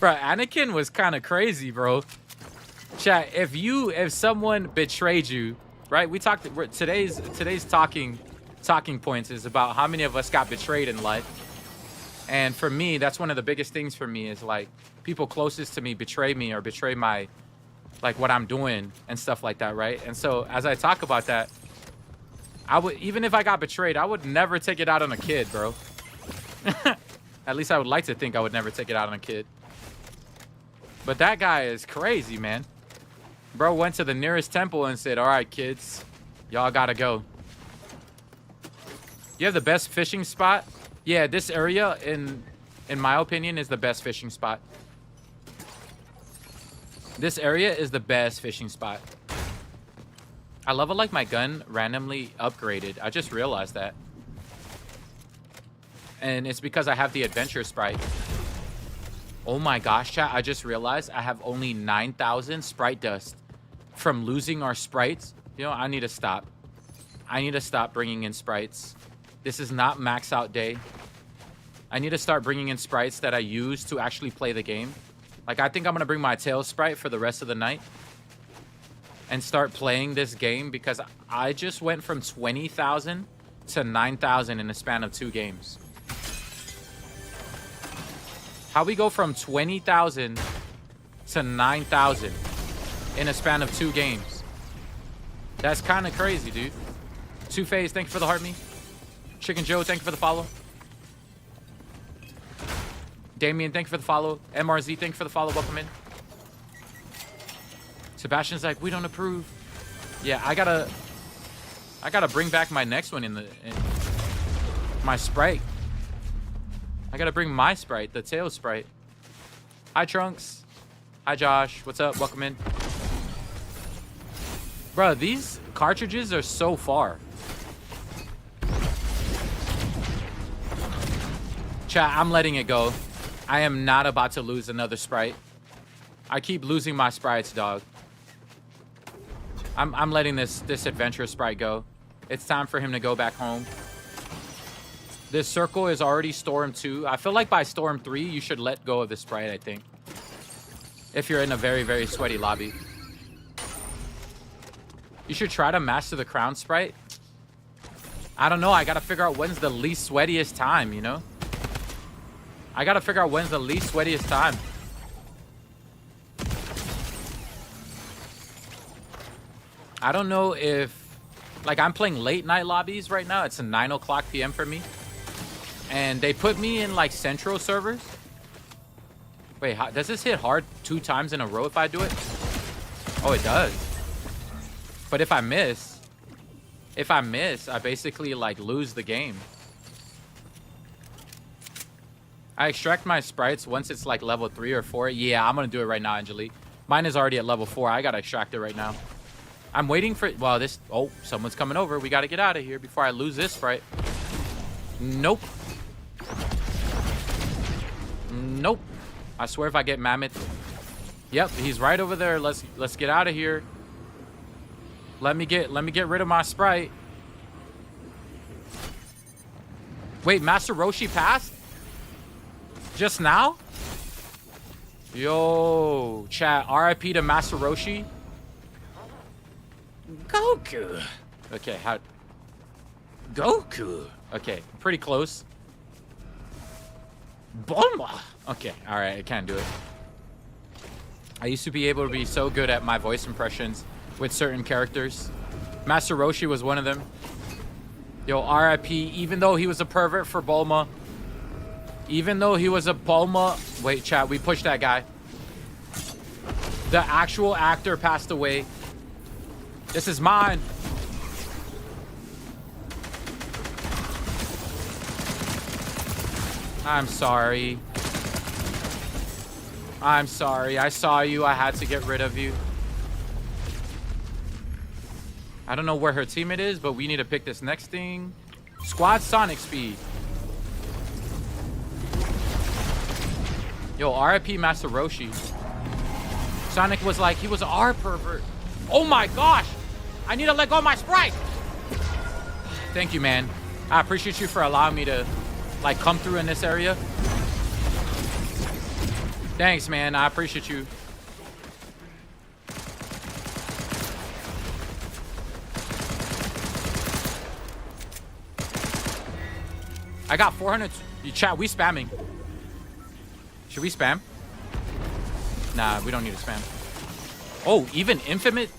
Bro, Anakin was kind of crazy, bro. Chat, if someone betrayed you, right? We talked today's talking points is about how many of us got betrayed in life. And for me, that's one of the biggest things for me is like people closest to me betray me or betray my like what I'm doing and stuff like that, right? And so as I talk about that, I would, even if I got betrayed, I would never take it out on a kid, bro. At least I would like to think I would never take it out on a kid. But that guy is crazy, man. Bro went to the nearest temple and said, all right, kids, y'all gotta go. You have the best fishing spot? Yeah, this area in my opinion, is the best fishing spot. This area is the best fishing spot. I level like my gun randomly upgraded. I just realized that. And it's because I have the adventure sprite. Oh my gosh, chat. I just realized I have only 9,000 sprite dust from losing our sprites. You know, I need to stop. I need to stop bringing in sprites. This is not max out day. I need to start bringing in sprites that I use to actually play the game. Like, I think I'm going to bring my tail sprite for the rest of the night and start playing this game because I just went from 20,000 to 9,000 in the span of 2 games. How we go from 20,000 to 9,000 in a span of 2 games? That's kind of crazy, dude. Two-Face, thank you for the heart me. Chicken Joe, thank you for the follow. Damien, thank you for the follow. MRZ, thank you for the follow. Welcome in. Sebastian's like, we don't approve. Yeah, I gotta bring back my next one in my sprite. I gotta bring my sprite, the tail sprite. Hi, Trunks. Hi, Josh. What's up? Welcome in. Bro, these cartridges are so far. Chat, I'm letting it go. I am not about to lose another sprite. I keep losing my sprites, dog. I'm letting this adventure sprite go. It's time for him to go back home. This circle is already Storm 2. I feel like by Storm 3, you should let go of the sprite, I think. If you're in a very, very sweaty lobby. You should try to master the crown sprite. I don't know. I got to figure out when's the least sweatiest time, you know? I got to figure out when's the least sweatiest time. I don't know if... Like, I'm playing late night lobbies right now. It's a 9 o'clock p.m. for me. And they put me in, like, central servers. Wait, does this hit hard 2 times in a row if I do it? Oh, it does. But if I miss, I basically, like, lose the game. I extract my sprites once it's, like, level 3 or 4. Yeah, I'm going to do it right now, Angelique. Mine is already at level 4. I got to extract it right now. I'm waiting for... Well, this... Oh, someone's coming over. We got to get out of here before I lose this sprite. Nope. Nope. I swear if I get Mammoth... Yep, he's right over there. Let's get out of here. Let me get rid of my sprite. Wait, Master Roshi passed? Just now? Yo, chat. RIP to Master Roshi. Goku. Okay, how... Goku. Okay, pretty close. Bulma. Okay, alright, I can't do it. I used to be able to be so good at my voice impressions with certain characters. Master Roshi was one of them. Yo, RIP, even though he was a pervert for Bulma. Even though he was a Bulma... Wait, chat, we pushed that guy. The actual actor passed away. This is mine. I'm sorry. I'm sorry. I saw you. I had to get rid of you. I don't know where her teammate is, but we need to pick this next thing. Squad Sonic Speed. Yo, RIP Master Roshi. Sonic was like, he was our pervert. Oh my gosh. I need to let go of my sprite. Thank you, man. I appreciate you for allowing me to, like, come through in this area. Thanks, man. I appreciate you. I got 400. You chat, we spamming. Should we spam? Nah, we don't need to spam. Oh, even infinite?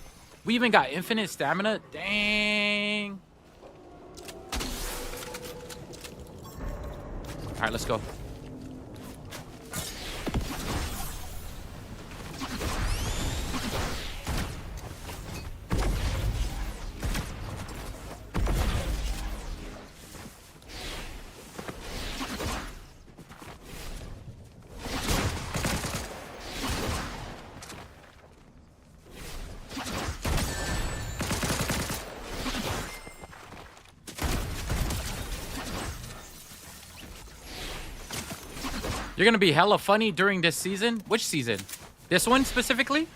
We even got infinite stamina? Dang. All right, let's go. You're gonna be hella funny during this season. Which season? This one specifically?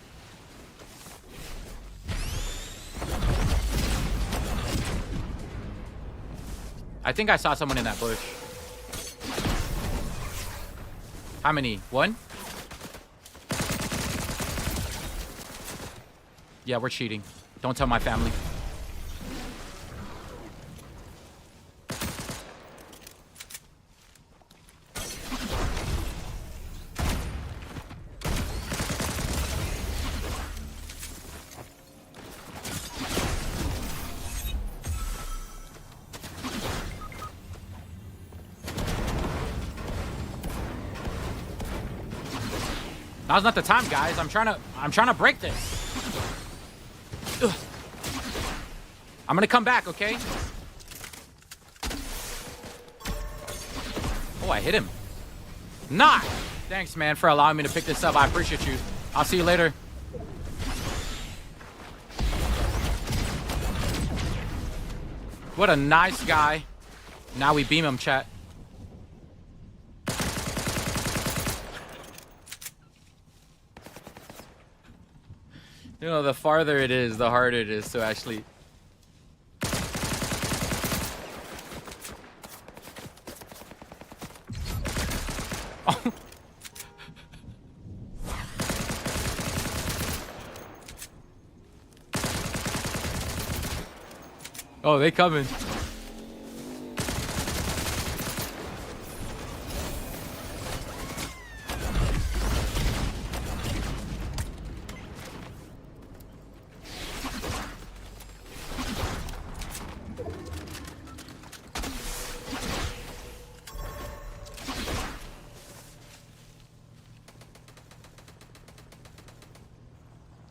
I think I saw someone in that bush. How many? One? Yeah, we're cheating. Don't tell my family. Now's not the time, guys. I'm trying to break this. Ugh. I'm gonna come back, okay? Oh, I hit him. Nah. Thanks, man, for allowing me to pick this up. I appreciate you. I'll see you later. What a nice guy. Now we beam him, chat. You know, the farther it is, the harder it is to actually... Oh. Oh, they coming.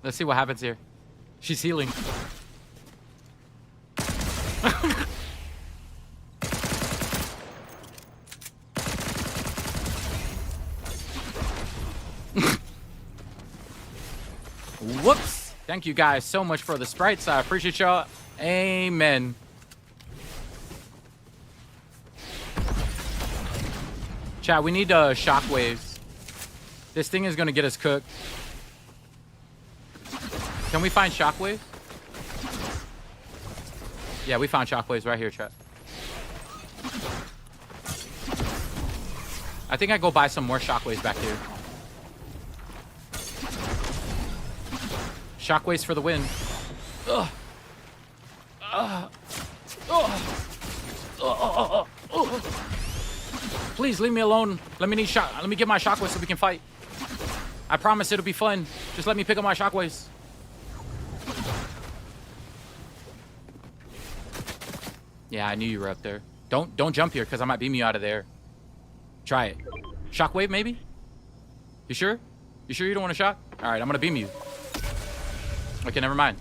Let's see what happens here. She's healing. Whoops. Thank you guys so much for the sprites. I appreciate y'all. Amen. Chat, we need shockwaves. This thing is going to get us cooked. Can we find shockwaves? Yeah, we found shockwaves right here, chat. I think I go buy some more shockwaves back here. Shockwaves for the win. Ugh. Please leave me alone. Let me get my shockwaves so we can fight. I promise it'll be fun. Just let me pick up my shockwaves. Yeah, I knew you were up there. Don't jump here, because I might beam you out of there. Try it. Shockwave, maybe? You sure? You sure you don't want a shock? All right, I'm gonna beam you. Okay, never mind.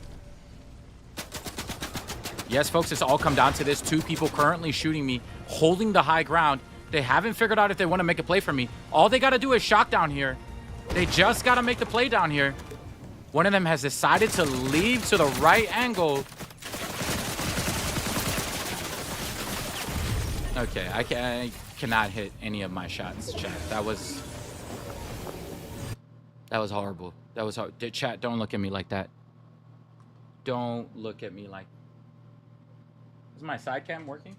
Yes, folks, it's all come down to this. Two people currently shooting me, holding the high ground. They haven't figured out if they want to make a play for me. All they got to do is shock down here. They just got to make the play down here. One of them has decided to leave to the right angle. Okay, I cannot hit any of my shots, chat. That was horrible. That was hard. Chat, don't look at me like that. Don't look at me like... Is my side cam working?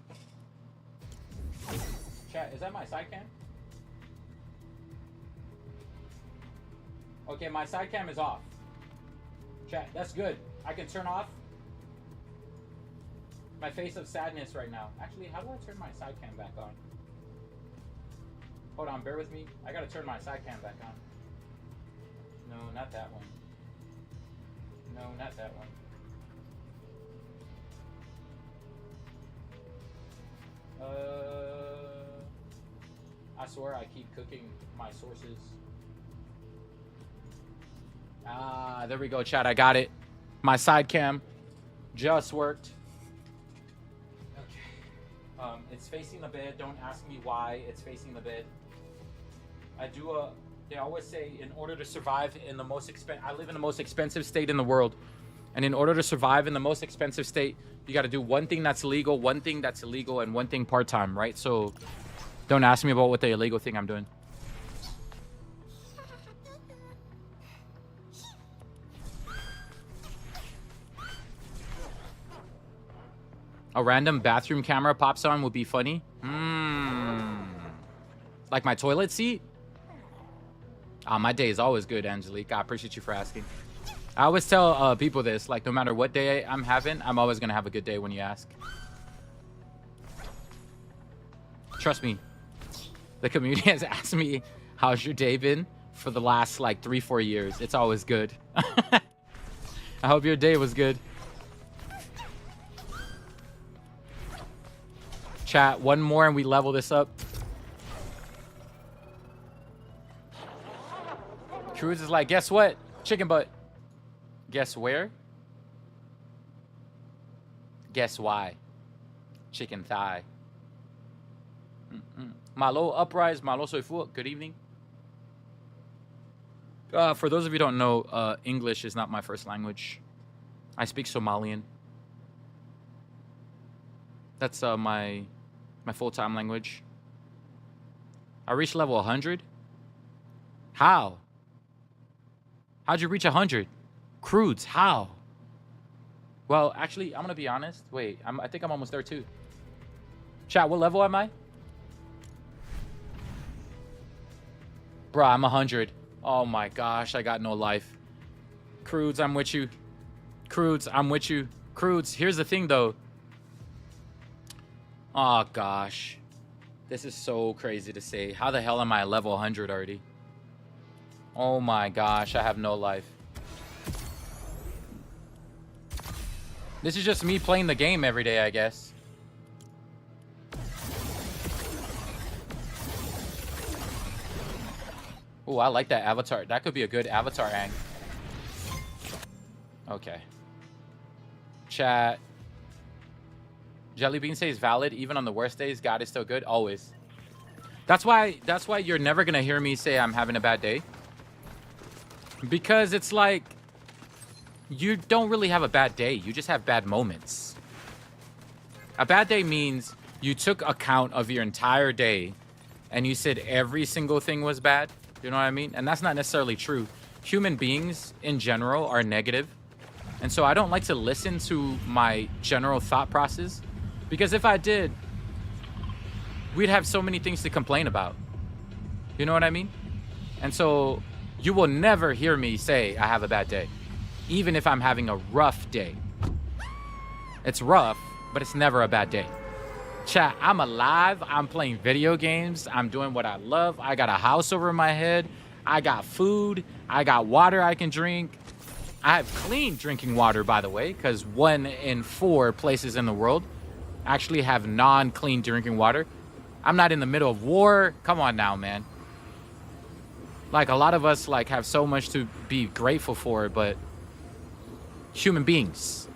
Chat, is that my side cam? Okay, my side cam is off. Chat, that's good. I can turn off my face of sadness right now. Actually, how do I turn my side cam back on? Hold on, bear with me. I gotta turn my side cam back on. No, not that one. No, not that one. I swear I keep cooking my sources. Ah, there we go, chat. I got it. My side cam just worked. Okay. It's facing the bed. Don't ask me why it's facing the bed. They always say in order to survive in the most I live in the most expensive state in the world. And in order to survive in the most expensive state, you got to do one thing that's legal, one thing that's illegal, and one thing part-time, right? So don't ask me about what the illegal thing I'm doing. A random bathroom camera pops on would be funny. Like my toilet seat? My day is always good, Angelique. I appreciate you for asking. I always tell people this, like, no matter what day I'm having, I'm always going to have a good day when you ask. Trust me. The community has asked me, how's your day been? For the last, like, 3-4 years. It's always good. I hope your day was good. Chat, one more and we level this up. Cruz is like, guess what? Chicken butt. Guess where? Guess why? Chicken thigh. Malo uprise, malo soy fu. Good evening. For those of you who don't know, English is not my first language. I speak Somalian. That's my full-time language. I reached level 100. How? How'd you reach 100? Crudes, how? Well, actually, I'm gonna be honest. Wait, I think I'm almost there too. Chat, what level am I? Bruh, I'm 100. Oh my gosh, I got no life. Crudes, I'm with you. Crudes, I'm with you. Crudes, here's the thing though. Oh gosh. This is so crazy to say. How the hell am I level 100 already? Oh my gosh, I have no life. This is just me playing the game every day, I guess. Oh, I like that avatar. That could be a good avatar hang. Okay. Chat. Jellybean says valid. Even on the worst days, God is still good. Always. That's why you're never going to hear me say I'm having a bad day. Because it's like, you don't really have a bad day. You just have bad moments. A bad day means you took account of your entire day and you said every single thing was bad. You know what I mean? And that's not necessarily true. Human beings in general are negative. And so I don't like to listen to my general thought process. Because if I did, we'd have so many things to complain about. You know what I mean? And so you will never hear me say I have a bad day. Even if I'm having a rough day. It's rough, but it's never a bad day. Chat, I'm alive. I'm playing video games. I'm doing what I love. I got a house over my head. I got food. I got water I can drink. I have clean drinking water, by the way, because 1 in 4 places in the world actually have non-clean drinking water. I'm not in the middle of war. Come on now, man. Like, a lot of us like have so much to be grateful for, but human beings,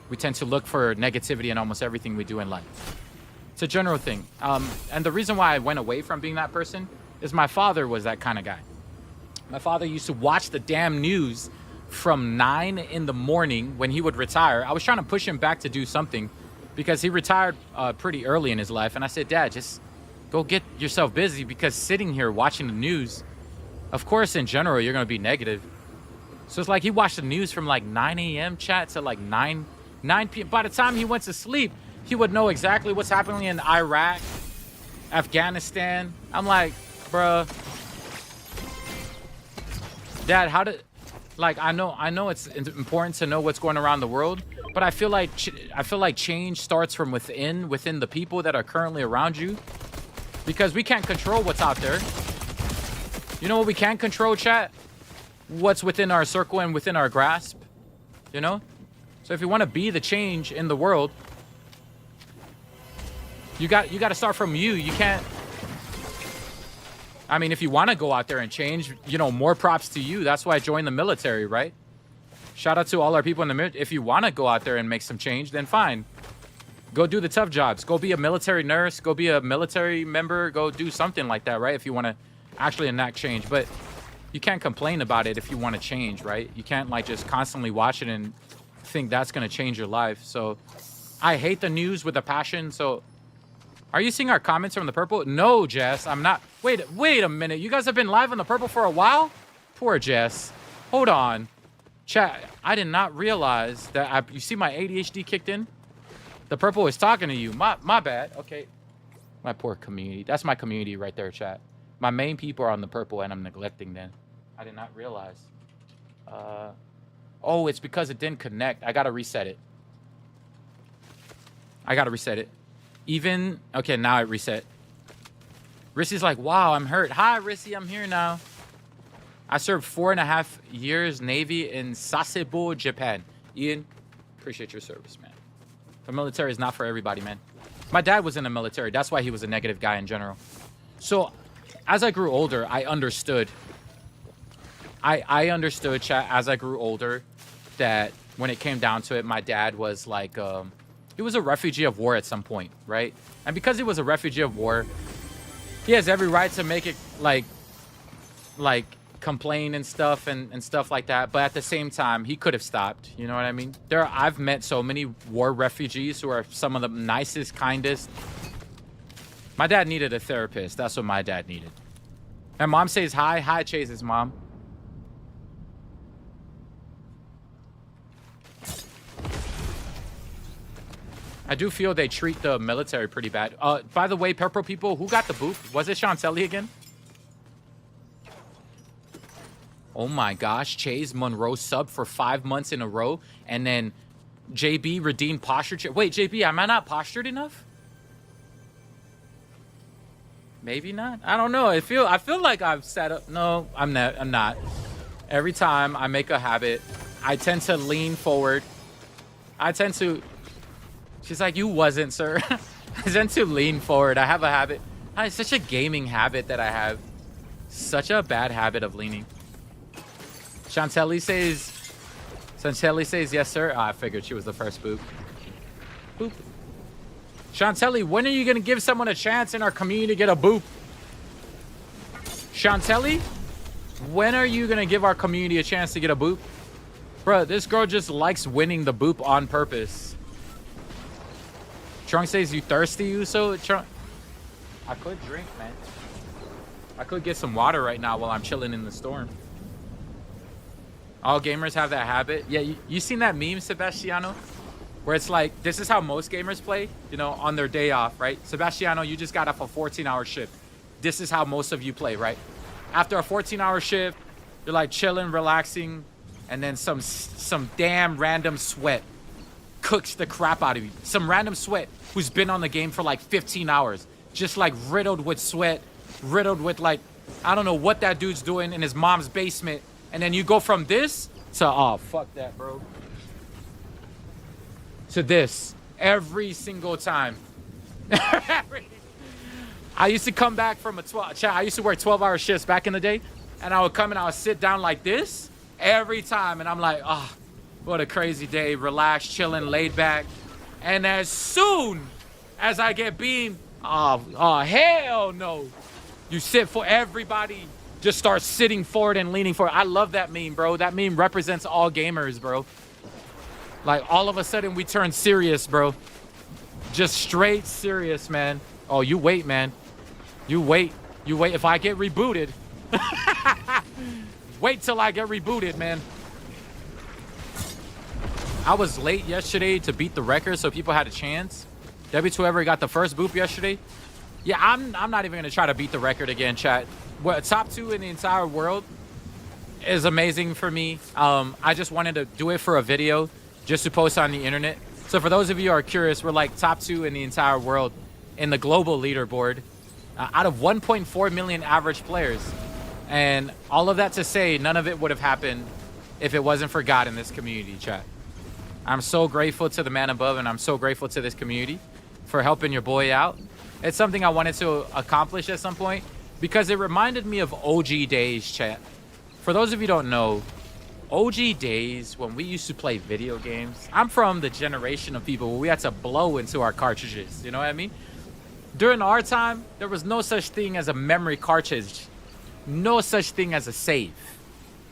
we tend to look for negativity in almost everything we do in life. It's a general thing. And the reason why I went away from being that person is my father was that kind of guy. My father used to watch the damn news from 9 in the morning when he would retire. I was trying to push him back to do something because he retired pretty early in his life. And I said, Dad, just go get yourself busy, because sitting here watching the news, of course, in general, you're going to be negative. So it's like he watched the news from like 9 a.m. chat to like 9 p.m. By the time he went to sleep, he would know exactly what's happening in Iraq, Afghanistan. I'm like, bruh, Dad, how did... Like, I know it's important to know what's going around the world, but I feel like change starts from within the people that are currently around you, because we can't control what's out there. You know what we can't control, chat? What's within our circle and within our grasp, you know? So if you want to be the change in the world, you got to start from you. You can't... I mean, if you want to go out there and change, you know, more props to you. That's why I joined the military, right? Shout out to all our people in the military. If you want to go out there and make some change, then fine. Go do the tough jobs. Go be a military nurse. Go be a military member. Go do something like that, right? If you want to actually enact change. But you can't complain about it if you want to change, right? You can't, like, just constantly watch it and think that's going to change your life. So I hate the news with a passion. So... Are you seeing our comments from the purple? No, Jess, I'm not. Wait a minute. You guys have been live on the purple for a while? Poor Jess. Hold on. Chat, I did not realize that you see my ADHD kicked in? The purple is talking to you. My bad. Okay. My poor community. That's my community right there, chat. My main people are on the purple, and I'm neglecting them. I did not realize. Oh, it's because it didn't connect. I gotta reset it. Even, okay, now it reset. Rissy's like, wow, I'm hurt. Hi, Rissy, I'm here now. I served 4.5 years Navy in Sasebo, Japan. Ian, appreciate your service, man. The military is not for everybody, man. My dad was in the military. That's why he was a negative guy in general. So, as I grew older, I understood. I understood, chat, as I grew older, that when it came down to it, my dad was like, he was a refugee of war at some point, right? And because he was a refugee of war, he has every right to make it like complain and stuff and stuff like that. But at the same time, he could have stopped. You know what I mean? I've met so many war refugees who are some of the nicest, kindest. My dad needed a therapist. That's what my dad needed. And mom says hi. Hi, Chase's mom. I do feel they treat the military pretty bad. By the way, purple people, who got the boot? Was it Chantelli again? Oh my gosh, Chase Monroe subbed for 5 months in a row, and then JB redeemed posture. Wait, JB, am I not postured enough? Maybe not. I don't know. I feel like I've set up. No, I'm not. Every time I make a habit, I tend to lean forward. She's like, you wasn't, sir. I tend to lean forward. I have a habit. It's such a gaming habit that I have. Such a bad habit of leaning. Chantelli says, yes, sir. Oh, I figured she was the first boop. Boop. Chantelli, when are you going to give someone a chance in our community to get a boop? Chantelli, when are you going to give our community a chance to get a boop? Bruh, this girl just likes winning the boop on purpose. Trunk says, you thirsty, Uso? Trunk, I could drink, man. I could get some water right now while I'm chilling in the storm. All gamers have that habit. Yeah, you seen that meme, Sebastiano? Where it's like, this is how most gamers play, you know, on their day off, right? Sebastiano, you just got off a 14-hour shift. This is how most of you play, right? After a 14-hour shift, you're like chilling, relaxing, and then some damn random sweat cooks the crap out of you. Some random sweat who's been on the game for like 15 hours. Just like riddled with sweat, riddled with like, I don't know what that dude's doing in his mom's basement. And then you go from this to, oh, fuck that, bro. To this every single time. I used to come back from I used to work 12-hour shifts back in the day. And I would come and I would sit down like this every time. And I'm like, oh, what a crazy day. Relaxed, chilling, laid back. And as soon as I get beamed, oh, hell no. You sit for everybody. Just start sitting forward and leaning forward. I love that meme, bro. That meme represents all gamers, bro. Like, all of a sudden, we turn serious, bro. Just straight serious, man. Oh, you wait, man. You wait. You wait. If I get rebooted. Wait till I get rebooted, man. I was late yesterday to beat the record, so people had a chance. W2ever got the first boop yesterday. Yeah, I'm not even going to try to beat the record again, chat. Well, top 2 in the entire world is amazing for me. I just wanted to do it for a video just to post on the internet. So for those of you who are curious, we're like top 2 in the entire world in the global leaderboard out of 1.4 million average players. And all of that to say, none of it would have happened if it wasn't for God in this community, chat. I'm so grateful to the man above, and I'm so grateful to this community for helping your boy out. It's something I wanted to accomplish at some point, because it reminded me of OG days, chat. For those of you who don't know, OG days when we used to play video games. I'm from the generation of people where we had to blow into our cartridges. You know what I mean? During our time, there was no such thing as a memory cartridge. No such thing as a save.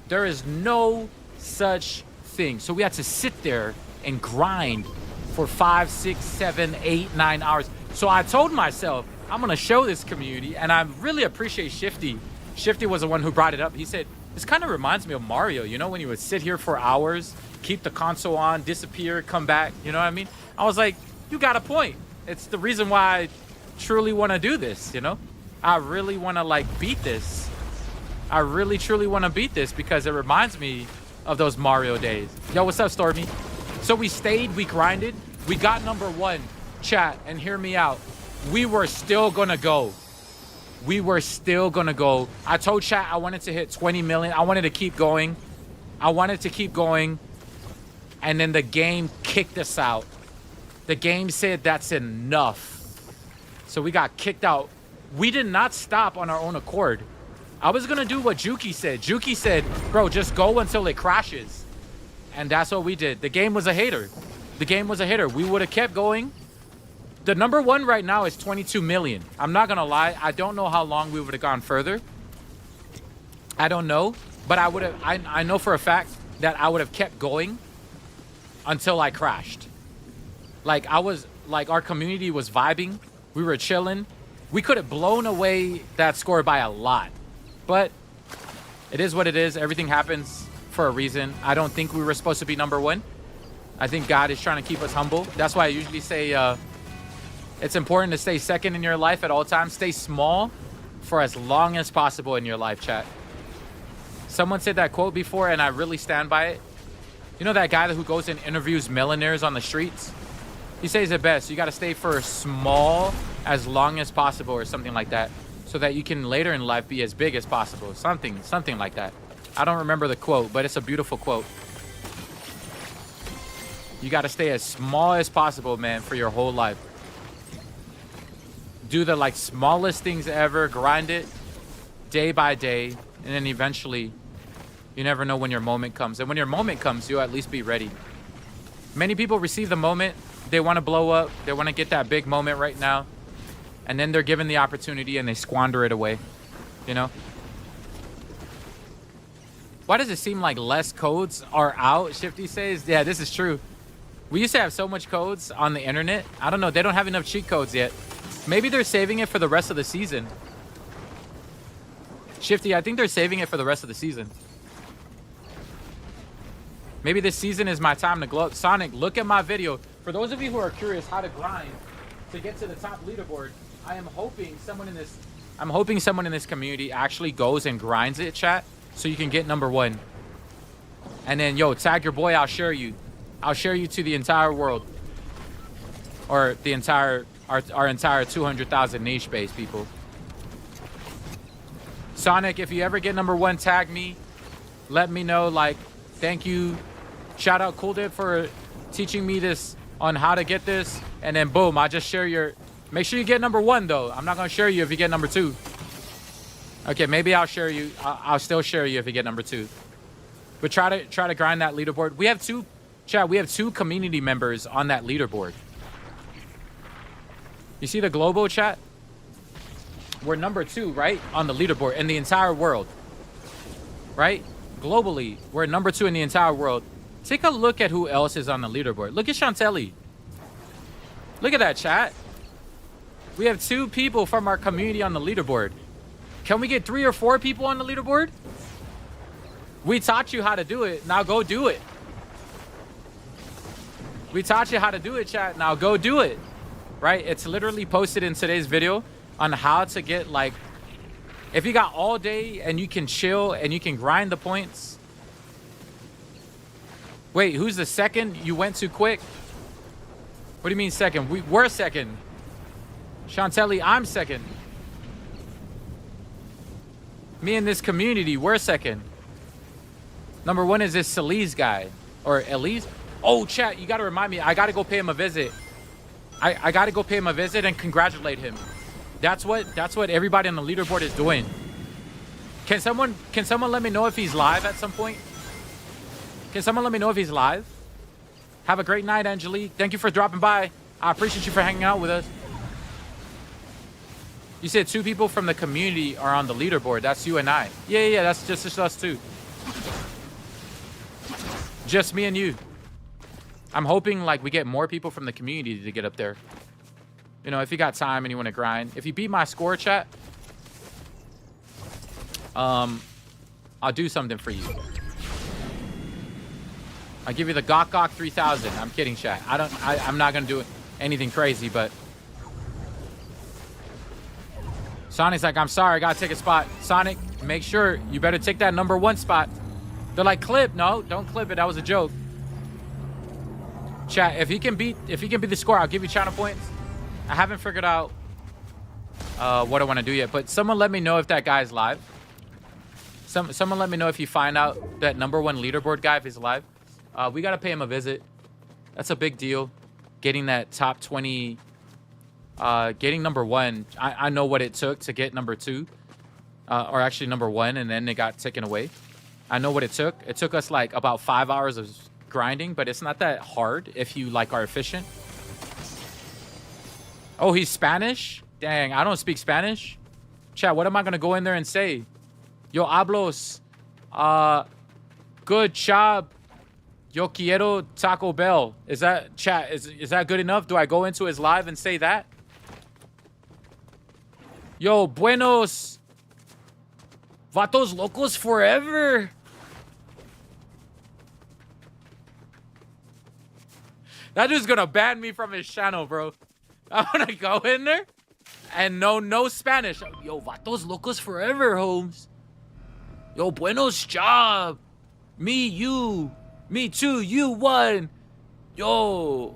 There is no such thing. So we had to sit there and grind for 5, 6, 7, 8, 9 hours. So I told myself, I'm going to show this community, and I really appreciate Shifty. Shifty was the one who brought it up. He said, this kind of reminds me of Mario, you know, when you would sit here for hours, keep the console on, disappear, come back, you know what I mean? I was like, You got a point. It's the reason why I truly want to do this, you know? I really want to like beat this. I really truly want to beat this because it reminds me of those Mario days. Yo, what's up, Stormy? So we stayed, we grinded, we got number 1, chat, and hear me out. We were still gonna go. We were still gonna go. I told chat I wanted to hit 20 million. I wanted to keep going. And then the game kicked us out. The game said that's enough. So we got kicked out. We did not stop on our own accord. I was gonna do what Juki said. Juki said, bro, just go until it crashes. And that's what we did. The game was a hater. The game was a hater. We would have kept going. The number 1 right now is 22 million. I'm not gonna lie. I don't know how long we would have gone further. I don't know. But I would have, I know for a fact that I would have kept going until I crashed. Like our community was vibing. We were chilling. We could have blown away that score by a lot. But it is what it is. Everything happens for a reason. I don't think we were supposed to be number 1. I think God is trying to keep us humble. That's why I usually say it's important to stay second in your life at all times. Stay small for as long as possible in your life, chat. Someone said that quote before, and I really stand by it. You know that guy who goes and interviews millionaires on the streets? He says it best. You got to stay for small as long as possible or something like that, so that you can later in life be as big as possible. Something like that. I don't remember the quote, but it's a beautiful quote. You got to stay as small as possible, man, for your whole life. Do the like smallest things ever, grind it day by day, and then eventually you never know when your moment comes. And when your moment comes, you'll at least be ready. Many people receive the moment, they want to blow up, they want to get that big moment right now, and then they're given the opportunity and they squander it away, you know? Why does it seem like less codes are out? Shifty says, yeah, this is true. We used to have so much codes on the internet. I don't know, they don't have enough cheat codes yet. Maybe they're saving it for the rest of the season. Shifty, I think they're saving it for the rest of the season. Maybe this season is my time to glow up. Sonic, look at my video. For those of you who are curious how to grind to get to the top leaderboard, I'm hoping someone in this community actually goes and grinds it, chat, so you can get number 1. And then, yo, tag your boy, I'll share you. I'll share you to the entire world. Or the entire... Our entire 200,000 niche base, people. Sonic, if you ever get number 1, tag me. Let me know, like, thank you. Shout out Cool Dip for teaching me this on how to get this. And then boom, I just share your... Make sure you get number 1, though. I'm not going to share you if you get number 2. Okay, maybe I'll share you. I'll still share you if you get number 2. But try to grind that leaderboard. We have 2... Chat, we have 2 community members on that leaderboard. You see the global, chat? We're number 2, right? On the leaderboard in the entire world. Right? Globally, we're number 2 in the entire world. Take a look at who else is on the leaderboard. Look at Chantelli. Look at that, chat. We have 2 people from our community on the leaderboard. Can we get 3 or 4 people on the leaderboard? We taught you how to do it. Now go do it. We taught you how to do it, chat. Now go do it. Right? It's literally posted in today's video on how to get, like, if you got all day and you can chill and you can grind the points. Wait, who's the second? You went too quick? What do you mean second? We're second. Chantelli, I'm second. Me and this community, we're second. Number 1 is this Celise guy. Or Elise. Oh, chat, you got to remind me. I got to go pay him a visit. I got to go pay him a visit and congratulate him. That's what everybody on the leaderboard is doing. Can someone let me know if he's live at some point? Can someone let me know if he's live? Have a great night, Angelique. Thank you for dropping by. I appreciate you for hanging out with us. You said 2 people from the community are on the leaderboard. That's you and I. Yeah, that's just us 2. Just me and you. I'm hoping like we get more people from the community to get up there. You know, if you got time and you want to grind. If you beat my score, chat, I'll do something for you. I'll give you the Gok 3000. I'm kidding, chat. I'm not gonna do it. anything crazy, but Sonic's like, I'm sorry, I gotta take a spot. Sonic, make sure you better take that number 1 spot. They're like, clip. No, don't clip it. That was a joke. Chat, if he can beat the score, I'll give you channel points. I haven't figured out what I want to do yet, but someone let me know if that guy's live. Someone let me know if you find out that number 1 leaderboard guy, if he's alive. We gotta pay him a visit. That's a big deal. Getting that top 20, getting number 1. I know what it took to get number 2, or actually number 1, and then it got taken away. I know what it took. It took us like about 5 hours of grinding, but it's not that hard if you like are efficient. Oh, he's Spanish? Dang, I don't speak Spanish. Chat, what am I gonna go in there and say? Yo hablos. Good job. Yo quiero Taco Bell. Is that, chat, is that good enough? Do I go into his live and say that? Yo, buenos. Vatos locos forever. That dude's gonna ban me from his channel, bro. I'm gonna go in there and no Spanish. Yo, vatos locos forever, Holmes. Yo, buenos job. Me, you. Me too, you won. Yo.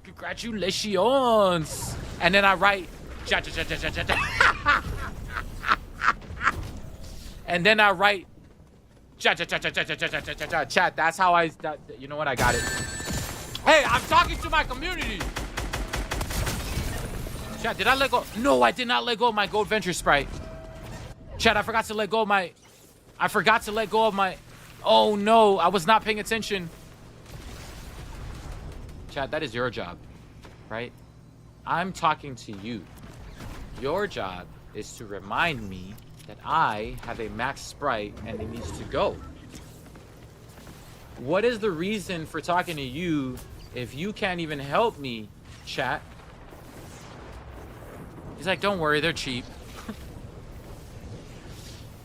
Congratulations. And then I write. And then I write. Chat, that's how I, you know what, I got it. Hey, I'm talking to my community. Chat, did I let go? No, I did not let go of my gold venture sprite. Chat, I forgot to let go of my, oh no, I was not paying attention. Chat, that is your job, right? I'm talking to you. Your job is to remind me that I have a max sprite and it needs to go. What is the reason for talking to you if you can't even help me, chat? He's like, don't worry, they're cheap.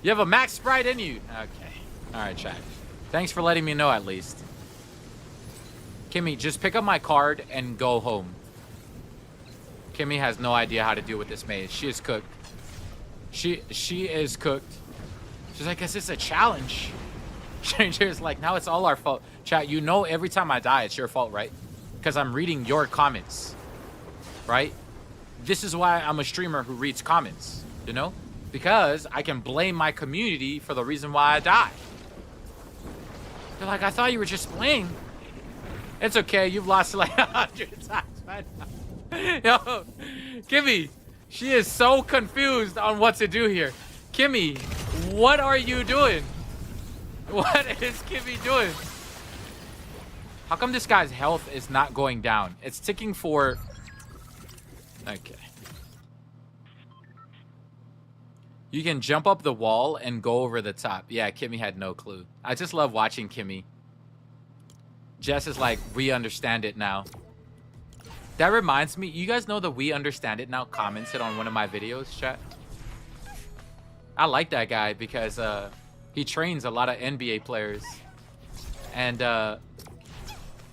You have a max sprite in you. Okay. All right, chat. Thanks for letting me know at least. Kimmy, just pick up my card and go home. Kimmy has no idea how to deal with this maze. She is cooked. She is cooked. She's like, is this a challenge? Stranger's like, now it's all our fault. Chat, you know every time I die, it's your fault, right? Because I'm reading your comments, right? This is why I'm a streamer who reads comments, you know? Because I can blame my community for the reason why I die. They're like, I thought you were just playing. It's okay, you've lost like 100 times by now. Yo, Kimmy. She is so confused on what to do here. Kimmy, what are you doing? What is Kimmy doing? How come this guy's health is not going down? It's ticking for... Okay. You can jump up the wall and go over the top. Yeah, Kimmy had no clue. I just love watching Kimmy. Jess is like, we understand it now. That reminds me, you guys know the We Understand It Now commented on one of my videos, chat? I like that guy because he trains a lot of NBA players. And that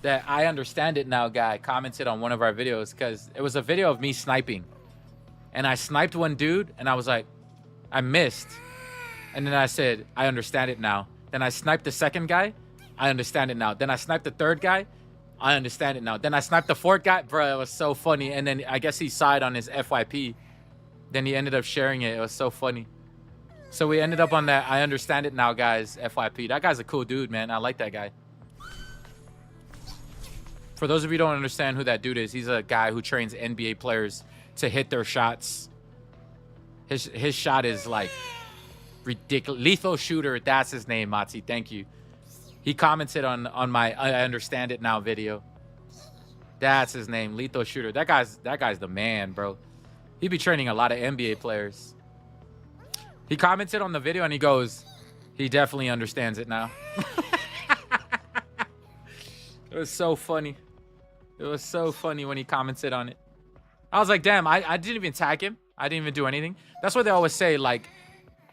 I Understand It Now guy commented on one of our videos because it was a video of me sniping. And I sniped one dude and I was like, I missed. And then I said, I understand it now. Then I sniped the second guy. I understand it now. Then I sniped the third guy. I understand it now. Then I sniped the fourth guy. Bro, it was so funny. And then I guess he sighed on his FYP. Then he ended up sharing it. It was so funny. So we ended up on that I Understand It Now guys FYP. That guy's a cool dude, man. I like that guy. For those of you who don't understand who that dude is, he's a guy who trains NBA players to hit their shots. His shot is like ridiculous. Lethal Shooter, that's his name, Mati. Thank you. He commented on my I Understand It Now video. That's his name, Lethal Shooter. That guy's the man, bro. He be training a lot of NBA players. He commented on the video and he goes, he definitely understands it now. It was so funny. It was so funny when he commented on it. I was like, damn, I didn't even tag him. I didn't even do anything. That's what they always say, like,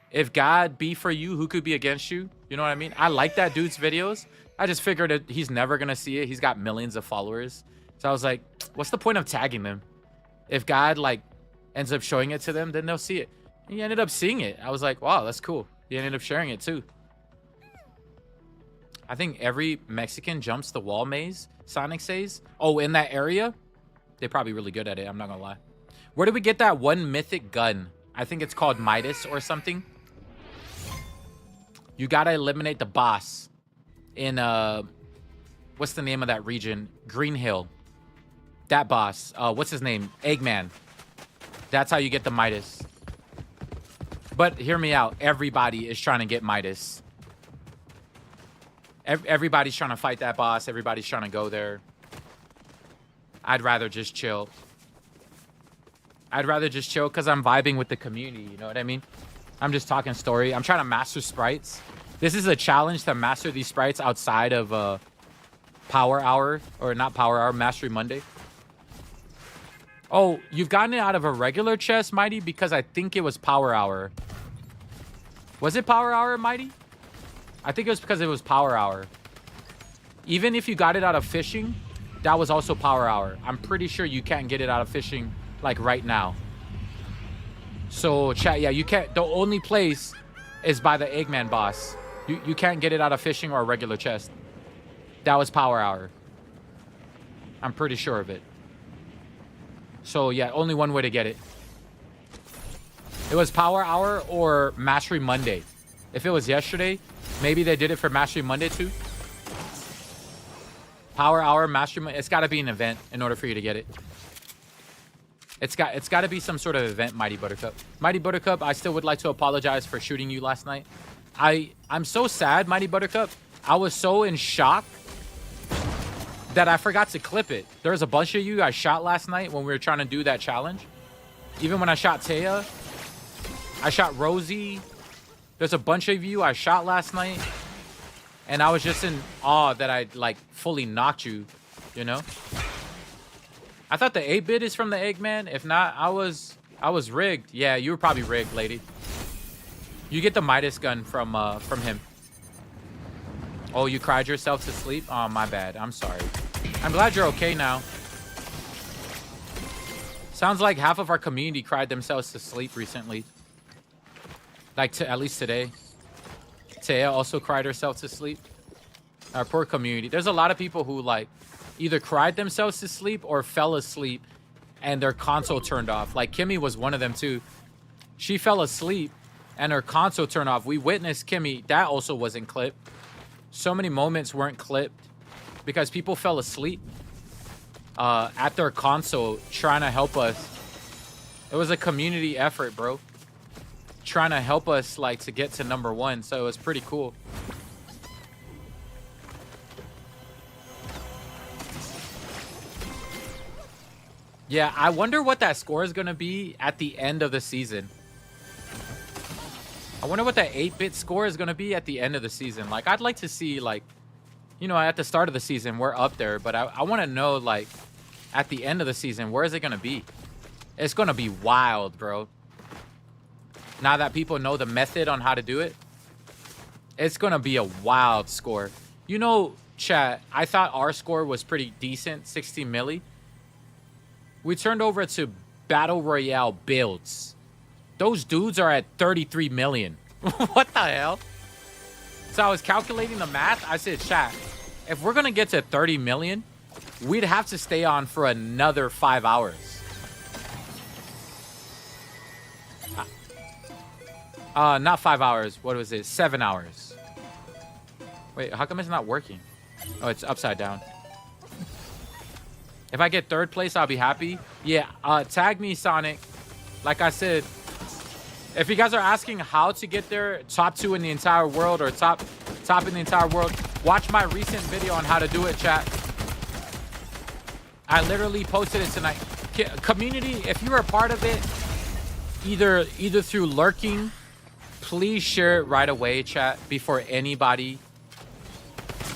if God be for you, who could be against you? You know what I mean? I like that dude's videos. I just figured that he's never going to see it. He's got millions of followers. So I was like, what's the point of tagging them? If God like ends up showing it to them, then they'll see it. And he ended up seeing it. I was like, wow, that's cool. He ended up sharing it too. I think every Mexican jumps the wall maze, Sonic says. Oh, in that area? They're probably really good at it, I'm not gonna lie. Where did we get that one mythic gun? I think it's called Midas or something. You gotta eliminate the boss in, what's the name of that region? Green Hill. That boss. What's his name? Eggman. That's how you get the Midas. But hear me out. Everybody is trying to get Midas. Everybody's trying to fight that boss. Everybody's trying to go there. I'd rather just chill. I'd rather just chill because I'm vibing with the community. You know what I mean? I'm just talking story. I'm trying to master sprites. This is a challenge to master these sprites outside of Power Hour. Or not Power Hour, Mastery Monday. Oh, you've gotten it out of a regular chest, Mighty? Because I think it was Power Hour. Was it Power Hour, Mighty? I think it was because it was Power Hour. Even if you got it out of fishing, that was also Power Hour. I'm pretty sure you can't get it out of fishing, like, right now. So, chat, yeah, you can't... The only place is by the Eggman boss. You can't get it out of fishing or a regular chest. That was Power Hour. I'm pretty sure of it. So, yeah, only one way to get it. It was Power Hour or Mastery Monday. If it was yesterday, maybe they did it for Mastery Monday too. Power Hour, Mastery Monday. It's got to be an event in order for you to get it. It's got to be some sort of event, Mighty Buttercup. Mighty Buttercup, I still would like to apologize for shooting you last night. I'm so sad, Mighty Buttercup. I was so in shock that I forgot to clip it. There was a bunch of you I shot last night when we were trying to do that challenge. Even when I shot Taya, I shot Rosie. There's a bunch of you I shot last night. And I was just in awe that I, like, fully knocked you, you know? I thought the 8-bit is from the Eggman. If not, I was rigged. Yeah, you were probably rigged, lady. You get the Midas gun from him. Oh, you cried yourself to sleep? Oh, my bad. I'm sorry. I'm glad you're okay now. Sounds like half of our community cried themselves to sleep recently. Like, at least today. Taya also cried herself to sleep. Our poor community. There's a lot of people who, like, either cried themselves to sleep or fell asleep and their console turned off. Like, Kimmy was one of them, too. She fell asleep and her console turned off. We witnessed Kimmy. That also wasn't clipped. So many moments weren't clipped because people fell asleep at their console trying to help us. It was a community effort, bro. Trying to help us, like, to get to #1. So it was pretty cool. Yeah, I wonder what that score is going to be at the end of the season. I wonder what that 8-bit score is going to be at the end of the season. Like, I'd like to see, like, you know, at the start of the season, we're up there. But I want to know, like, at the end of the season, where is it going to be? It's going to be wild, bro. Now that people know the method on how to do it, it's going to be a wild score. You know, chat, I thought our score was pretty decent, 60 milli. We turned over to Battle Royale builds. Those dudes are at 33 million. What the hell? So I was calculating the math. I said, chat, if we're going to get to 30 million, we'd have to stay on for another 5 hours. Not 5 hours. What was it? 7 hours. Wait, how come it's not working? Oh, it's upside down. If I get 3rd place, I'll be happy. Yeah, tag me, Sonic. Like I said, if you guys are asking how to get there, top 2 in the entire world or top in the entire world, watch my recent video on how to do it, chat. I literally posted it tonight. Community, if you're a part of it, either through lurking, please share it right away, chat, before anybody.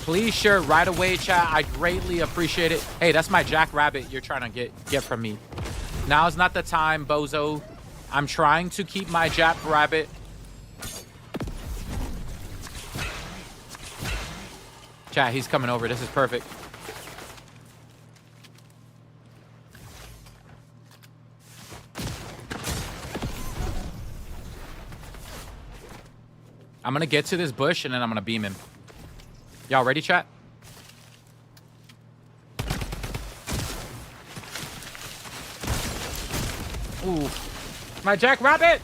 Please share it right away, chat. I greatly appreciate it. Hey, that's my jackrabbit you're trying to get from me. Now's not the time, bozo. I'm trying to keep my jackrabbit. Chat, he's coming over. This is perfect. I'm gonna get to this bush and then I'm gonna beam him. Y'all ready, chat? Ooh. My jackrabbit!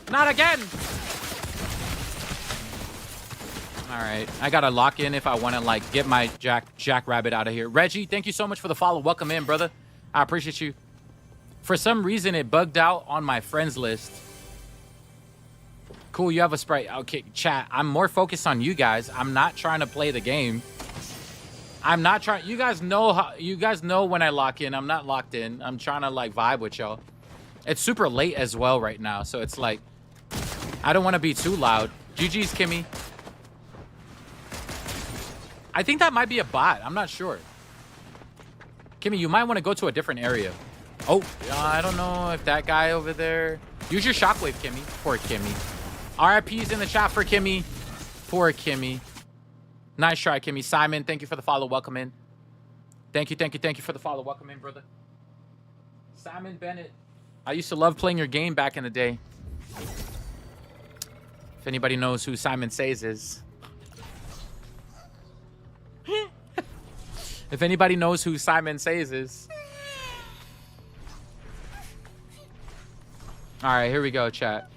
Not again! Alright. I gotta lock in if I want to, like, get my jackrabbit out of here. Reggie, thank you so much for the follow. Welcome in, brother. I appreciate you. For some reason, it bugged out on my friends list. Cool, you have a Sprite. Okay, chat. I'm more focused on you guys. I'm not trying to play the game. I'm not trying. You guys know when I lock in. I'm not locked in. I'm trying to, like, vibe with y'all. It's super late as well right now, so it's like I don't want to be too loud. GG's, Kimmy. I think that might be a bot. I'm not sure. Kimmy, you might want to go to a different area. Oh, I don't know if that guy over there. Use your shockwave, Kimmy. Poor Kimmy. RIP's in the chat for Kimmy. Poor Kimmy. Nice try, Kimmy. Simon, thank you for the follow. Welcome in. Thank you for the follow. Welcome in, brother. Simon Bennett. I used to love playing your game back in the day. If anybody knows who Simon Says is. If anybody knows who Simon Says is. Alright, here we go, chat.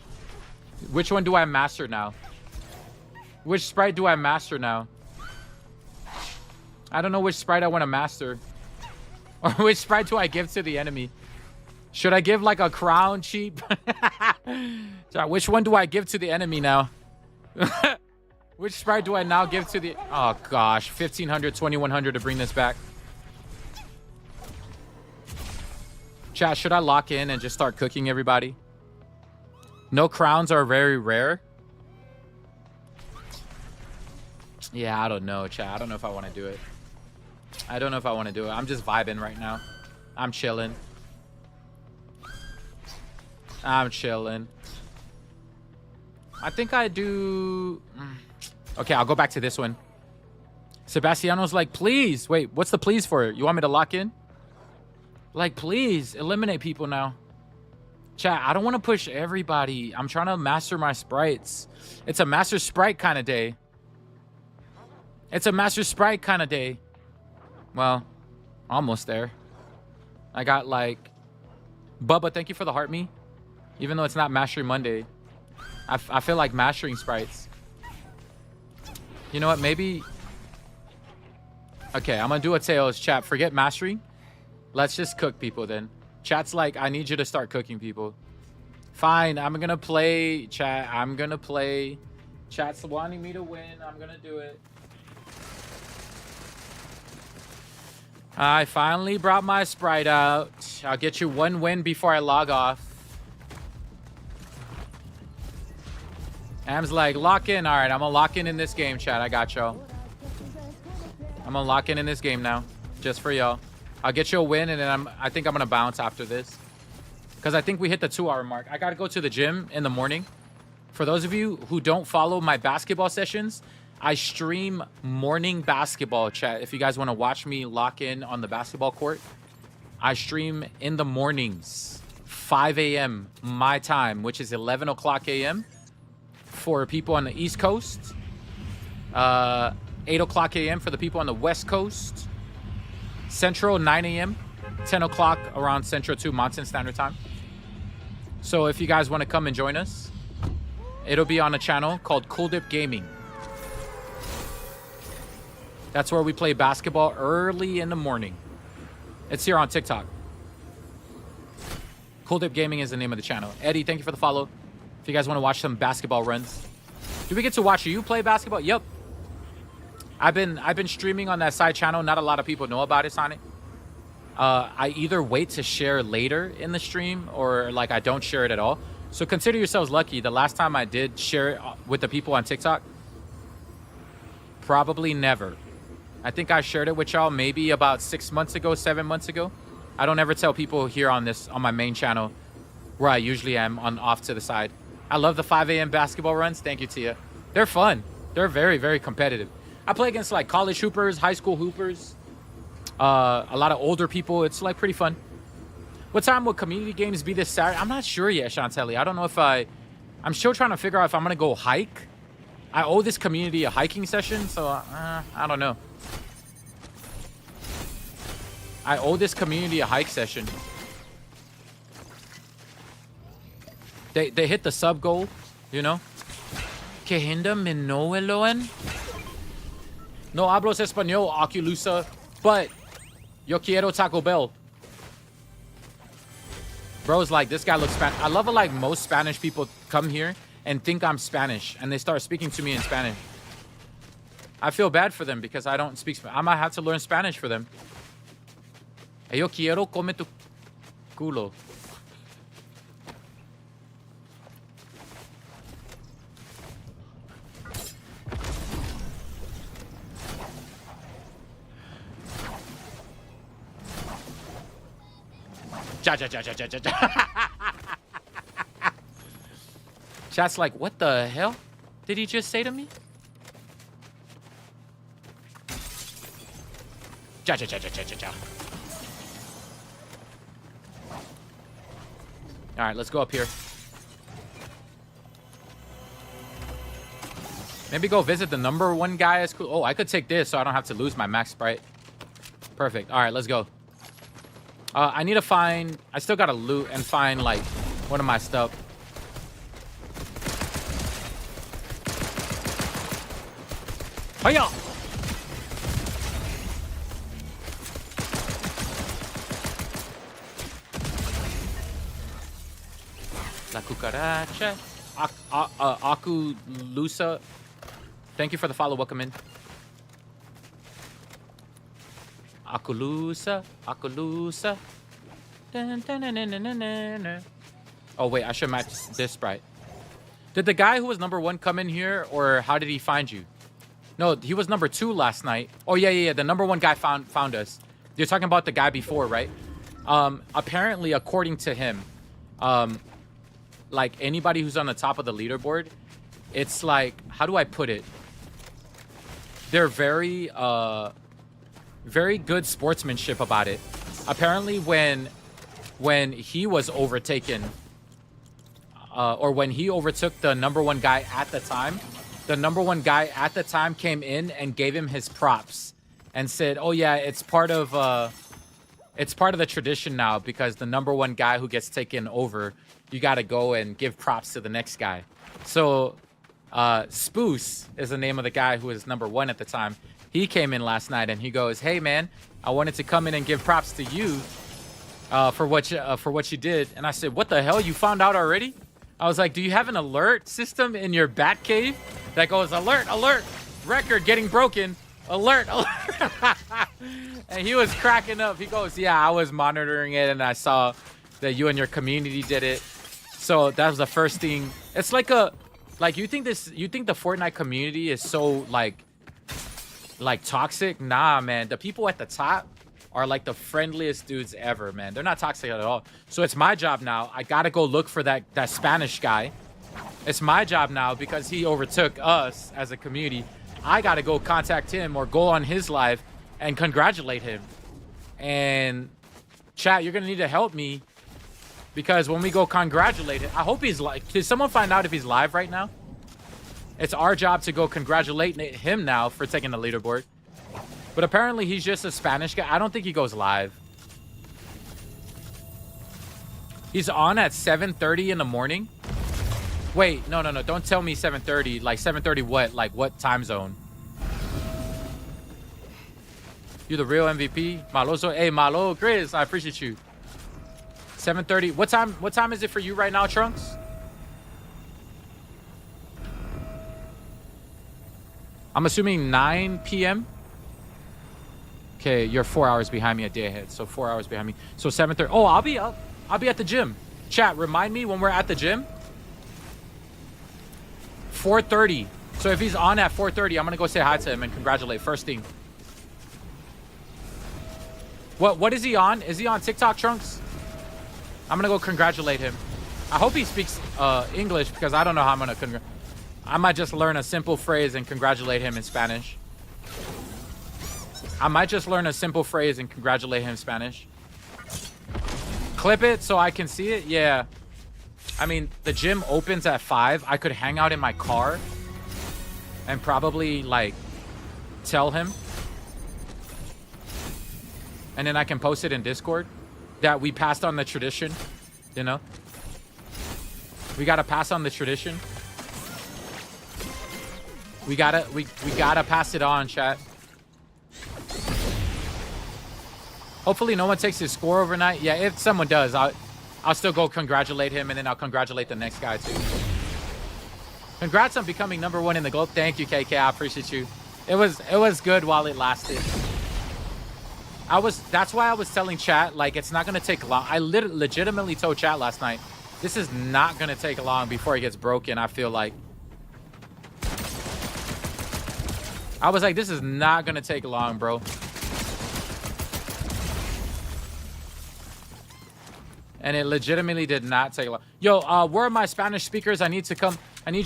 Which one do I master now? Which sprite do I master now? I don't know which sprite I want to master. Or which sprite do I give to the enemy? Should I give like a crown cheap? Sorry, which one do I give to the enemy now? Which sprite do I now give to the... Oh gosh, 1500, 2100 to bring this back. Chat, should I lock in and just start cooking everybody? No crowns are very rare. Yeah, I don't know, chat. I don't know if I want to do it. I don't know if I want to do it. I'm just vibing right now. I'm chilling. I'm chilling. I think I do... Okay, I'll go back to this one. Sebastiano's like, please. Wait, what's the please for? You want me to lock in? Like, please, eliminate people now. Chat, I don't want to push everybody. I'm trying to master my sprites. It's a master sprite kind of day. It's a master sprite kind of day. Well, almost there. I got like... Bubba, thank you for the heart me. Even though it's not Mastery Monday. I feel like mastering sprites. You know what? Maybe... Okay, I'm going to do a Tails. Chat, forget mastering. Let's just cook people then. Chat's like, I need you to start cooking people. Fine, I'm going to play. Chat, I'm going to play. Chat's wanting me to win. I'm going to do it. I finally brought my sprite out. I'll get you one win before I log off. Am's like, lock in. All right, I'm going to lock in this game, chat. I got y'all. I'm going to lock in this game now. Just for y'all. I'll get you a win, and then I think I'm going to bounce after this. Because I think we hit the 2-hour mark. I got to go to the gym in the morning. For those of you who don't follow my basketball sessions, I stream morning basketball, chat. If you guys want to watch me lock in on the basketball court, I stream in the mornings, 5 a.m. my time, which is 11 o'clock a.m. for people on the East Coast, 8 o'clock a.m. for the people on the West Coast, Central, 9 a.m., 10 o'clock around Central 2 Mountain Standard Time. So if you guys want to come and join us, it'll be on a channel called Cool Dip Gaming. That's where we play basketball early in the morning. It's here on TikTok. Cool Dip Gaming is the name of the channel. Eddie, thank you for the follow. If you guys want to watch some basketball runs. Do we get to watch you play basketball? Yep. I've been streaming on that side channel. Not a lot of people know about it, Sonic. I either wait to share later in the stream or like I don't share it at all. So consider yourselves lucky. The last time I did share it with the people on TikTok, probably never. I think I shared it with y'all maybe about 6 months ago, 7 months ago. I don't ever tell people here on my main channel where I usually am on off to the side. I love the 5 a.m. basketball runs. Thank you, Tia. They're fun. They're very, very competitive. I play against like college hoopers, high school hoopers, a lot of older people. It's like pretty fun. What time will community games be this Saturday? I'm not sure yet, Chantelli. I don't know if I'm still trying to figure out if I'm going to go hike I owe this community a hiking session, so I don't know. I owe this community a hike session. They hit the sub goal, you know. Que hinda me no eloen? No hablos español, Oculusa, but yo quiero Taco Bell. Bro's like, this guy looks Spanish. I love it like most Spanish people come here and think I'm Spanish, and they start speaking to me in Spanish. I feel bad for them because I don't speak Spanish. I might have to learn Spanish for them. Yo quiero come tu culo. Ja. Chat's like, what the hell did he just say to me? Ja. All right, let's go up here. Maybe go visit the #1 guy. Is cool. Oh, I could take this so I don't have to lose my max sprite. Perfect. All right, let's go. I need to find... I still got to loot and find, like, one of my stuff. Hiya! La cucaracha. Akulusa. Thank you for the follow. Welcome in. Akulusa. Oh, wait. I should match this sprite. Did the guy who was #1 come in here, or how did he find you? No, he was #2 last night. Oh, yeah. The #1 guy found us. You're talking about the guy before, right? Apparently, according to him, like anybody who's on the top of the leaderboard, it's like, how do I put it? They're very good sportsmanship about it. Apparently, when he was overtaken, or when he overtook the #1 guy at the time, the #1 guy at the time came in and gave him his props and said, "Oh yeah, it's part of the tradition now, because the #1 guy who gets taken over, you got to go and give props to the next guy." So, Spoos is the name of the guy who was #1 at the time. He came in last night and he goes, "Hey man, I wanted to come in and give props to you for what you did." And I said, "What the hell? You found out already?" I was like, "Do you have an alert system in your bat cave that goes alert, record getting broken, alert?" And he was cracking up. He goes, "Yeah, I was monitoring it and I saw that you and your community did it." So that was the first thing. It's like you think the Fortnite community is so like toxic? Nah, man. The people at the top are like the friendliest dudes ever, man. They're not toxic at all. So it's my job now. I gotta go look for that Spanish guy. It's my job now because he overtook us as a community. I gotta go contact him or go on his live and congratulate him. And chat, you're gonna need to help me, because when we go congratulate him, I hope he's like. Did someone find out if he's live right now? It's our job to go congratulate him now for taking the leaderboard. But apparently he's just a Spanish guy. I don't think he goes live. He's on at 7:30 in the morning. Wait, no. Don't tell me 7:30. Like 7:30 what? Like what time zone? You the real MVP? Maloso. Hey, Malo, Chris, I appreciate you. 7:30. What time is it for you right now, Trunks? I'm assuming 9 p.m. Okay, you're 4 hours behind me a day ahead. So 4 hours behind me. So 7:30. Oh, I'll be up. I'll be at the gym. Chat, remind me when we're at the gym. 4:30. So if he's on at 4:30, I'm gonna go say hi to him and congratulate first thing. What is he on? Is he on TikTok, Trunks? I'm gonna go congratulate him. I hope he speaks English, because I don't know how I'm gonna I might just learn a simple phrase and congratulate him in Spanish. I might just learn a simple phrase and congratulate him in Spanish. Clip it so I can see it? Yeah. I mean, the gym opens at 5. I could hang out in my car and probably like tell him, and then I can post it in Discord that we passed on the tradition. You know, we gotta pass on the tradition. We gotta pass it on, chat. Hopefully no one takes his score overnight. Yeah, if someone does, I'll still go congratulate him, and then I'll congratulate the next guy too. Congrats on becoming #1 in the globe. Thank you, KK. I appreciate you. It was good while it lasted. That's why I was telling chat, like, it's not gonna take long. I legitimately told chat last night, this is not gonna take long before it gets broken. I feel like I was like, this is not gonna take long, bro. And it legitimately did not take long. Yo, where are my Spanish speakers? I need you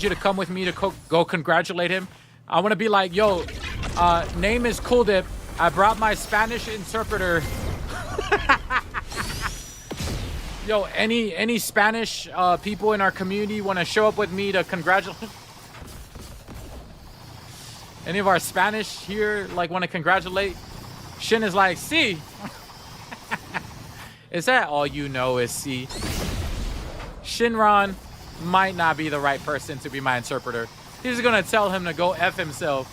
to come with me to go congratulate him. I want to be like, yo, name is Cool Dip. I brought my Spanish interpreter. Yo, any Spanish people in our community want to show up with me to congratulate? Any of our Spanish here like want to congratulate? Shin is like, see. Is that all you know is C? Shinron might not be the right person to be my interpreter. He's gonna tell him to go F himself.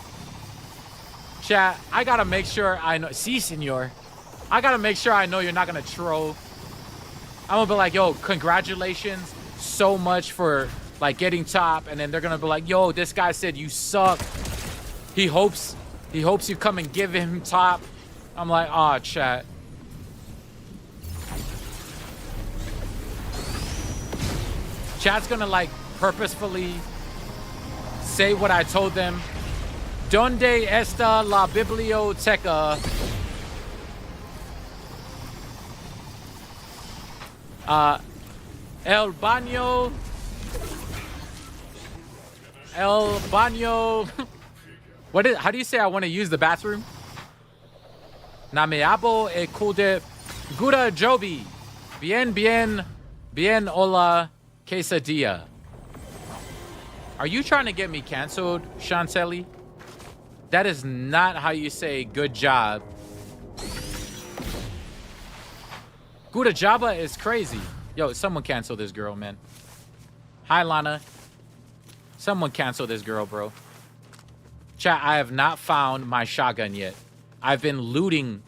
Chat, I gotta make sure I know. Si, senor. I gotta make sure I know you're not gonna troll. I'm gonna be like, yo, congratulations so much for like getting top, and then they're gonna be like, yo, this guy said you suck. He hopes you come and give him top. I'm like, oh, chat. Chat's gonna like purposefully say what I told them. Donde está la biblioteca? El baño. El baño. How do you say I want to use the bathroom? Na me abo e kude gura jobi. Bien hola. Quesadilla. Are you trying to get me canceled, Chantelli? That is not how you say good job. Good Jabba is crazy. Yo, someone cancel this girl, man. Hi, Lana. Someone cancel this girl, bro. Chat, I have not found my shotgun yet. I've been looting,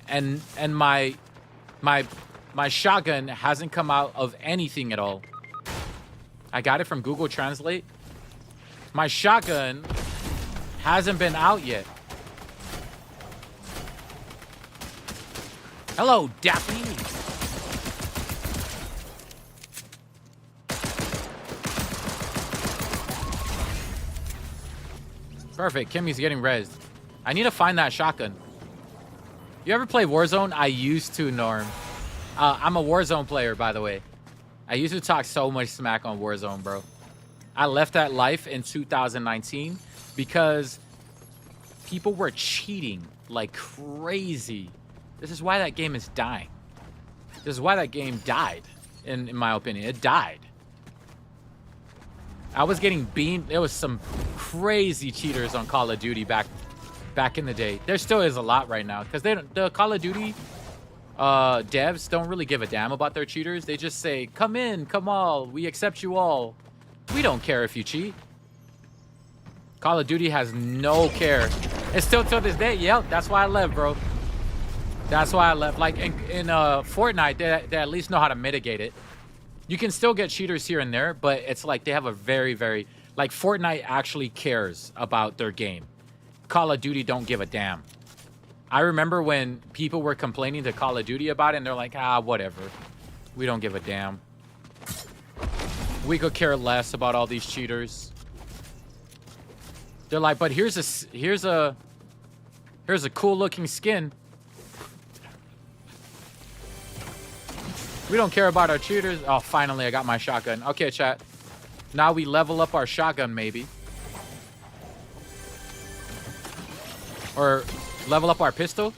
and my shotgun hasn't come out of anything at all. I got it from Google Translate. My shotgun hasn't been out yet. Hello, Daffy. Perfect. Kimmy's getting rezzed. I need to find that shotgun. You ever play Warzone? I used to, Norm. I'm a Warzone player, by the way. I used to talk so much smack on Warzone, bro. I left that life in 2019 because people were cheating like crazy. This is why that game is dying. This is why that game died, in my opinion. It died. I was getting beamed. There was some crazy cheaters on Call of Duty back in the day. There still is a lot right now because the Call of Duty devs don't really give a damn about their cheaters. They just say, come in, come all, we accept you all. We don't care if you cheat. Call of Duty has no care. It's still till this day. Yep, that's why I left, bro. That's why I left. Like in Fortnite, they at least know how to mitigate it. You can still get cheaters here and there, but it's like they have a very, very, like Fortnite actually cares about their game. Call of Duty don't give a damn. I remember when people were complaining to Call of Duty about it, and they're like, whatever. We don't give a damn. We could care less about all these cheaters. They're like, but here's a cool looking skin. We don't care about our cheaters. Oh, finally, I got my shotgun. Okay, chat. Now we level up our shotgun, maybe. Or level up our pistol.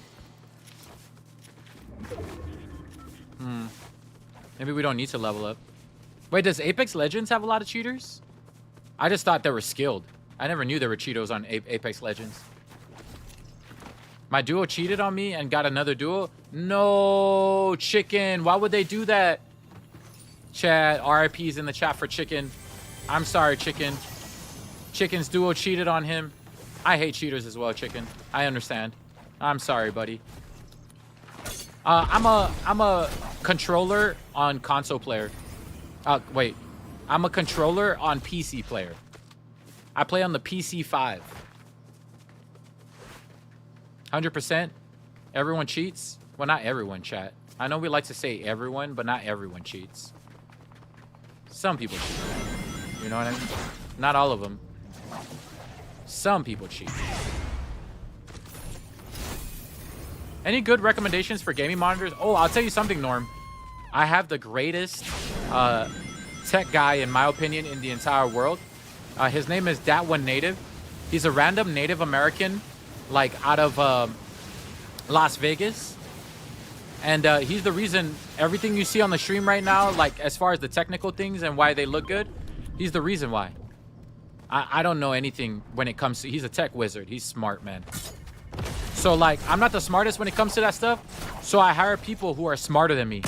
Maybe we don't need to level up. Wait, does Apex Legends have a lot of cheaters? I just thought they were skilled. I never knew there were Cheetos on Apex Legends. My duo cheated on me and got another duo? No, Chicken. Why would they do that? Chat, RIP's in the chat for Chicken. I'm sorry, Chicken. Chicken's duo cheated on him. I hate cheaters as well, Chicken. I understand. I'm sorry, buddy. I'm a controller on console player. Wait. I'm a controller on PC player. I play on the PC 5. 100%. Everyone cheats? Well, not everyone, chat. I know we like to say everyone, but not everyone cheats. Some people cheat. You know what I mean? Not all of them. Some people cheat. Any good recommendations for gaming monitors? Oh, I'll tell you something, Norm. I have the greatest tech guy, in my opinion, in the entire world. His name is Dat One Native. He's a random Native American, like out of Las Vegas. And he's the reason everything you see on the stream right now, like as far as the technical things and why they look good, he's the reason why. I don't know anything when it comes to, he's a tech wizard. He's smart, man. So like, I'm not the smartest when it comes to that stuff. So I hire people who are smarter than me.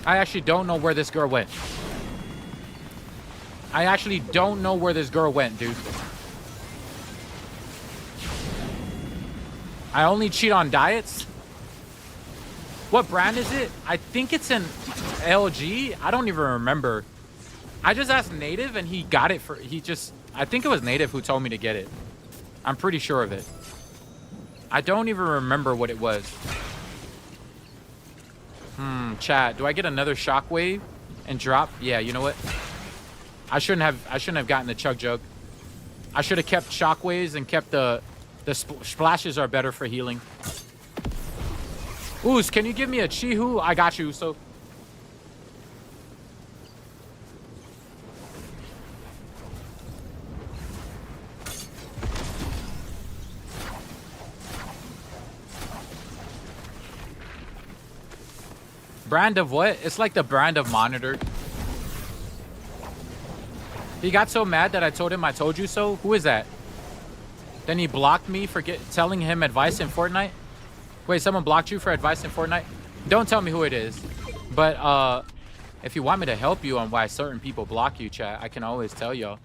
I actually don't know where this girl went. I actually don't know where this girl went, dude. I only cheat on diets. What brand is it? I think it's an LG. I don't even remember. I just asked Native and he got it for, I think it was Native who told me to get it. I'm pretty sure of it. I don't even remember what it was. Chat, do I get another shockwave and drop? Yeah, you know what? I shouldn't have gotten the chug jug. I should have kept shockwaves and kept the splashes are better for healing. Oos, can you give me a Chihu? I got you, so. Brand of what? It's like the brand of monitor. He got so mad that I told him I told you so. Who is that? Then he blocked me for telling him advice in Fortnite. Wait, someone blocked you for advice in Fortnite? Don't tell me who it is. But if you want me to help you on why certain people block you, chat, I can always tell y'all.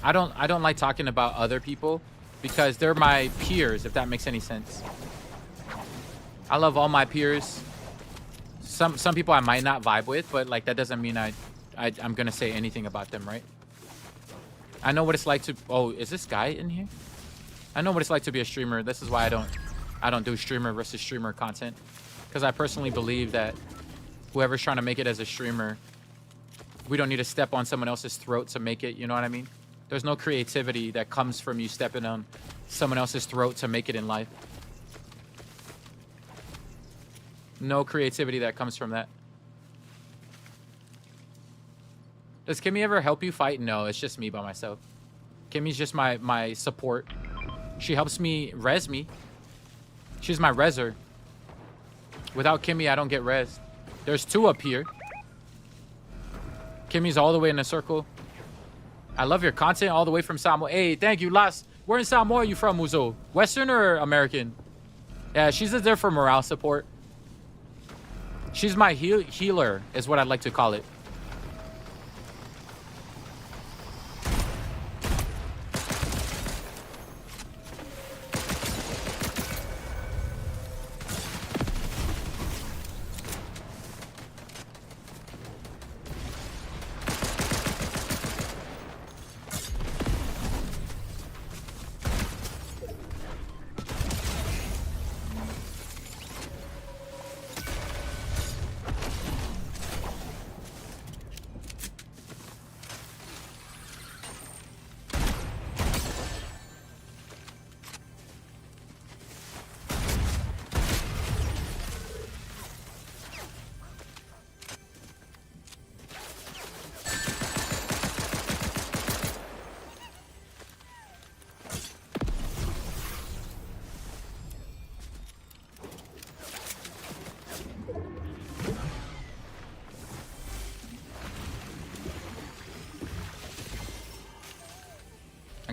I don't like talking about other people because they're my peers, if that makes any sense. I love all my peers. Some people I might not vibe with, but like that doesn't mean I'm gonna say anything about them, right? I know what it's like to. Oh, is this guy in here? I know what it's like to be a streamer. This is why I don't do streamer versus streamer content, because I personally believe that whoever's trying to make it as a streamer, we don't need to step on someone else's throat to make it. You know what I mean? There's no creativity that comes from you stepping on someone else's throat to make it in life. No creativity that comes from that. Does Kimmy ever help you fight? No, it's just me by myself. Kimmy's just my support. She helps me res me. She's my reser. Without Kimmy, I don't get res. There's two up here. Kimmy's all the way in a circle. I love your content all the way from Samoa. Hey, thank you, Las. Where in Samoa are you from, Muzo? Western or American? Yeah, she's just there for morale support. She's my healer, is what I'd like to call it.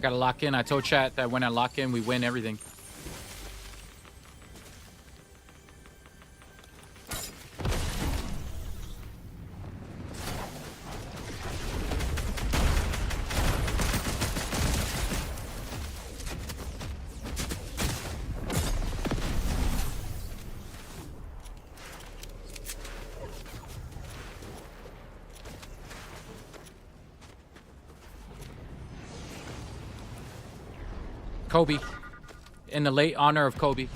gotta lock in. I told chat that when I lock in, we win everything. Kobe. In the late honor of Kobe.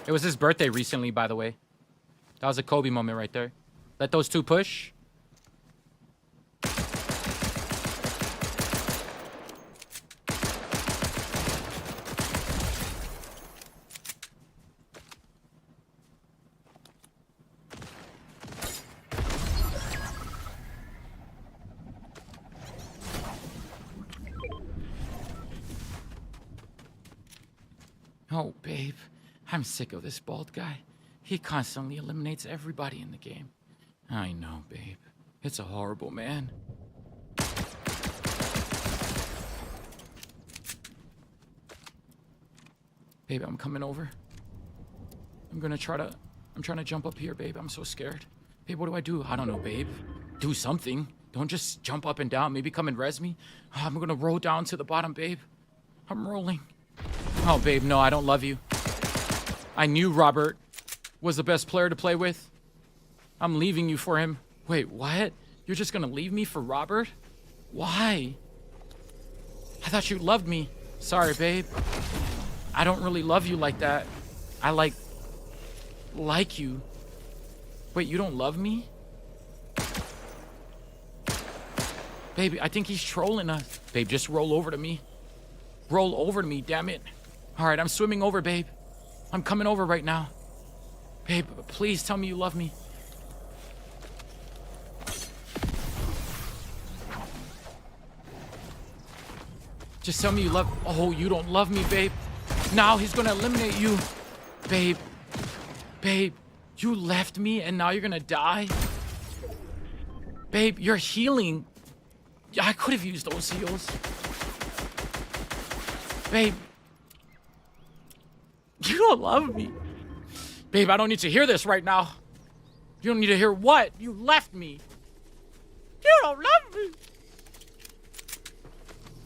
It was his birthday recently, by the way. That was a Kobe moment right there. Let those two push. Oh, babe, I'm sick of this bald guy. He constantly eliminates everybody in the game. I know, babe. It's a horrible man. Babe, I'm coming over. I'm trying to jump up here, babe. I'm so scared. Babe, what do I do? I don't know, babe. Do something. Don't just jump up and down. Maybe come and res me. Oh, I'm gonna roll down to the bottom, babe. I'm rolling. Oh, babe, no, I don't love you. I knew Robert was the best player to play with. I'm leaving you for him. Wait, what? You're just gonna leave me for Robert? Why? I thought you loved me. Sorry, babe. I don't really love you like that. I like you. Wait, you don't love me? Baby, I think he's trolling us. Babe, just roll over to me. Roll over to me, damn it. All right, I'm swimming over, babe. I'm coming over right now. Babe, please tell me you love me. Just tell me you love... Oh, you don't love me, babe. Now he's gonna eliminate you. Babe. Babe, you left me and now you're gonna die? Babe, you're healing. I could have used those heals. Babe. You don't love me. Babe, I don't need to hear this right now. You don't need to hear what? You left me. You don't love me.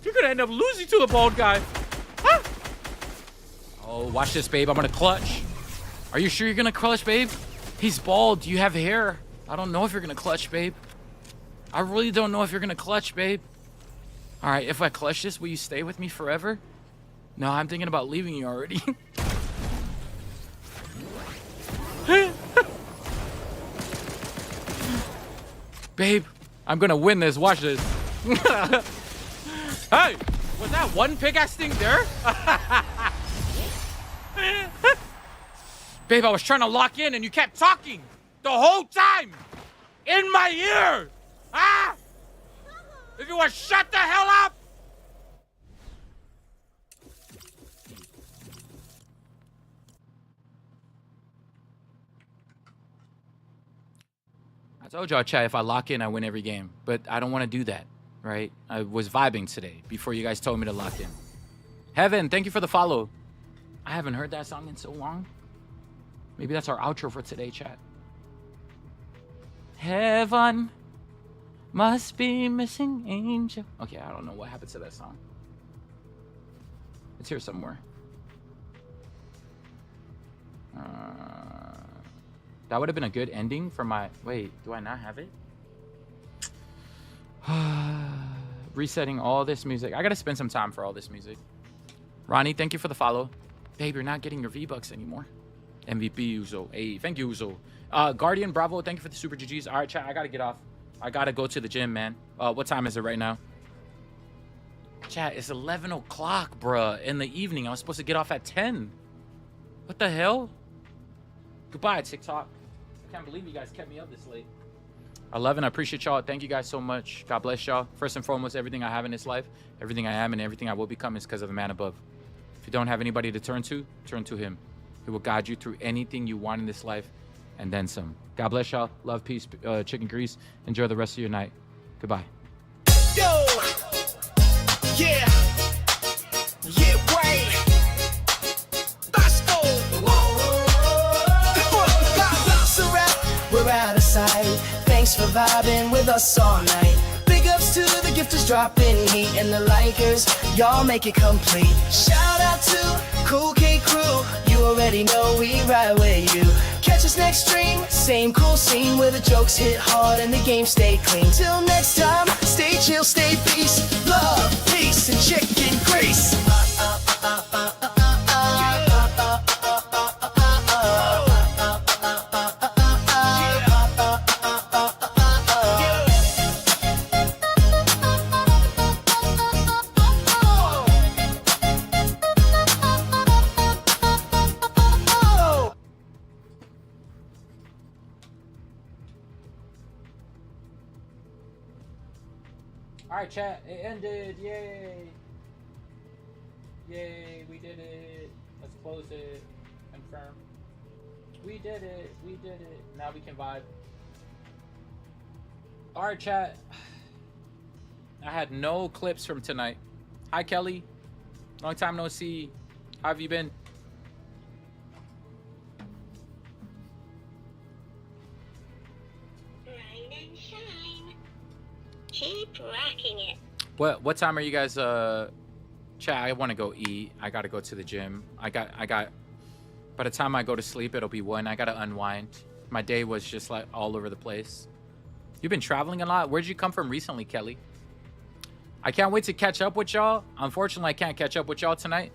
You're gonna end up losing to the bald guy. Huh? Oh, watch this, babe. I'm gonna clutch. Are you sure you're gonna clutch, babe? He's bald. You have hair. I don't know if you're gonna clutch, babe. I really don't know if you're gonna clutch, babe. All right, if I clutch this, will you stay with me forever? No, I'm thinking about leaving you already. Babe, I'm gonna win this. Watch this. Hey, was that one pickaxe thing there? Babe, I was trying to lock in and you kept talking the whole time in my ear. Ah! If you would shut the hell up. I told y'all, chat, if I lock in, I win every game. But I don't want to do that, right? I was vibing today before you guys told me to lock in. Heaven, thank you for the follow. I haven't heard that song in so long. Maybe that's our outro for today, chat. Heaven must be missing angel. Okay, I don't know what happened to that song. It's here somewhere. That would have been a good ending for my... Wait, do I not have it? Resetting all this music. I gotta spend some time for all this music. Ronnie, thank you for the follow. Babe, you're not getting your V-Bucks anymore. MVP Uzo. Hey, thank you, Uzo. Guardian, bravo, thank you for the super GGs. All right, chat, I gotta get off. I gotta go to the gym, man. What time is it right now? Chat, it's 11 o'clock, bruh, in the evening. I was supposed to get off at 10. What the hell? Goodbye, TikTok. I can't believe you guys kept me up this late. 11, I appreciate y'all. Thank you guys so much. God bless y'all. First and foremost, everything I have in this life, everything I am and everything I will become is because of the man above. If you don't have anybody to turn to him. He will guide you through anything you want in this life and then some. God bless y'all. Love, peace, chicken grease. Enjoy the rest of your night. Goodbye. Yo, yeah, yeah, wait. Let's go. We're out of sight. Thanks for vibing with us all night. Big ups to the gifters dropping heat and the likers. Y'all make it complete. Shout out to Cool K Crew. You already know we ride with you. Catch us next stream, same cool scene where the jokes hit hard and the game stay clean. Till next time, stay chill, stay peace, love, peace, and chicken grease. Alright, chat, it ended. Yay! Yay, we did it. Let's close it. Confirm. We did it. We did it. Now we can vibe. Alright, chat. I had no clips from tonight. Hi, Kelly. Long time no see. How have you been? Keep rocking it. What time are you guys chat? I want to go eat. I got to go to the gym. I got by the time I go to sleep it'll be 1. I got to unwind. My day was just like all over the place. You've been traveling a lot. Where'd you come from recently, Kelly? I can't wait to catch up with y'all. Unfortunately, I can't catch up with y'all tonight.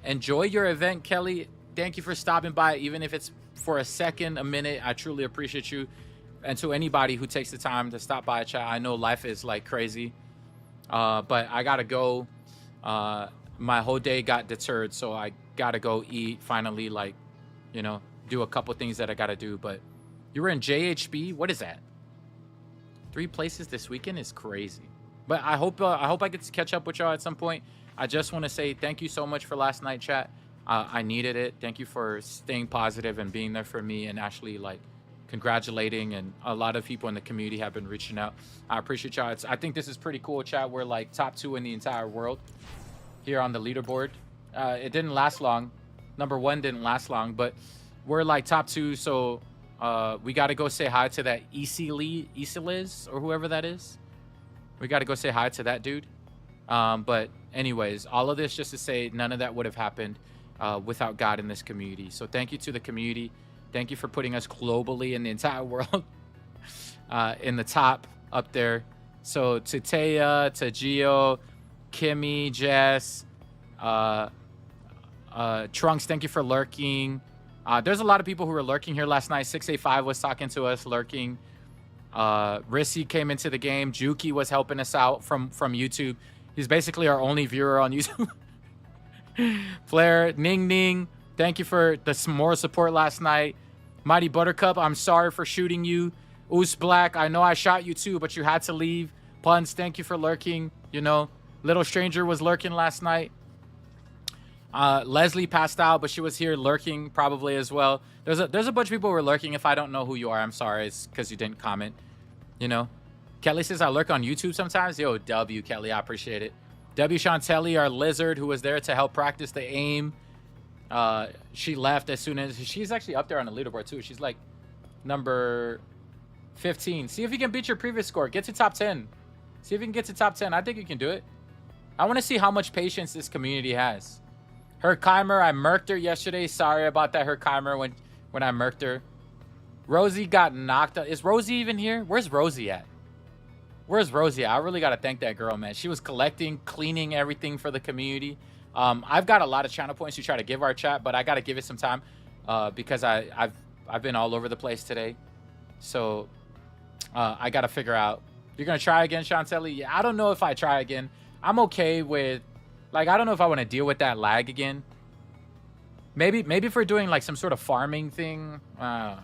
Enjoy your event, Kelly. Thank you for stopping by, even if it's for a second, a minute. I truly appreciate you. And to anybody who takes the time to stop by, chat, I know life is like crazy, but I gotta go. My whole day got deterred, so I gotta go eat. Finally, like, you know, do a couple things that I gotta do. But you were in JHB. What is that? 3 places this weekend is crazy. But I hope I get to catch up with y'all at some point. I just want to say thank you so much for last night, chat. I needed it. Thank you for staying positive and being there for me and actually like congratulating, and a lot of people in the community have been reaching out. I appreciate y'all. I think this is pretty cool, chat. We're like top 2 in the entire world here on the leaderboard. It didn't last long. Number 1 didn't last long, but we're like top 2. So we got to go say hi to that Isiliz or whoever that is. We got to go say hi to that dude. But anyways, all of this just to say none of that would have happened without God in this community. So thank you to the community. Thank you for putting us globally in the entire world in the top up there. So to Taya, to Gio, Kimmy, Jess, Trunks, thank you for lurking. There's a lot of people who were lurking here last night. 685 was talking to us, lurking. Rissy came into the game. Juki was helping us out from YouTube. He's basically our only viewer on YouTube. Flair, Ning Ning, thank you for the more support last night. Mighty Buttercup, I'm sorry for shooting you. Oos Black, I know I shot you too, but you had to leave. Puns, thank you for lurking. You know, Little Stranger was lurking last night. Leslie passed out, but she was here lurking probably as well. There's a bunch of people who are lurking. If I don't know who you are, I'm sorry. It's because you didn't comment. You know, Kelly says I lurk on YouTube sometimes. Yo, W, Kelly, I appreciate it. W Chantelli, our lizard, who was there to help practice the aim. She left as soon as she's actually up there on the leaderboard too. She's like number 15. See if you can beat your previous score. Get to top 10. See if you can get to top 10. I think you can do it. I want to see how much patience this community has. Herkheimer, I murked her yesterday. Sorry about that, Herkheimer, when I murked her. Rosie got knocked out. Is Rosie even here? Where's Rosie at? Where's Rosie at? I really got to thank that girl, man. She was collecting, cleaning everything for the community. I've got a lot of channel points to try to give our chat, but I got to give it some time because I've been all over the place today. So I got to figure out. You're going to try again, Chantelli? Yeah, I don't know if I try again. I'm okay with, like, I don't know if I want to deal with that lag again. Maybe if we're doing like some sort of farming thing. I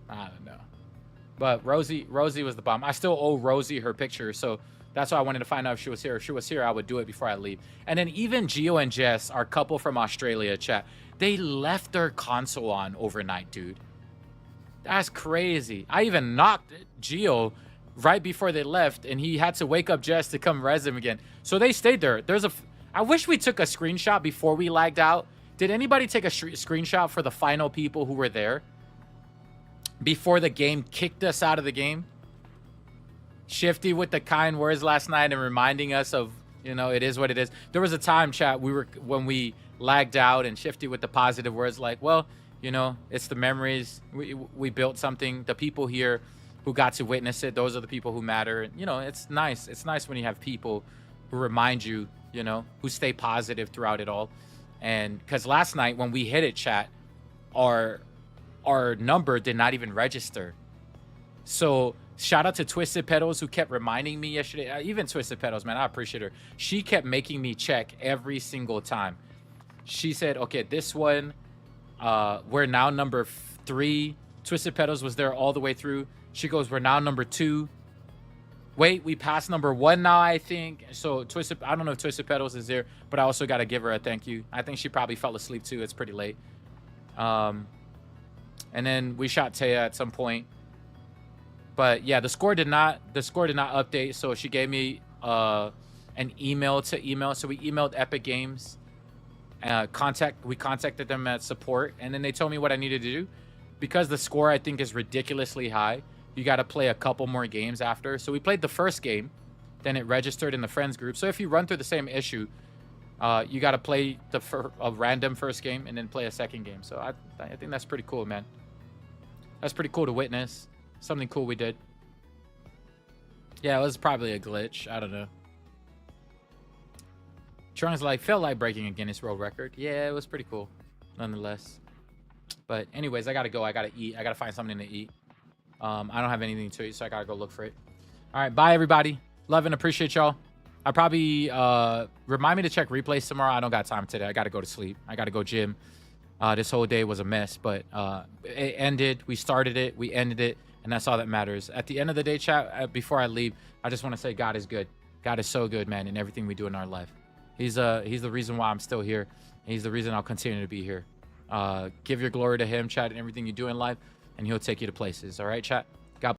don't know. But Rosie was the bomb. I still owe Rosie her picture, so that's why I wanted to find out if she was here. If she was here, I would do it before I leave. And then even Gio and Jess, our couple from Australia, chat, they left their console on overnight, dude. That's crazy. I even knocked Gio right before they left, and he had to wake up Jess to come res him again. So they stayed there. I wish we took a screenshot before we lagged out. Did anybody take a screenshot for the final people who were there before the game kicked us out of the game? Shifty with the kind words last night and reminding us of, you know, it is what it is. There was a time, chat, when we lagged out, and Shifty with the positive words like, well, you know, it's the memories. We built something. The people here who got to witness it, those are the people who matter. And, you know, it's nice. It's nice when you have people who remind you, you know, who stay positive throughout it all. And because last night when we hit it, chat, our number did not even register. So shout out to Twisted Petals, who kept reminding me yesterday. Even Twisted Petals, man, I appreciate her. She kept making me check every single time. She said, okay, this one, we're now number 3. Twisted Petals was there all the way through. She goes, we're now number 2. Wait, we passed number 1 now, I think. So Twisted, I don't know if Twisted Petals is there, but I also got to give her a thank you. I think she probably fell asleep too. It's pretty late. And then we shot Taya at some point. But yeah, the score did not update. So she gave me an email to email. So we emailed Epic Games. We contacted them at support, and then they told me what I needed to do. Because the score I think is ridiculously high, you got to play a couple more games after. So we played the first game, then it registered in the friends group. So if you run through the same issue, you got to play a random first game and then play a second game. So I think that's pretty cool, man. That's pretty cool to witness. Something cool we did. Yeah, it was probably a glitch. I don't know. Trung's like, felt like breaking a Guinness World Record. Yeah, it was pretty cool, nonetheless. But anyways, I gotta go. I gotta eat. I gotta find something to eat. I don't have anything to eat, so I gotta go look for it. All right, bye everybody. Love and appreciate y'all. I probably remind me to check replays tomorrow. I don't got time today. I gotta go to sleep. I gotta go gym. This whole day was a mess, but it ended. We started it. We ended it, and that's all that matters. At the end of the day, chat. Before I leave, I just want to say God is good. God is so good, man, in everything we do in our life. He's the reason why I'm still here. And he's the reason I'll continue to be here. Give your glory to him, chat, and everything you do in life, and he'll take you to places. All right, chat?